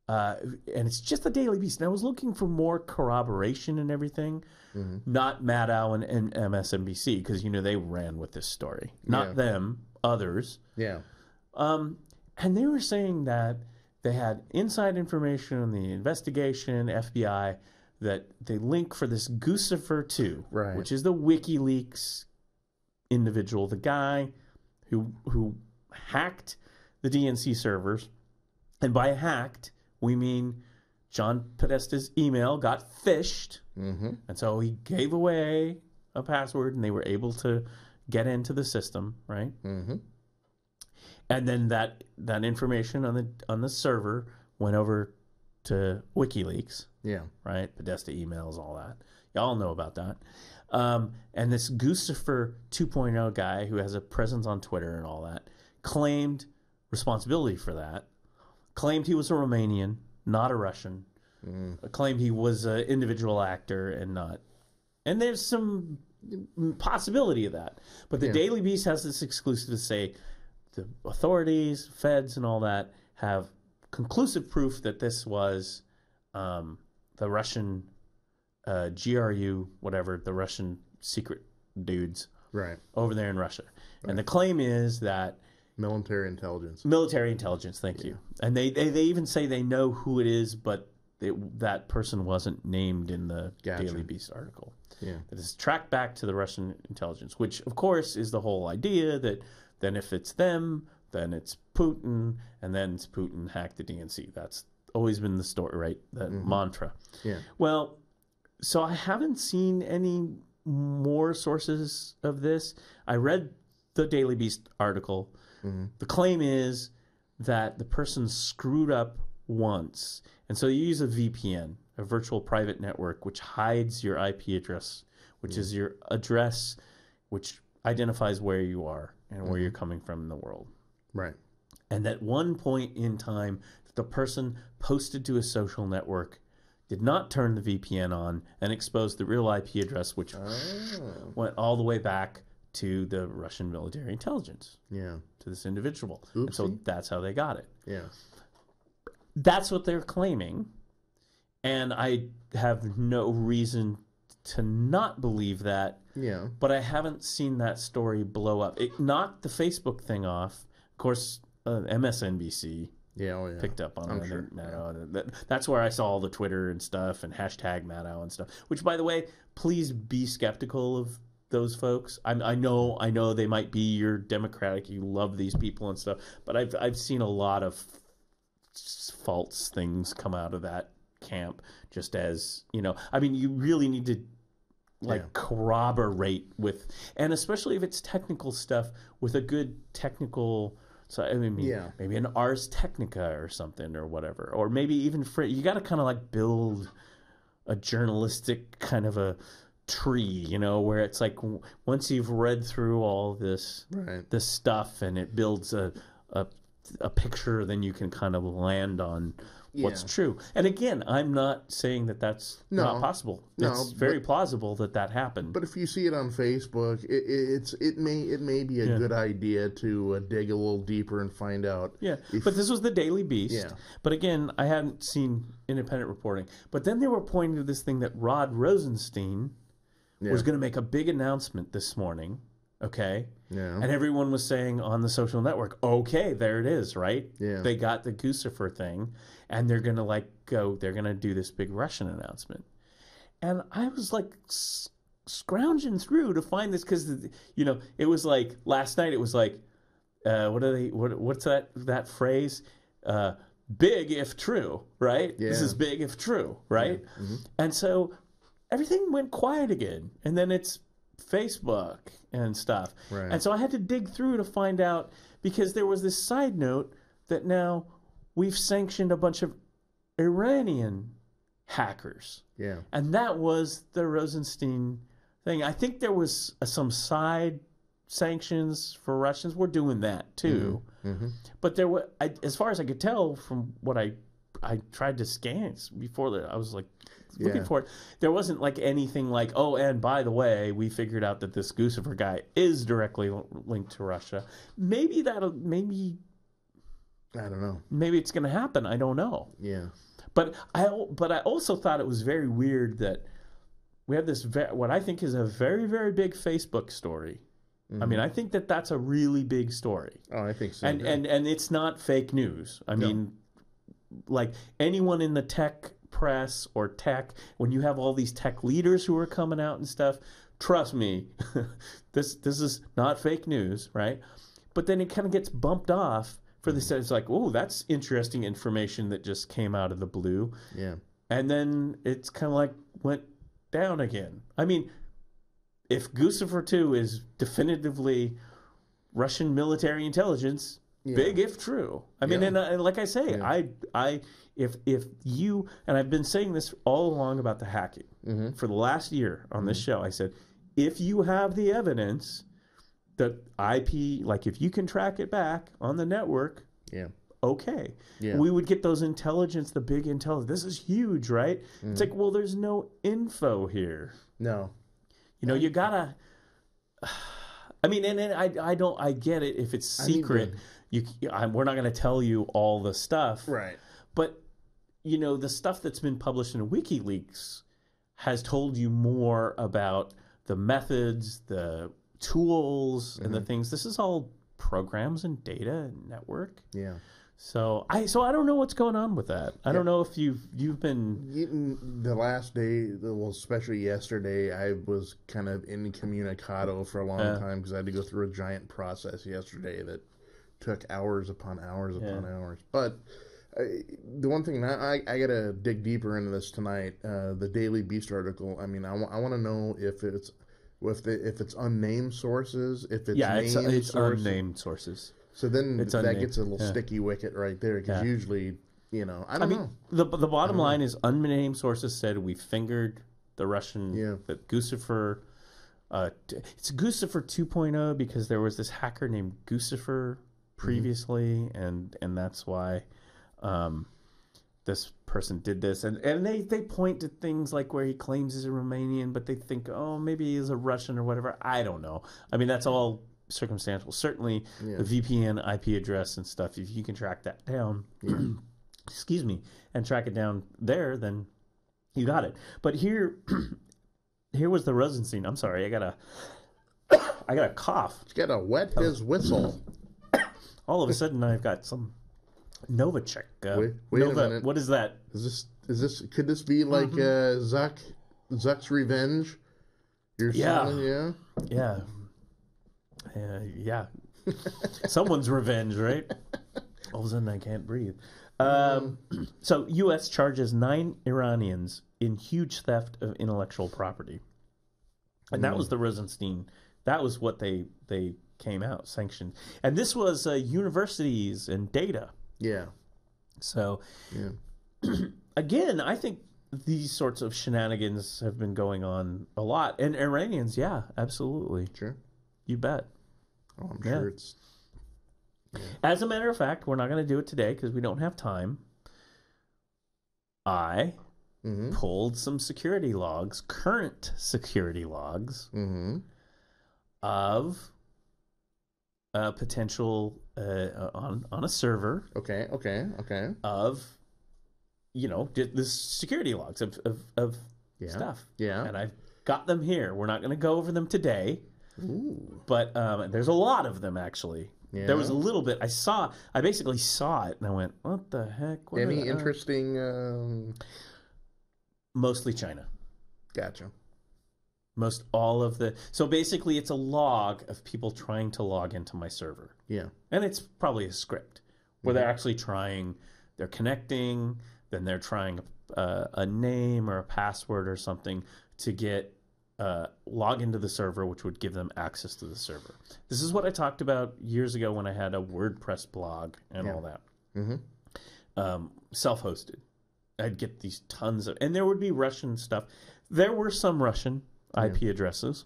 And it's just the Daily Beast. And I was looking for more corroboration and everything. Not Maddow and MSNBC, because they ran with this story. Not them, others. Yeah. And they were saying that they had inside information on the investigation, FBI, that they link for this Guccifer 2, right, which is the WikiLeaks individual, the guy who hacked the DNC servers. And by hacked, we mean John Podesta's email got phished, and so he gave away a password, and they were able to get into the system, right? And then that information on the server went over to WikiLeaks. Yeah. Right? Podesta emails, all that. Y'all know about that. And this Guccifer 2.0 guy who has a presence on Twitter and all that claimed responsibility for that. Claimed he was a Romanian, not a Russian. Claimed he was an individual actor and not. And there's some possibility of that. But the Daily Beast has this exclusive to say the authorities, feds, and all that have conclusive proof that this was the Russian GRU, whatever, the Russian secret dudes over there in Russia. Right. And the claim is that Military intelligence, thank you. And they even say they know who it is, but that person wasn't named in the Gotcha. Daily Beast article. Yeah. It is tracked back to the Russian intelligence, which, of course, is the whole idea that then if it's them, then it's Putin, and then it's Putin hacked the DNC. That's always been the story, right? That mantra. Yeah. Well, so I haven't seen any more sources of this. I read the Daily Beast article. The claim is that the person screwed up once. And so you use a VPN, a virtual private network, which hides your IP address, which is your address, which identifies where you are and where you're coming from in the world. Right. And at one point in time, the person posted to a social network, did not turn the VPN on, and exposed the real IP address, which went all the way back to the Russian military intelligence. Yeah. To this individual. Oopsie. And so that's how they got it. Yeah. That's what they're claiming. And I have no reason to not believe that. Yeah. But I haven't seen that story blow up. It knocked the Facebook thing off. Of course, MSNBC picked up on it. Sure. That's where I saw all the Twitter and stuff and hashtag Maddow and stuff. Which, by the way, please be skeptical of those folks. I know they might be your Democratic. You love these people and stuff, but I've seen a lot of false things come out of that camp. Just as I mean, you really need to corroborate with, and especially if it's technical stuff, with a good technical. So I mean, maybe an Ars Technica or something or whatever, or maybe even you got to kind of build a journalistic kind of a tree, where it's like once you've read through all this stuff and it builds a picture, then you can kind of land on what's true. And again, I'm not saying that that's not possible. It's very plausible that happened. But if you see it on Facebook, it may be a good idea to dig a little deeper and find out. Yeah, but this was the Daily Beast. Yeah. But again, I hadn't seen independent reporting. But then they were pointing to this thing that Rod Rosenstein was going to make a big announcement this morning. Okay. Yeah. And everyone was saying on the social network, okay, there it is, right? Yeah. They got the Guccifer thing, and they're going to they're going to do this big Russian announcement. And I was scrounging through to find this because, it was last night it was what's that phrase? Big if true, right? Yeah. This is big if true, right? Yeah. Mm-hmm. And so everything went quiet again. And then it's Facebook and stuff. Right. And so I had to dig through to find out, because there was this side note that now we've sanctioned a bunch of Iranian hackers. Yeah. And that was the Rosenstein thing. I think there was some side sanctions for Russians. We're doing that too. Mm-hmm. But there were, as far as I could tell from what I tried to scan before that, I was looking for it. There wasn't anything and by the way, we figured out that this Guccifer guy is directly linked to Russia. Maybe I don't know. Maybe it's going to happen. I don't know. Yeah. But I also thought it was very weird that we have this what I think is a very, very big Facebook story. Mm-hmm. I mean, I think that's a really big story. Oh, I think so. And it's not fake news. I mean, anyone in the tech press or tech, when you have all these tech leaders who are coming out and stuff, trust me, this is not fake news, right? But then it kind of gets bumped off for this. It's oh, that's interesting information that just came out of the blue. Yeah. And then it's kind of went down again. I mean, if Guccifer 2 is definitively Russian military intelligence, big if true. I mean, and like I say, if you, and I've been saying this all along about the hacking for the last year on this show, I said, if you have the evidence that IP, if you can track it back on the network, okay. Yeah. We would get those intelligence, the big intelligence. This is huge, right? It's well, there's no info here. No. You gotta, I mean, and I get it if it's secret. We're not going to tell you all the stuff. Right. But, the stuff that's been published in WikiLeaks has told you more about the methods, the tools, and the things. This is all programs and data and network. Yeah. So I don't know what's going on with that. I don't know if you've been the last day, well, especially yesterday. I was kind of incommunicado for a long time because I had to go through a giant process yesterday that took hours upon hours upon hours. But the one thing I gotta dig deeper into this tonight. The Daily Beast article. I mean, I want to know if it's unnamed sources, if it's named it's sources. unnamed sources. So then that gets a little sticky wicket right there because usually, I don't know. The bottom line is unnamed sources said we fingered the Russian, that Guccifer. It's Guccifer 2.0 because there was this hacker named Guccifer previously, and that's why this person did this. And they point to things like where he claims he's a Romanian, but they think, oh, maybe he's a Russian or whatever. I don't know. I mean, that's all circumstantial. Certainly the VPN IP address and stuff, if you can track that down, excuse me, and track it down there, then you got it. But here was the Rosenstein. I'm sorry, I got a cough. He's got to wet his whistle. All of a sudden I've got some Novichok. Wait a minute. What is that? Could this be like Zuck's Revenge? Yeah. Someone's revenge, right? All of a sudden I can't breathe. So U.S. charges 9 Iranians in huge theft of intellectual property. And that was the Rosenstein. That was what they came out, sanctioned. And this was universities and data. Yeah. So, again, I think these sorts of shenanigans have been going on a lot. And Iranians, absolutely. Sure. You bet. Oh, I'm sure it's... Yeah. As a matter of fact, we're not going to do it today because we don't have time. I pulled some security logs, current security logs, of potential on a server. Okay. Of, the security logs of stuff. Yeah. And I've got them here. We're not going to go over them today. Ooh. But there's a lot of them, actually. Yeah. There was a little bit. I basically saw it, and I went, what the heck? Any interesting... Mostly China. Gotcha. Most all of the... So basically, it's a log of people trying to log into my server. Yeah. And it's probably a script where they're actually they're connecting, then they're trying a name or a password or something to get... log into the server, which would give them access to the server. This is what I talked about years ago when I had a WordPress blog and all that. Self-hosted. I'd get these tons of... And there would be Russian stuff. There were some Russian IP addresses.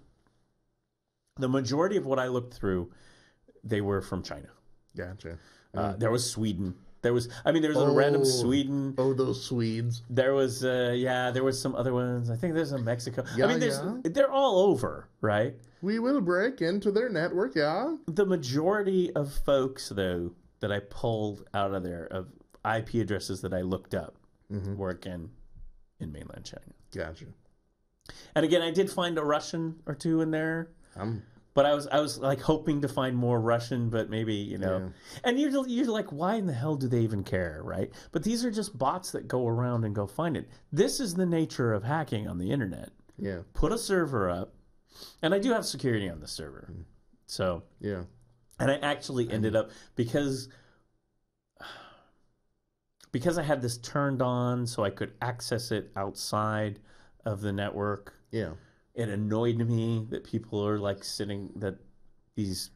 The majority of what I looked through, they were from China. Gotcha. There was Sweden. There was a random Sweden. Oh, those Swedes. There was, there was some other ones. I think there's a Mexico. They're all over, right? We will break into their network, The majority of folks, though, that I pulled out of there, of IP addresses that I looked up, work in mainland China. Gotcha. And again, I did find a Russian or two in there. But I was like hoping to find more Russian, but maybe, And you're like, why in the hell do they even care, right? But these are just bots that go around and go find it. This is the nature of hacking on the internet. Yeah. Put a server up, and I do have security on the server. So, yeah. And I actually ended up, because I had this turned on so I could access it outside of the network. Yeah. It annoyed me that people are like that these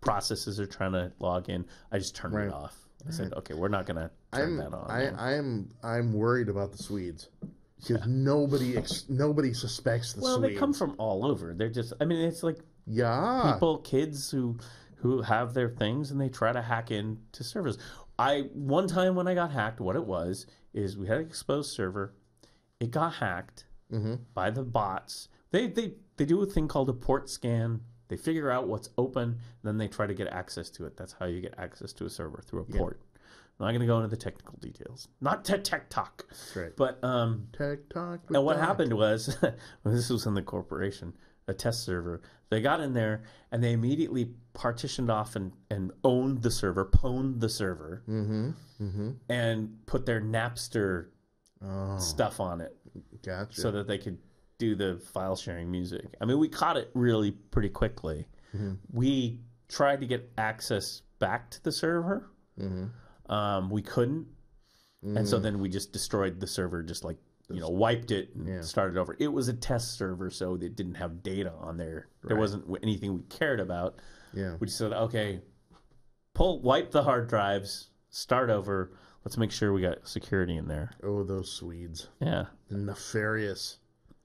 processes are trying to log in. I just turned it off. I said, okay, we're not going to turn that on. I'm worried about the Swedes because nobody suspects the Swedes. Well, they come from all over. They're just, it's like kids who have their things and they try to hack into servers. One time when I got hacked, what it was is we had an exposed server. It got hacked. By the bots. They do a thing called a port scan. They figure out what's open, then they try to get access to it. That's how you get access to a server, through a port. I'm not going to go into the technical details. Not tech talk. That's right. But tech talk. And what happened was, this was in the corporation. a test server. They got in there and they immediately partitioned off and owned the server, pwned the server, and put their Napster stuff on it. Gotcha. So that they could do the file sharing music. I mean, we caught it really pretty quickly. We tried to get access back to the server. We couldn't. And so then we just destroyed the server, just like, wiped it and started over. It was a test server, so it didn't have data on there. Right. There wasn't anything we cared about. Yeah. We just said, okay, wipe the hard drives, start over. Let's make sure we got security in there. Oh, those Swedes. Yeah. Nefarious.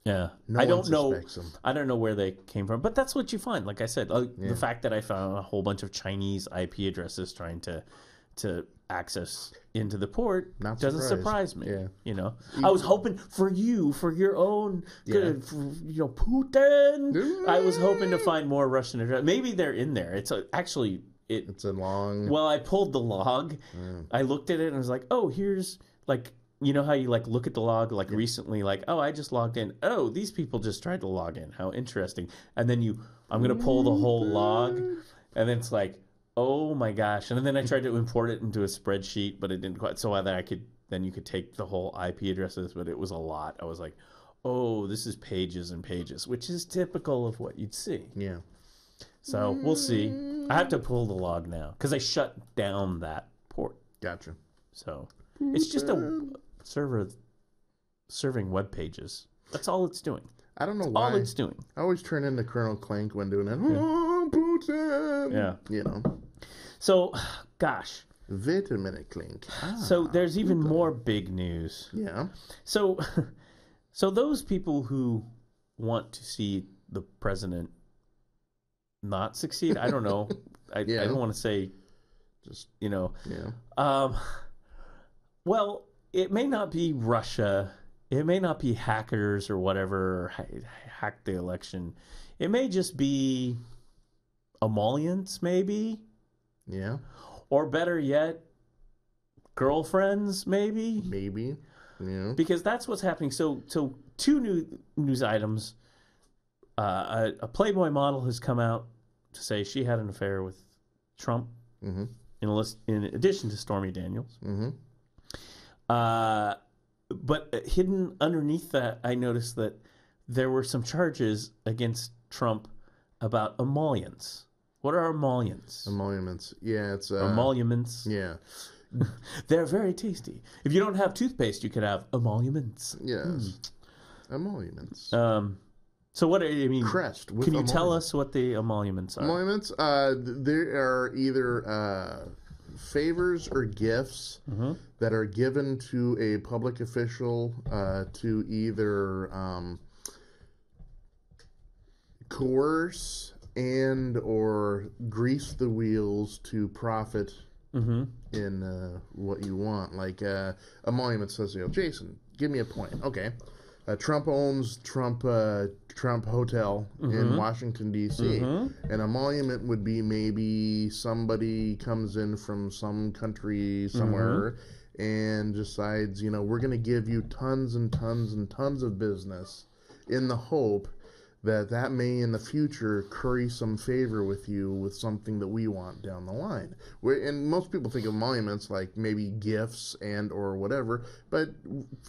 Yeah. I don't know where they came from, but that's what you find. Like I said, the fact that I found a whole bunch of Chinese IP addresses trying to access into the port doesn't surprise me. Yeah. I was hoping for your own good, Putin. I was hoping to find more Russian address. Maybe they're in there. It's actually it's a long. Well, I pulled the log. I looked at it and I was like, oh, here's like. You know how you like look at the log like recently, like, oh, I just logged in. Oh, these people just tried to log in. How interesting. And then I'm going to pull the whole log. And then it's like, oh my gosh. And then I tried to import it into a spreadsheet, but it didn't quite. So that you could take the whole IP addresses, but it was a lot. I was like, oh, this is pages and pages, which is typical of what you'd see. Yeah. So we'll see. I have to pull the log now because I shut down that port. Gotcha. So it's just a server serving web pages. That's all it's doing. I don't know why. All it's doing. I always turn into Colonel Clank when doing that. Oh, Putin! Yeah. So, gosh. Wait a minute, Clink. So there's even more big news. Yeah. So those people who want to see the president not succeed, I don't know. I don't want to say, just, well, it may not be Russia. It may not be hackers or whatever hacked the election. It may just be emollients, maybe. Yeah. Or better yet, girlfriends, maybe. Maybe. Yeah. Because that's what's happening. So two new news items. A Playboy model has come out to say she had an affair with Trump. In addition to Stormy Daniels. But hidden underneath that, I noticed that there were some charges against Trump about emollients. What are emollients? Emoluments. Yeah, it's... emoluments. Yeah. They're very tasty. If you don't have toothpaste, you could have emoluments. Yes. Emoluments. So what I mean? Crest. Can you tell us what the emoluments are? Emoluments. They are either favors or gifts that are given to a public official to either coerce and or grease the wheels to profit in what you want. Like emolument says, Jason, give me a point. Okay. Trump owns Trump Hotel in Washington, D.C. An emolument would be maybe somebody comes in from some country somewhere and decides, we're going to give you tons and tons and tons of business in the hope that may in the future curry some favor with you with something that we want down the line. And most people think of emoluments like maybe gifts and or whatever, but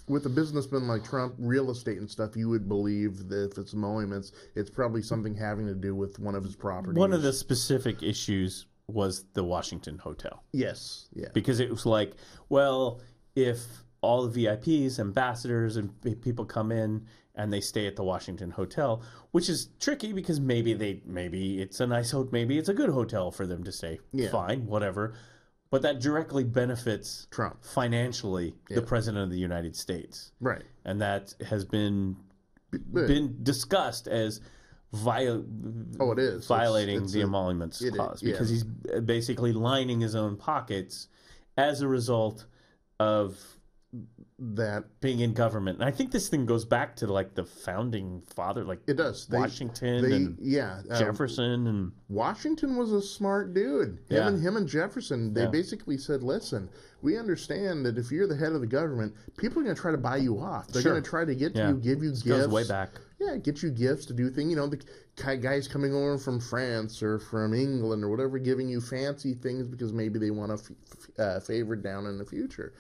with a businessman like Trump, real estate and stuff, you would believe that if it's emoluments, it's probably something having to do with one of his properties. One of the specific issues was the Washington Hotel. Yes. Yeah. Because it was like, well, if all the VIPs, ambassadors, and people come in and they stay at the Washington Hotel, which is tricky because maybe it's a nice hotel, maybe it's a good hotel for them to stay. Yeah. Fine, whatever. But that directly benefits Trump financially, the president of the United States. Right. And that has been discussed as violating the emoluments clause because he's basically lining his own pockets as a result of that being in government. And I think this thing goes back to like the founding father, like it does. Washington Jefferson and Washington was a smart dude. Him and Jefferson, they basically said, listen, we understand that if you're the head of the government, people are going to try to buy you off. They're going to try to get to you, give you gifts. Goes way back. Yeah, get you gifts to do things. You know, the guys coming over from France or from England or whatever, giving you fancy things because maybe they want a favor down in the future.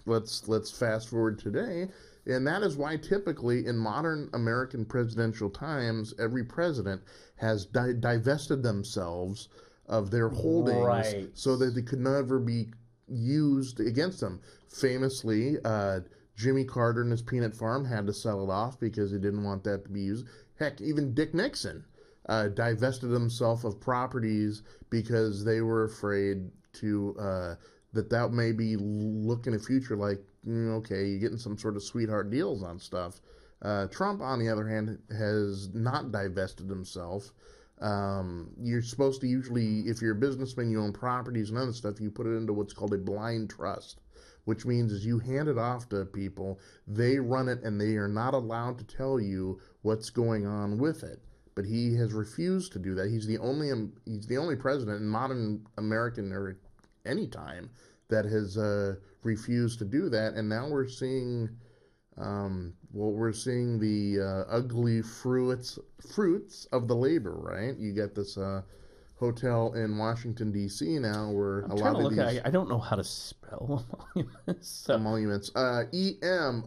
Let's fast forward today, and that is why typically in modern American presidential times, every president has divested themselves of their holdings so that they could never be used against them. Famously, Jimmy Carter and his peanut farm had to sell it off because he didn't want that to be used. Heck, even Dick Nixon divested himself of properties because they were afraid to that may be look in the future like, okay, you're getting some sort of sweetheart deals on stuff. Trump, on the other hand, has not divested himself. You're supposed to usually, if you're a businessman, you own properties and other stuff, you put it into what's called a blind trust, which means is you hand it off to people, they run it, and they are not allowed to tell you what's going on with it. But he has refused to do that. He's the only president in modern American or any time that has refused to do that. And now we're seeing, we're seeing the ugly fruits of the labor. Right? You get this hotel in Washington D.C. now where a lot of these. I don't know how to spell emoluments. So. Emoluments. EMOLUIMENTS.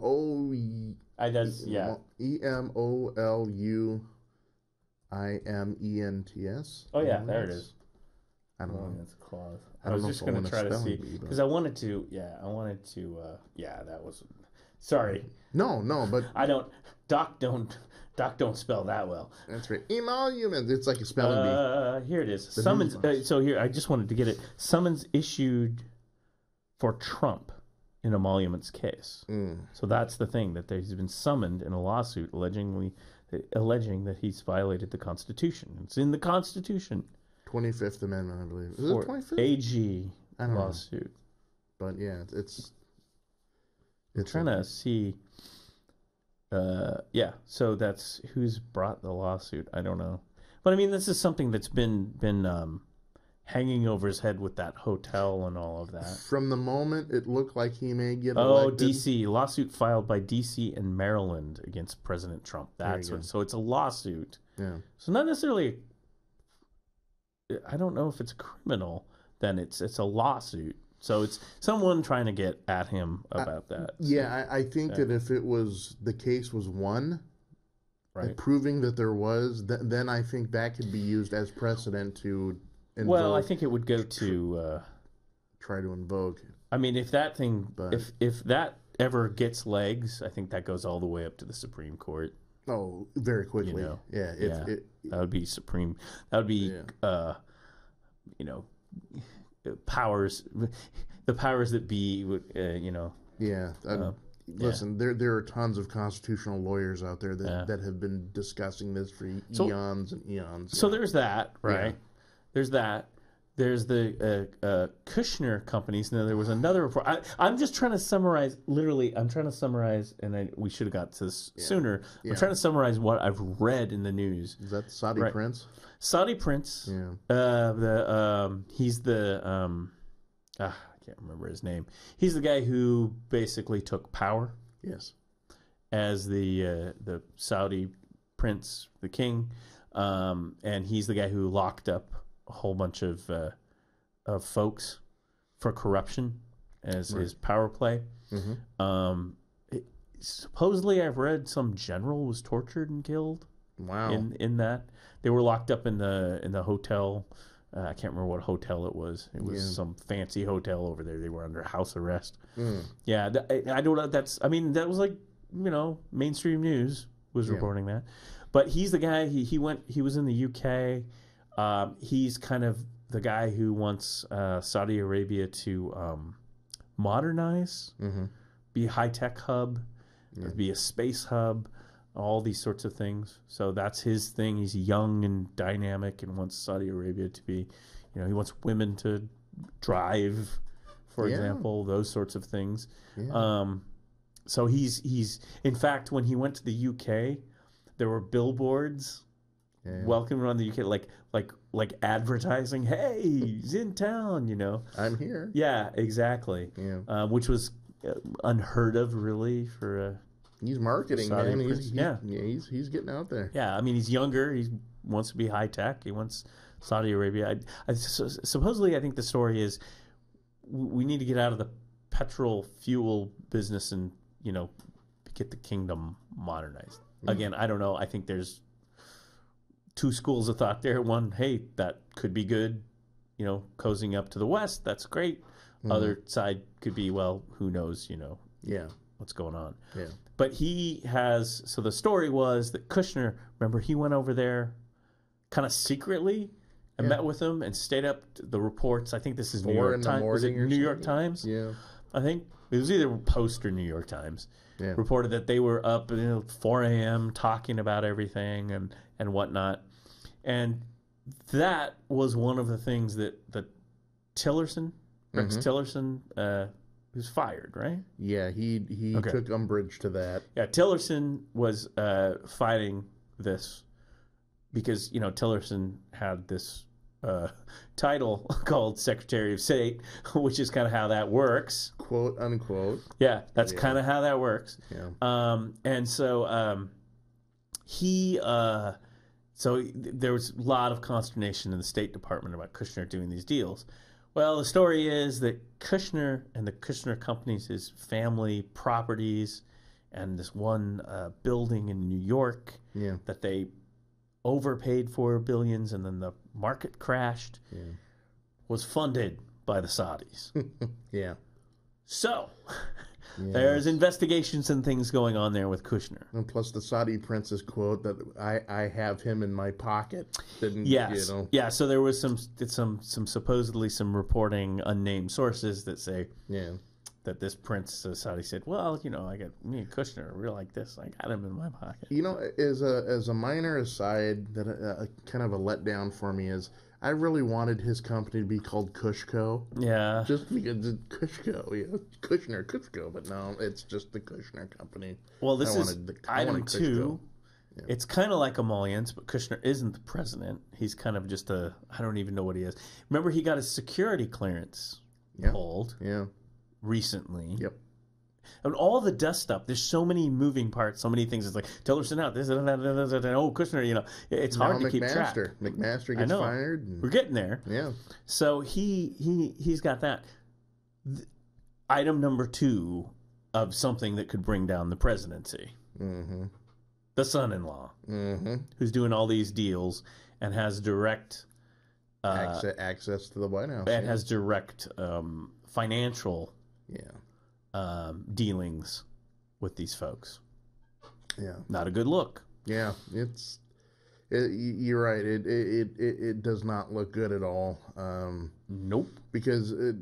Oh yeah, there it is. I don't know. It's a clause. I was just going to try to see because I wanted to. That was. Sorry. No, but I don't. Doc don't spell that well. That's right. Emoluments. It's like a spelling bee. Here it is. Summons. So here, I just wanted to get it. Summons issued for Trump in emoluments case. So that's the thing, that he's been summoned in a lawsuit alleging that he's violated the Constitution. It's in the Constitution. 25th Amendment, I believe. Is it 25th? AG lawsuit. But yeah, it's trying to see. So that's who's brought the lawsuit. I don't know, but I mean, this is something that's been hanging over his head with that hotel and all of that. From the moment it looked like he may get elected. D.C. lawsuit filed by D.C. and Maryland against President Trump. That's what. So it's a lawsuit. Yeah. So not necessarily. I don't know if it's criminal. Then it's a lawsuit. So it's someone trying to get at him about that. Yeah, I think that if the case was won, right, proving that there was, then I think that could be used as precedent to invoke. Well, I think it would go to... try to invoke. I mean, if that thing, if that ever gets legs, I think that goes all the way up to the Supreme Court. Oh, very quickly. That would be Supreme. That would be, powers, the powers that be would, listen, there are tons of constitutional lawyers out there that have been discussing this for eons and eons. So there's that, right? Yeah. There's that. There's the Kushner companies. Now there was another report. I'm just trying to summarize. Literally, I'm trying to summarize, and we should have got to this sooner. I'm trying to summarize what I've read in the news. Is that Saudi Prince? Saudi Prince. Yeah. He's the I can't remember his name. He's the guy who basically took power. Yes. As the Saudi prince, the king, and he's the guy who locked up a whole bunch of folks for corruption as his power play. Mm-hmm. Supposedly, I've read some general was tortured and killed. Wow! In that they were locked up in the hotel. I can't remember what hotel it was. It was some fancy hotel over there. They were under house arrest. Yeah, I don't know. That was like mainstream news was reporting that. But he's the guy. He was in the UK. He's kind of the guy who wants Saudi Arabia to modernize, be a high-tech hub, be a space hub, all these sorts of things. So that's his thing. He's young and dynamic and wants Saudi Arabia to be, he wants women to drive, for example, those sorts of things. Yeah. So he's in fact, when he went to the UK, there were billboards welcoming around the UK, like advertising, hey, he's in town, I'm here. Yeah, exactly. Yeah. Which was unheard of, really, for He's marketing, Saudi man. prince. He's getting out there. Yeah, I mean, he's younger. He wants to be high tech. He wants Saudi Arabia. Supposedly, I think the story is we need to get out of the petrol fuel business and, you know, get the kingdom modernized. Again, I don't know. I think there's two schools of thought there. One, hey, that could be good, you know, cozying up to the West. That's great. Other side could be, well, who knows, you know, what's going on. Yeah. But he has, so the story was that Kushner, remember, he went over there kind of secretly and met with him and stayed up the reports. I think this is New York Times. Was it New York Times? Yeah. I think it was either Post or New York Times. Yeah. Reported that they were up at 4 a.m. talking about everything and whatnot. And that was one of the things that Tillerson, Rex Tillerson, was fired, right? Yeah, he took umbrage to that. Yeah, Tillerson was fighting this because, you know, Tillerson had this title called Secretary of State, which is kind of how that works. Quote, unquote. Yeah, that's kind of how that works. Yeah. And so so there was a lot of consternation in the State Department about Kushner doing these deals. Well, the story is that Kushner and the Kushner companies, his family properties, and this one building in New York that they overpaid for billions and then the market crashed, was funded by the Saudis. Yeah. So there's investigations and things going on there with Kushner. And plus the Saudi prince's quote that I have him in my pocket. Yes. You know. Yeah, so there was some supposedly some reporting, unnamed sources that say that this prince Saudi said, well, you know, I got me and Kushner, we're like this. I got him in my pocket. You know, as a minor aside, that kind of a letdown for me is I really wanted his company to be called Kushco. Yeah. Just because it's Kushco, Kushco, but no, it's just the Kushner company. Well, this is item 2. Yeah. It's kind of like emollients, but Kushner isn't the president. He's kind of just I don't even know what he is. Remember, he got his security clearance pulled recently. Yep. And all the dust stuff, there's so many moving parts, so many things. It's like, Tillerson out, this, and that, oh, Kushner, you know, it's hard to keep track. McMaster gets fired. We're getting there. Yeah. So he's got that. Item number 2 of something that could bring down the presidency. Mm-hmm. The son-in-law, who's doing all these deals and has direct... access to the White House. And has direct financial... dealings with these folks. Yeah, not a good look. Yeah, you're right. It does not look good at all. Nope. Because a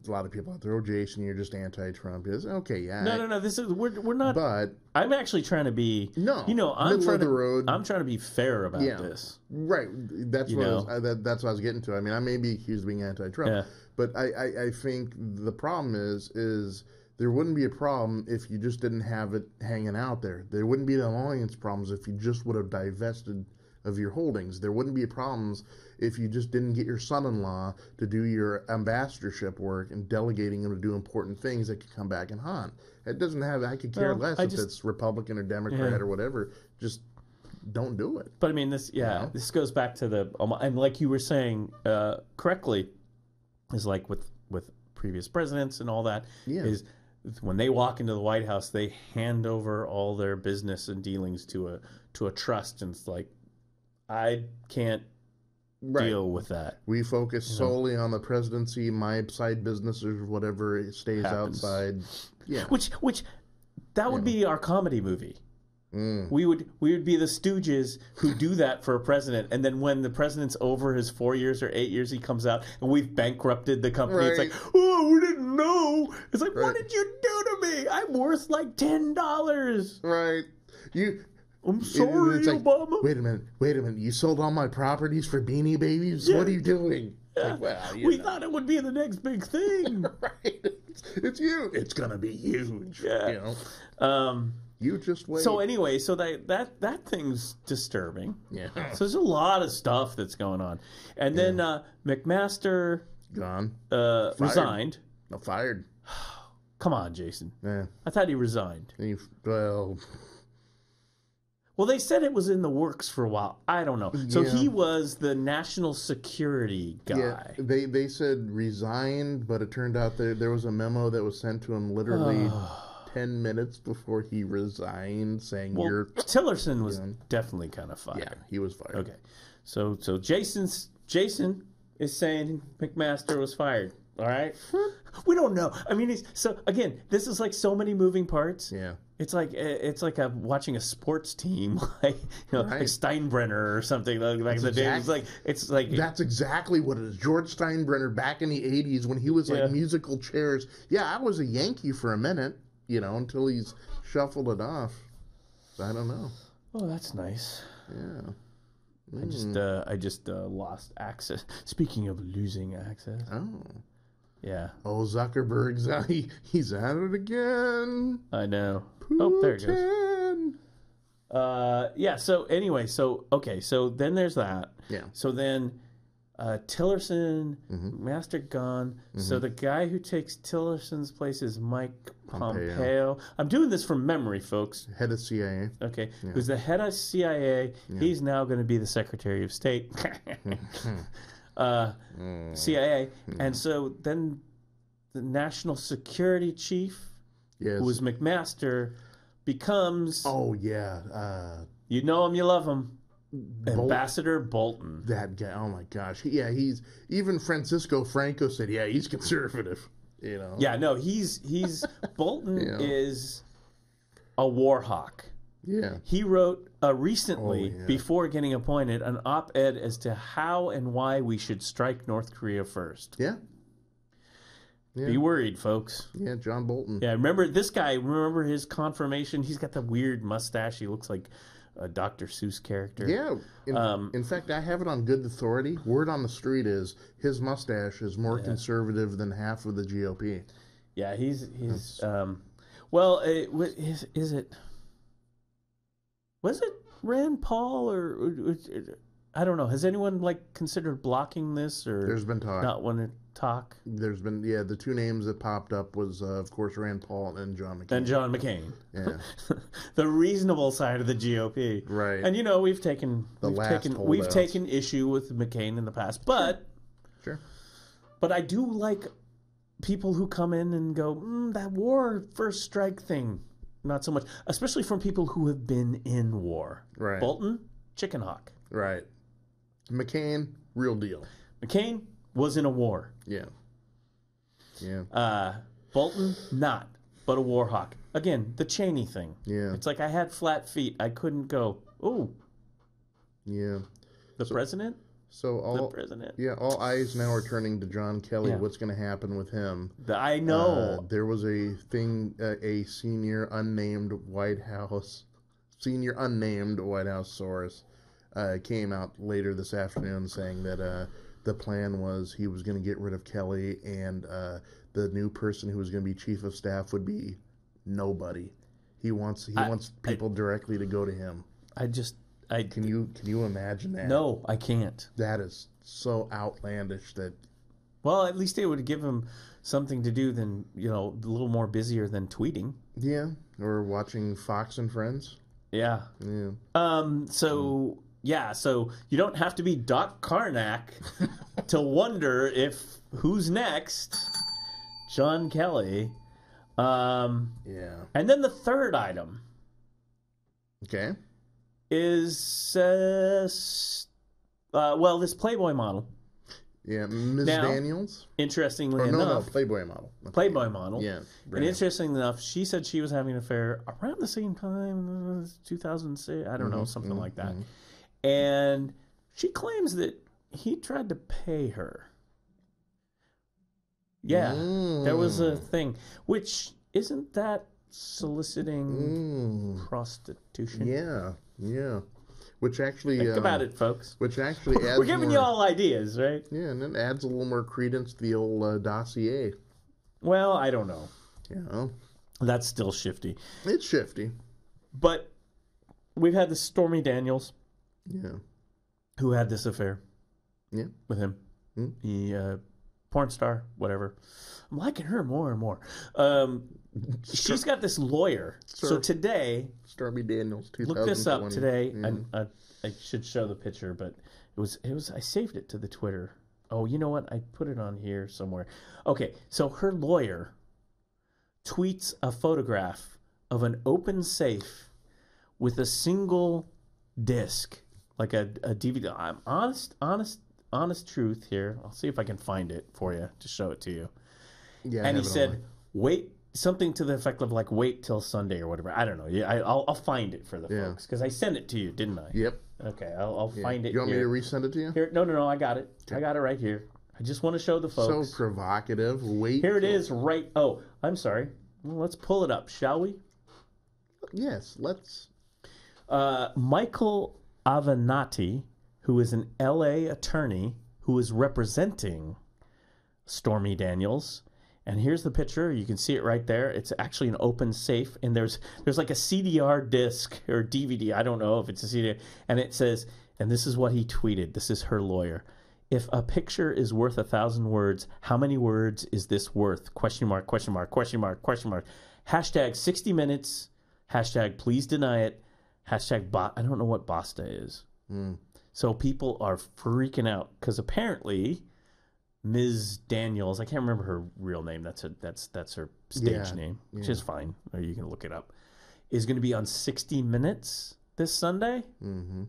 lot of people out there, Jason, you're just anti-Trump. Is okay. Yeah. No. This is we're not. But I'm actually trying to be. No. You know, I'm trying to be fair about this. Right. That's what I was getting to. I mean, I may be accused of being anti-Trump. Yeah. But I think the problem is there wouldn't be a problem if you just didn't have it hanging out there. There wouldn't be the alliance problems if you just would have divested of your holdings. There wouldn't be problems if you just didn't get your son-in-law to do your ambassadorship work and delegating him to do important things that could come back and haunt. It doesn't have, I could care less if it's Republican or Democrat or whatever. Just don't do it. But I mean, this goes back to and like you were saying correctly, is like with previous presidents and all that, is when they walk into the White House, they hand over all their business and dealings to a trust, and it's like, I can't deal with that. We focus solely on the presidency. My side business or whatever stays outside. Yeah, which that would be our comedy movie. We would be the Stooges who do that for a president, and then when the president's over his 4 years or 8 years, he comes out and we've bankrupted the company. It's like, oh, we didn't know. It's like, what did you do to me? I'm worth like $10. Right. I'm sorry, like, Obama. Wait a minute. You sold all my properties for Beanie Babies? Yeah. What are you doing? Yeah. Like, we thought it would be the next big thing. Right. It's you. It's gonna be huge. Yeah. You know. You just wait. So anyway, so that thing's disturbing. Yeah. So there's a lot of stuff that's going on, and then McMaster gone, resigned. No, fired. Come on, Jason. Yeah. I thought he resigned. Well, they said it was in the works for a while. I don't know. So he was the national security guy. Yeah, they said resigned, but it turned out there was a memo that was sent to him literally 10 minutes before he resigned, saying Tillerson was definitely kind of fired. Yeah, he was fired. Okay. So Jason is saying McMaster was fired. All right. We don't know. I mean, again, this is like so many moving parts. Yeah. It's like watching a sports team, like like Steinbrenner or something like the day. It's like that's exactly what it is. George Steinbrenner back in the '80s when he was like musical chairs. Yeah, I was a Yankee for a minute, until he's shuffled it off. So I don't know. Oh, that's nice. Yeah. I just lost access. Speaking of losing access. Oh. Yeah. Oh, Zuckerberg's he's at it again. I know. Putin. Oh, there it goes. Yeah. So anyway, so then there's that. Yeah. So then, Tillerson, Master gone. So the guy who takes Tillerson's place is Mike Pompeo. I'm doing this from memory, folks. Head of CIA. Okay. Yeah. Who's the head of CIA? Yeah. He's now going to be the Secretary of State. CIA. And so then the national security chief, who was McMaster, becomes you know him, you love him, Ambassador Bolton. That guy, oh my gosh. He's even Francisco Franco said he's conservative, Yeah, no, he's Bolton is a war hawk. Yeah. He wrote recently, before getting appointed, an op-ed as to how and why we should strike North Korea first. Yeah. Be worried, folks. Yeah, John Bolton. Yeah, remember this guy, his confirmation? He's got the weird mustache. He looks like a Dr. Seuss character. Yeah. In fact, I have it on good authority. Word on the street is his mustache is more conservative than half of the GOP. Yeah, he's is it... Was it Rand Paul or I don't know. Has anyone considered blocking this or there's been talk. Not want to talk? There's been the two names that popped up was of course Rand Paul and John McCain. Yeah. The reasonable side of the GOP. Right. And we've taken issue with McCain in the past, but sure. But I do like people who come in and go, that war first strike thing. Not so much, especially from people who have been in war. Right. Bolton, chicken hawk. Right. McCain, real deal. McCain was in a war. Yeah. Yeah. Bolton, not, but a war hawk. Again, the Cheney thing. Yeah. It's like I had flat feet. I couldn't go, ooh. Yeah. The president? All eyes now are turning to John Kelly. Yeah. What's going to happen with him? I know. There was a thing, a senior unnamed White House source came out later this afternoon saying that the plan was he was going to get rid of Kelly and the new person who was going to be chief of staff would be nobody. He wants people directly to go to him. Can you imagine that? No, I can't. That is so outlandish that. Well, at least it would give him something to do than a little more busier than tweeting. Yeah, or watching Fox and Friends. Yeah. Yeah. So you don't have to be Doc Karnak to wonder if who's next. John Kelly. Yeah. And then the third item. Okay. Is this Playboy model. Yeah, Ms. Daniels. Interestingly enough, Playboy model. Okay. Playboy model. Yeah, and interestingly enough, she said she was having an affair around the same time, 2006. I don't know, something like that. And she claims that he tried to pay her. Yeah, there was a thing, which isn't that soliciting prostitution? Yeah. Yeah, which actually think about it, folks. Which actually adds we're giving you all ideas, right? Yeah, and it adds a little more credence to the old dossier. Well, I don't know. Yeah, that's still shifty. It's shifty, but we've had the Stormy Daniels. Yeah, who had this affair. Yeah, with him. He porn star, whatever. I'm liking her more and more. She's got this lawyer. So today, Stormy Daniels, 2020. Look this up today. Yeah. I should show the picture, but it was. I saved it to the Twitter. Oh, you know what? I put it on here somewhere. Okay, so her lawyer tweets a photograph of an open safe with a single disc, like a DVD. I'm honest truth here. I'll see if I can find it for you to show it to you. Yeah, and he said, "Wait." Something to the effect of like, wait till Sunday or whatever. I don't know. Yeah, I'll find it for the folks because I sent it to you, didn't I? Yep. Okay, I'll find it. You want me to resend it to you? Here, no, I got it. Okay. I got it right here. I just want to show the folks. So provocative. Wait. Here it is, right. Oh, I'm sorry. Well, let's pull it up, shall we? Yes, let's. Michael Avenatti, who is an L.A. attorney who is representing Stormy Daniels. And here's the picture. You can see it right there. It's actually an open safe, and there's like a CDR disc or DVD. I don't know if it's a CD. And it says, and this is what he tweeted. This is her lawyer. If a picture is worth 1,000 words, how many words is this worth? Question mark, question mark, question mark, question mark. Hashtag 60 minutes. Hashtag please deny it. Hashtag I don't know what Basta is. So people are freaking out because apparently Ms. Daniels, I can't remember her real name. That's her stage name, which is fine. Or you can look it up. Is going to be on 60 Minutes this Sunday. Mm-hmm.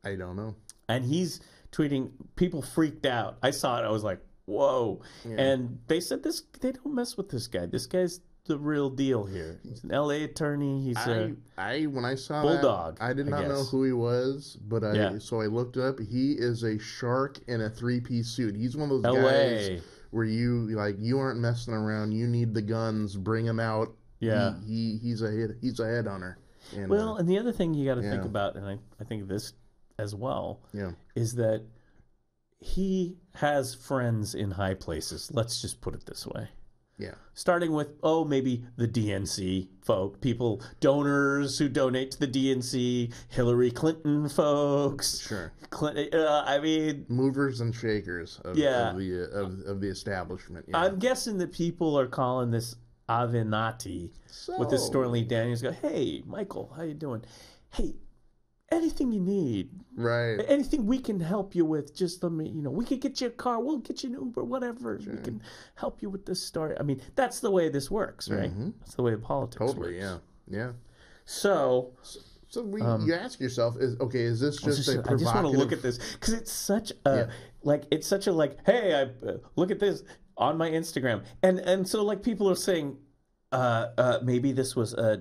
I don't know. And he's tweeting. People freaked out. I saw it. I was like, whoa. Yeah. And they said they don't mess with this guy. This guy's the real deal here. He's an L.A. attorney. He's when I saw bulldog. I did not know who he was, but so I looked up. He is a shark in a 3-piece suit. He's one of those guys where you aren't messing around. You need the guns. Bring him out. Yeah, he's a headhunter. And, and the other thing you got to think about, and I think this as well, is that he has friends in high places. Let's just put it this way. Yeah. Starting with, maybe the DNC folk, donors who donate to the DNC, Hillary Clinton folks. Sure. Clinton, movers and shakers of the establishment. Yeah. I'm guessing that people are calling this Avenatti with this Stormy Daniels. Go, hey, Michael, how you doing? Hey, anything you need, right? Anything we can help you with, just let me, we can get you a car, we'll get you an Uber, whatever. Sure. We can help you with this story. I mean, that's the way this works, right? Mm-hmm. That's the way politics works. Yeah. So you ask yourself, is this just a provocative... I just want to look at this because it's such a hey, I look at this on my Instagram, and so like people are saying. Maybe this was a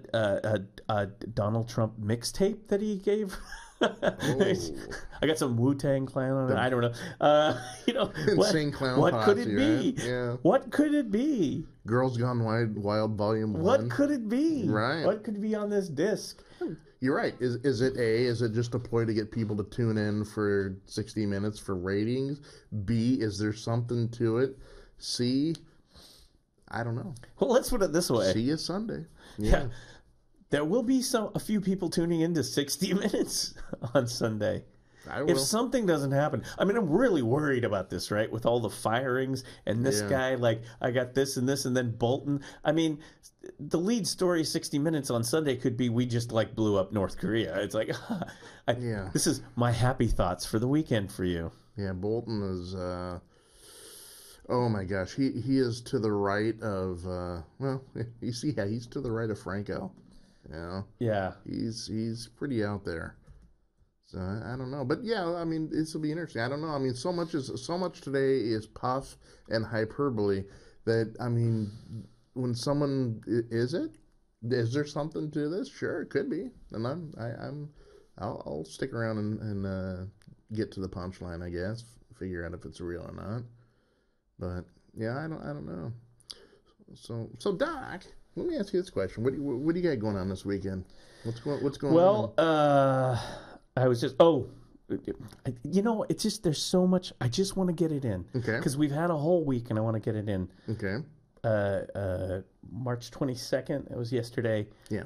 Donald Trump mixtape that he gave. I got some Wu-Tang Clan on it. I don't know. Insane clown. What could it be? Right? Yeah. What could it be? Girls Gone Wild Volume 1. What could it be? Right. What could be on this disc? You're right. Is it just a ploy to get people to tune in for 60 Minutes for ratings? B, is there something to it? C, I don't know. Well, let's put it this way. See you Sunday. Yeah. There will be a few people tuning into 60 Minutes on Sunday. I will. If something doesn't happen. I mean, I'm really worried about this, right? With all the firings and this guy, I got this and this, and then Bolton. I mean, the lead story 60 Minutes on Sunday could be we just blew up North Korea. It's like, this is my happy thoughts for the weekend for you. Yeah, Bolton is... Oh my gosh, he is to the right of he's to the right of Franco, Yeah, he's pretty out there. So I don't know, but I mean this will be interesting. I don't know. I mean so much today is puff and hyperbole that I mean when someone is there something to this? Sure, it could be, and I'll stick around and get to the punchline. I guess figure out if it's real or not. But I don't know. So Doc, let me ask you this question: What do you got going on this weekend? What's going on? Well, I was just it's just there's so much. I just want to get it in. Okay. Because we've had a whole week, and I want to get it in. Okay. March 22nd. It was yesterday. Yeah.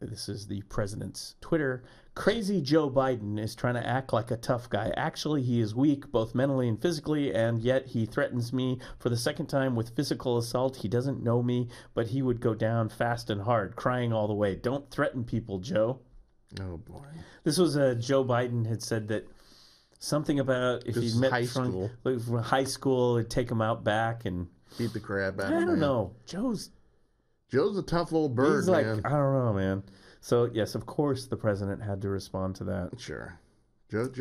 This is the president's Twitter. Crazy Joe Biden is trying to act like a tough guy. Actually, he is weak, both mentally and physically, and yet he threatens me for the second time with physical assault. He doesn't know me, but he would go down fast and hard, crying all the way. Don't threaten people, Joe. Oh, boy. This was Joe Biden had said that something about if he met from high school, it'd take him out back and beat the crap out of him. I don't know. Joe's a tough old bird, he's like, man. I don't know, man. So, yes, of course, the president had to respond to that. Sure. Joe.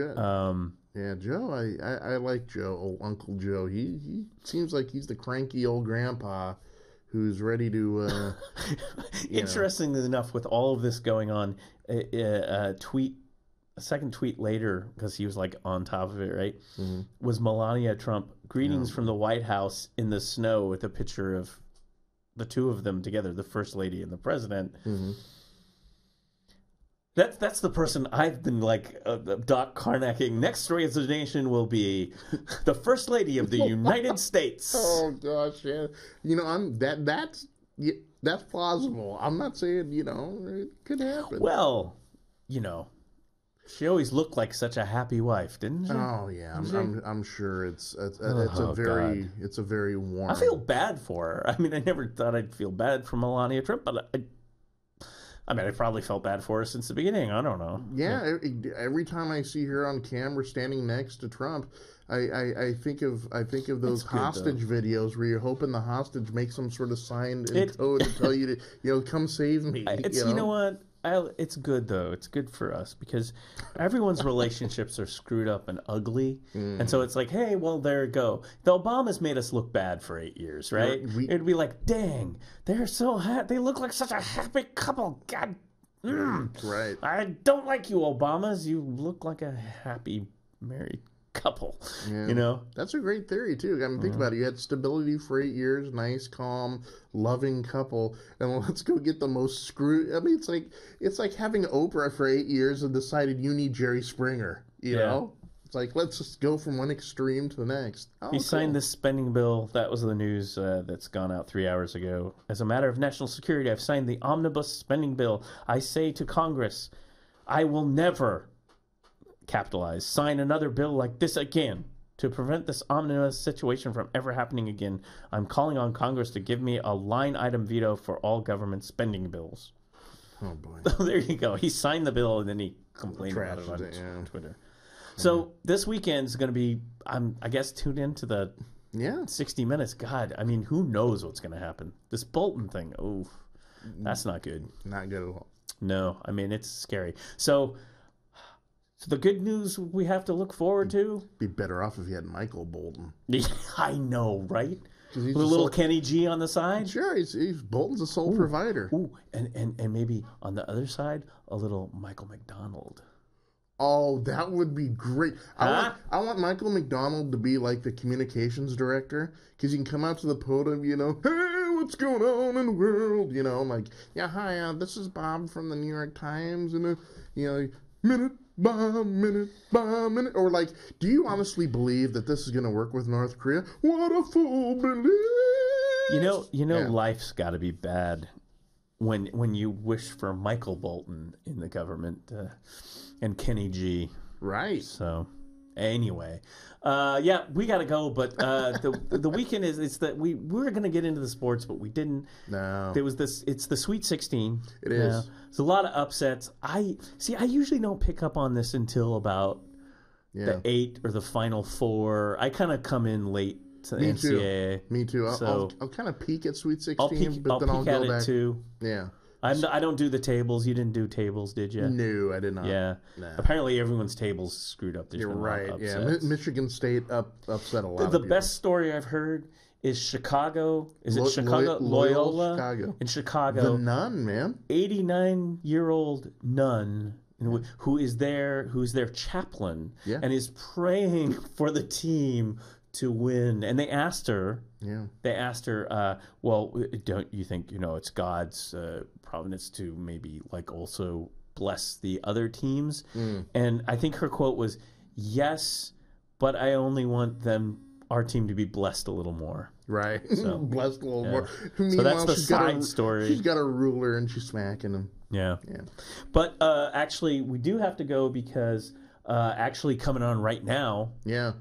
Yeah, Joe, I like Joe, old Uncle Joe. He seems like he's the cranky old grandpa who's ready to... Interestingly enough, with all of this going on, a second tweet later, because he was like on top of it, right, was Melania Trump, greetings from the White House in the snow with a picture of the two of them together, the first lady and the president. That's the person I've been like Doc Carnacking. Next resignation will be the First Lady of the United States. Oh gosh, yeah. That's plausible. I'm not saying it could happen. Well, she always looked like such a happy wife, didn't she? Oh yeah, I'm sure it's a very warm. I feel bad for her. I mean, I never thought I'd feel bad for Melania Trump, but I probably felt bad for her since the beginning. I don't know. Yeah, every time I see her on camera standing next to Trump, I think of those hostage videos where you're hoping the hostage makes some sort of sign in code to tell you to come save me. You know what? It's good though. It's good for us because everyone's relationships are screwed up and ugly, and so it's like, hey, well, there you go. The Obamas made us look bad for 8 years, right? It'd be like, dang, they're so happy. They look like such a happy couple. God, right. I don't like you, Obamas. You look like a happy married couple. Yeah. That's a great theory too. I mean, think about it. You had stability for 8 years, nice, calm, loving couple, and let's go get the most screwed. I mean, it's like having Oprah for 8 years and decided you need Jerry Springer. You know, it's like let's just go from one extreme to the next. He signed this spending bill. That was the news that's gone out 3 hours ago. As a matter of national security, I've signed the omnibus spending bill. I say to Congress, I will never capitalize, sign another bill like this again. To prevent this omnibus situation from ever happening again, I'm calling on Congress to give me a line item veto for all government spending bills. Oh, boy. There you go. He signed the bill and then he complained about it on Twitter. So this weekend's going to be, I guess, tuned into the 60 Minutes. God, I mean, who knows what's going to happen? This Bolton thing, that's not good. Not good at all. No, I mean, it's scary. So the good news we have to look forward to? Be better off if you had Michael Bolton. I know, right? With a little Kenny G on the side? Sure, he's Bolton's a sole provider. And maybe on the other side, a little Michael McDonald. Oh, that would be great. I want Michael McDonald to be like the communications director, because you can come out to the podium, hey, what's going on in the world? Like, yeah, hi, this is Bob from the New York Times, and minute by minute by minute. Or like, do you honestly believe that this is going to work with North Korea? What a fool believes. Life's got to be bad when you wish for Michael Bolton in the government and Kenny G. Right. So anyway, we got to go. But the weekend is that we were going to get into the sports, but we didn't. No. There was this. It's the Sweet 16. It is. There's a lot of upsets. I usually don't pick up on this until about the 8 or the Final 4. I kind of come in late to the NCAA. Me too. I'll kind of peek at Sweet 16, but then I'll go back. Too. Yeah. I don't do the tables. You didn't do tables, did you? No, I did not. Yeah. No. Apparently, everyone's tables screwed up. You're right. Yeah. Michigan State upset a lot. The best story I've heard is Chicago. Is it Chicago? Loyola Chicago. In Chicago. The nun, man. 89-year-old nun who is their chaplain and is praying for the team to win. And they asked her, well, don't you think, it's God's providence to maybe like also bless the other teams? And I think her quote was, yes, but I only want our team to be blessed a little more. Right. So, Blessed little boy. So that's the side story. She's got a ruler and she's smacking him. Yeah. But actually, we do have to go because actually coming on right now. Yeah.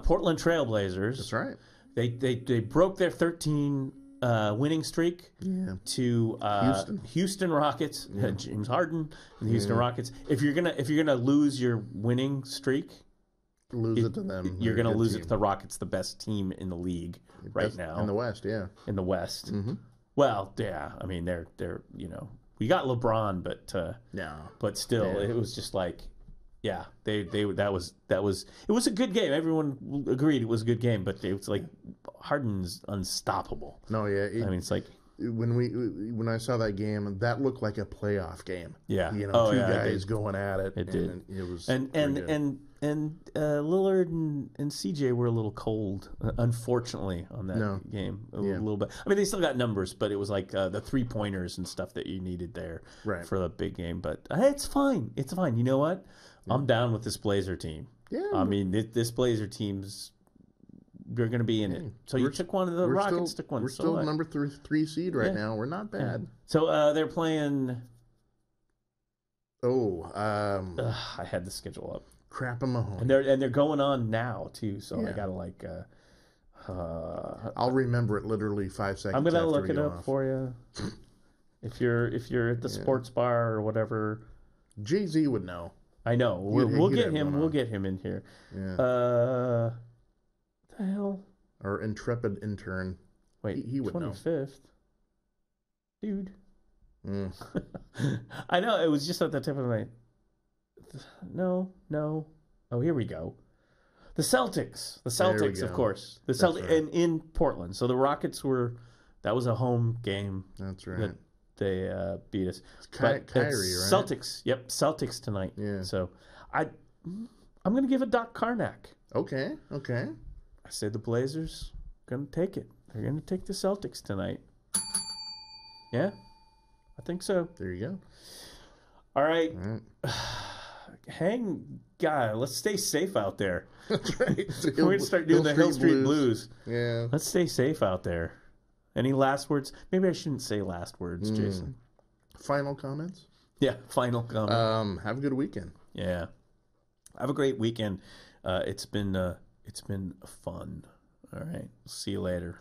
Portland Trailblazers. That's right. They broke their 13 winning streak to Houston Rockets. James Harden and the Houston Rockets. If you're gonna lose your winning streak, lose it to them. You're gonna lose it to the Rockets, the best team in the league right now in the West. Yeah, in the West. Mm-hmm. Well, yeah. I mean, they're we got LeBron, but still, it was just like. Yeah, that was it was a good game. Everyone agreed it was a good game, but it was like Harden's unstoppable. No, yeah. I mean, it's like when I saw that game, that looked like a playoff game. Yeah, two guys going at it. It did. It was and Lillard and CJ were a little cold, unfortunately, on that game. A little bit. I mean, they still got numbers, but it was like the 3-pointers and stuff that you needed there for the big game. But hey, it's fine. It's fine. You know what? I'm down with this Blazer team. Yeah. I mean, this Blazer team's you're going to be in it. So you took one of the Rockets, took one. We're still number 3 seed right now. We're not bad. So they're playing. I had the schedule up. Crap 'em home. And they're going on now too. So I gotta like. I'll remember it literally 5 seconds. I'm gonna look it up for you. If you're at the sports bar or whatever, Jay-Z would know. I know. We'll get him. We'll get him in here. Yeah. What the hell? Our intrepid intern. Wait, he would 25th. know. Dude. I know. It was just at the tip of my. No. Oh, here we go. The Celtics. The Celtics, of course. The Celtics in Portland. So the Rockets were. That was a home game. That's right. They beat us. Kyrie, right? Celtics. Yep, Celtics tonight. Yeah. So I'm going to give it Doc Karnak. Okay. I say the Blazers going to take it. They're going to take the Celtics tonight. Yeah, I think so. There you go. All right. Let's stay safe out there. That's right. We're going to start doing the Hill Street Blues. Yeah. Let's stay safe out there. Any last words? Maybe I shouldn't say last words, Jason. Final comments? Yeah, final comment. Have a good weekend. Yeah. Have a great weekend. It's been fun. All right. See you later.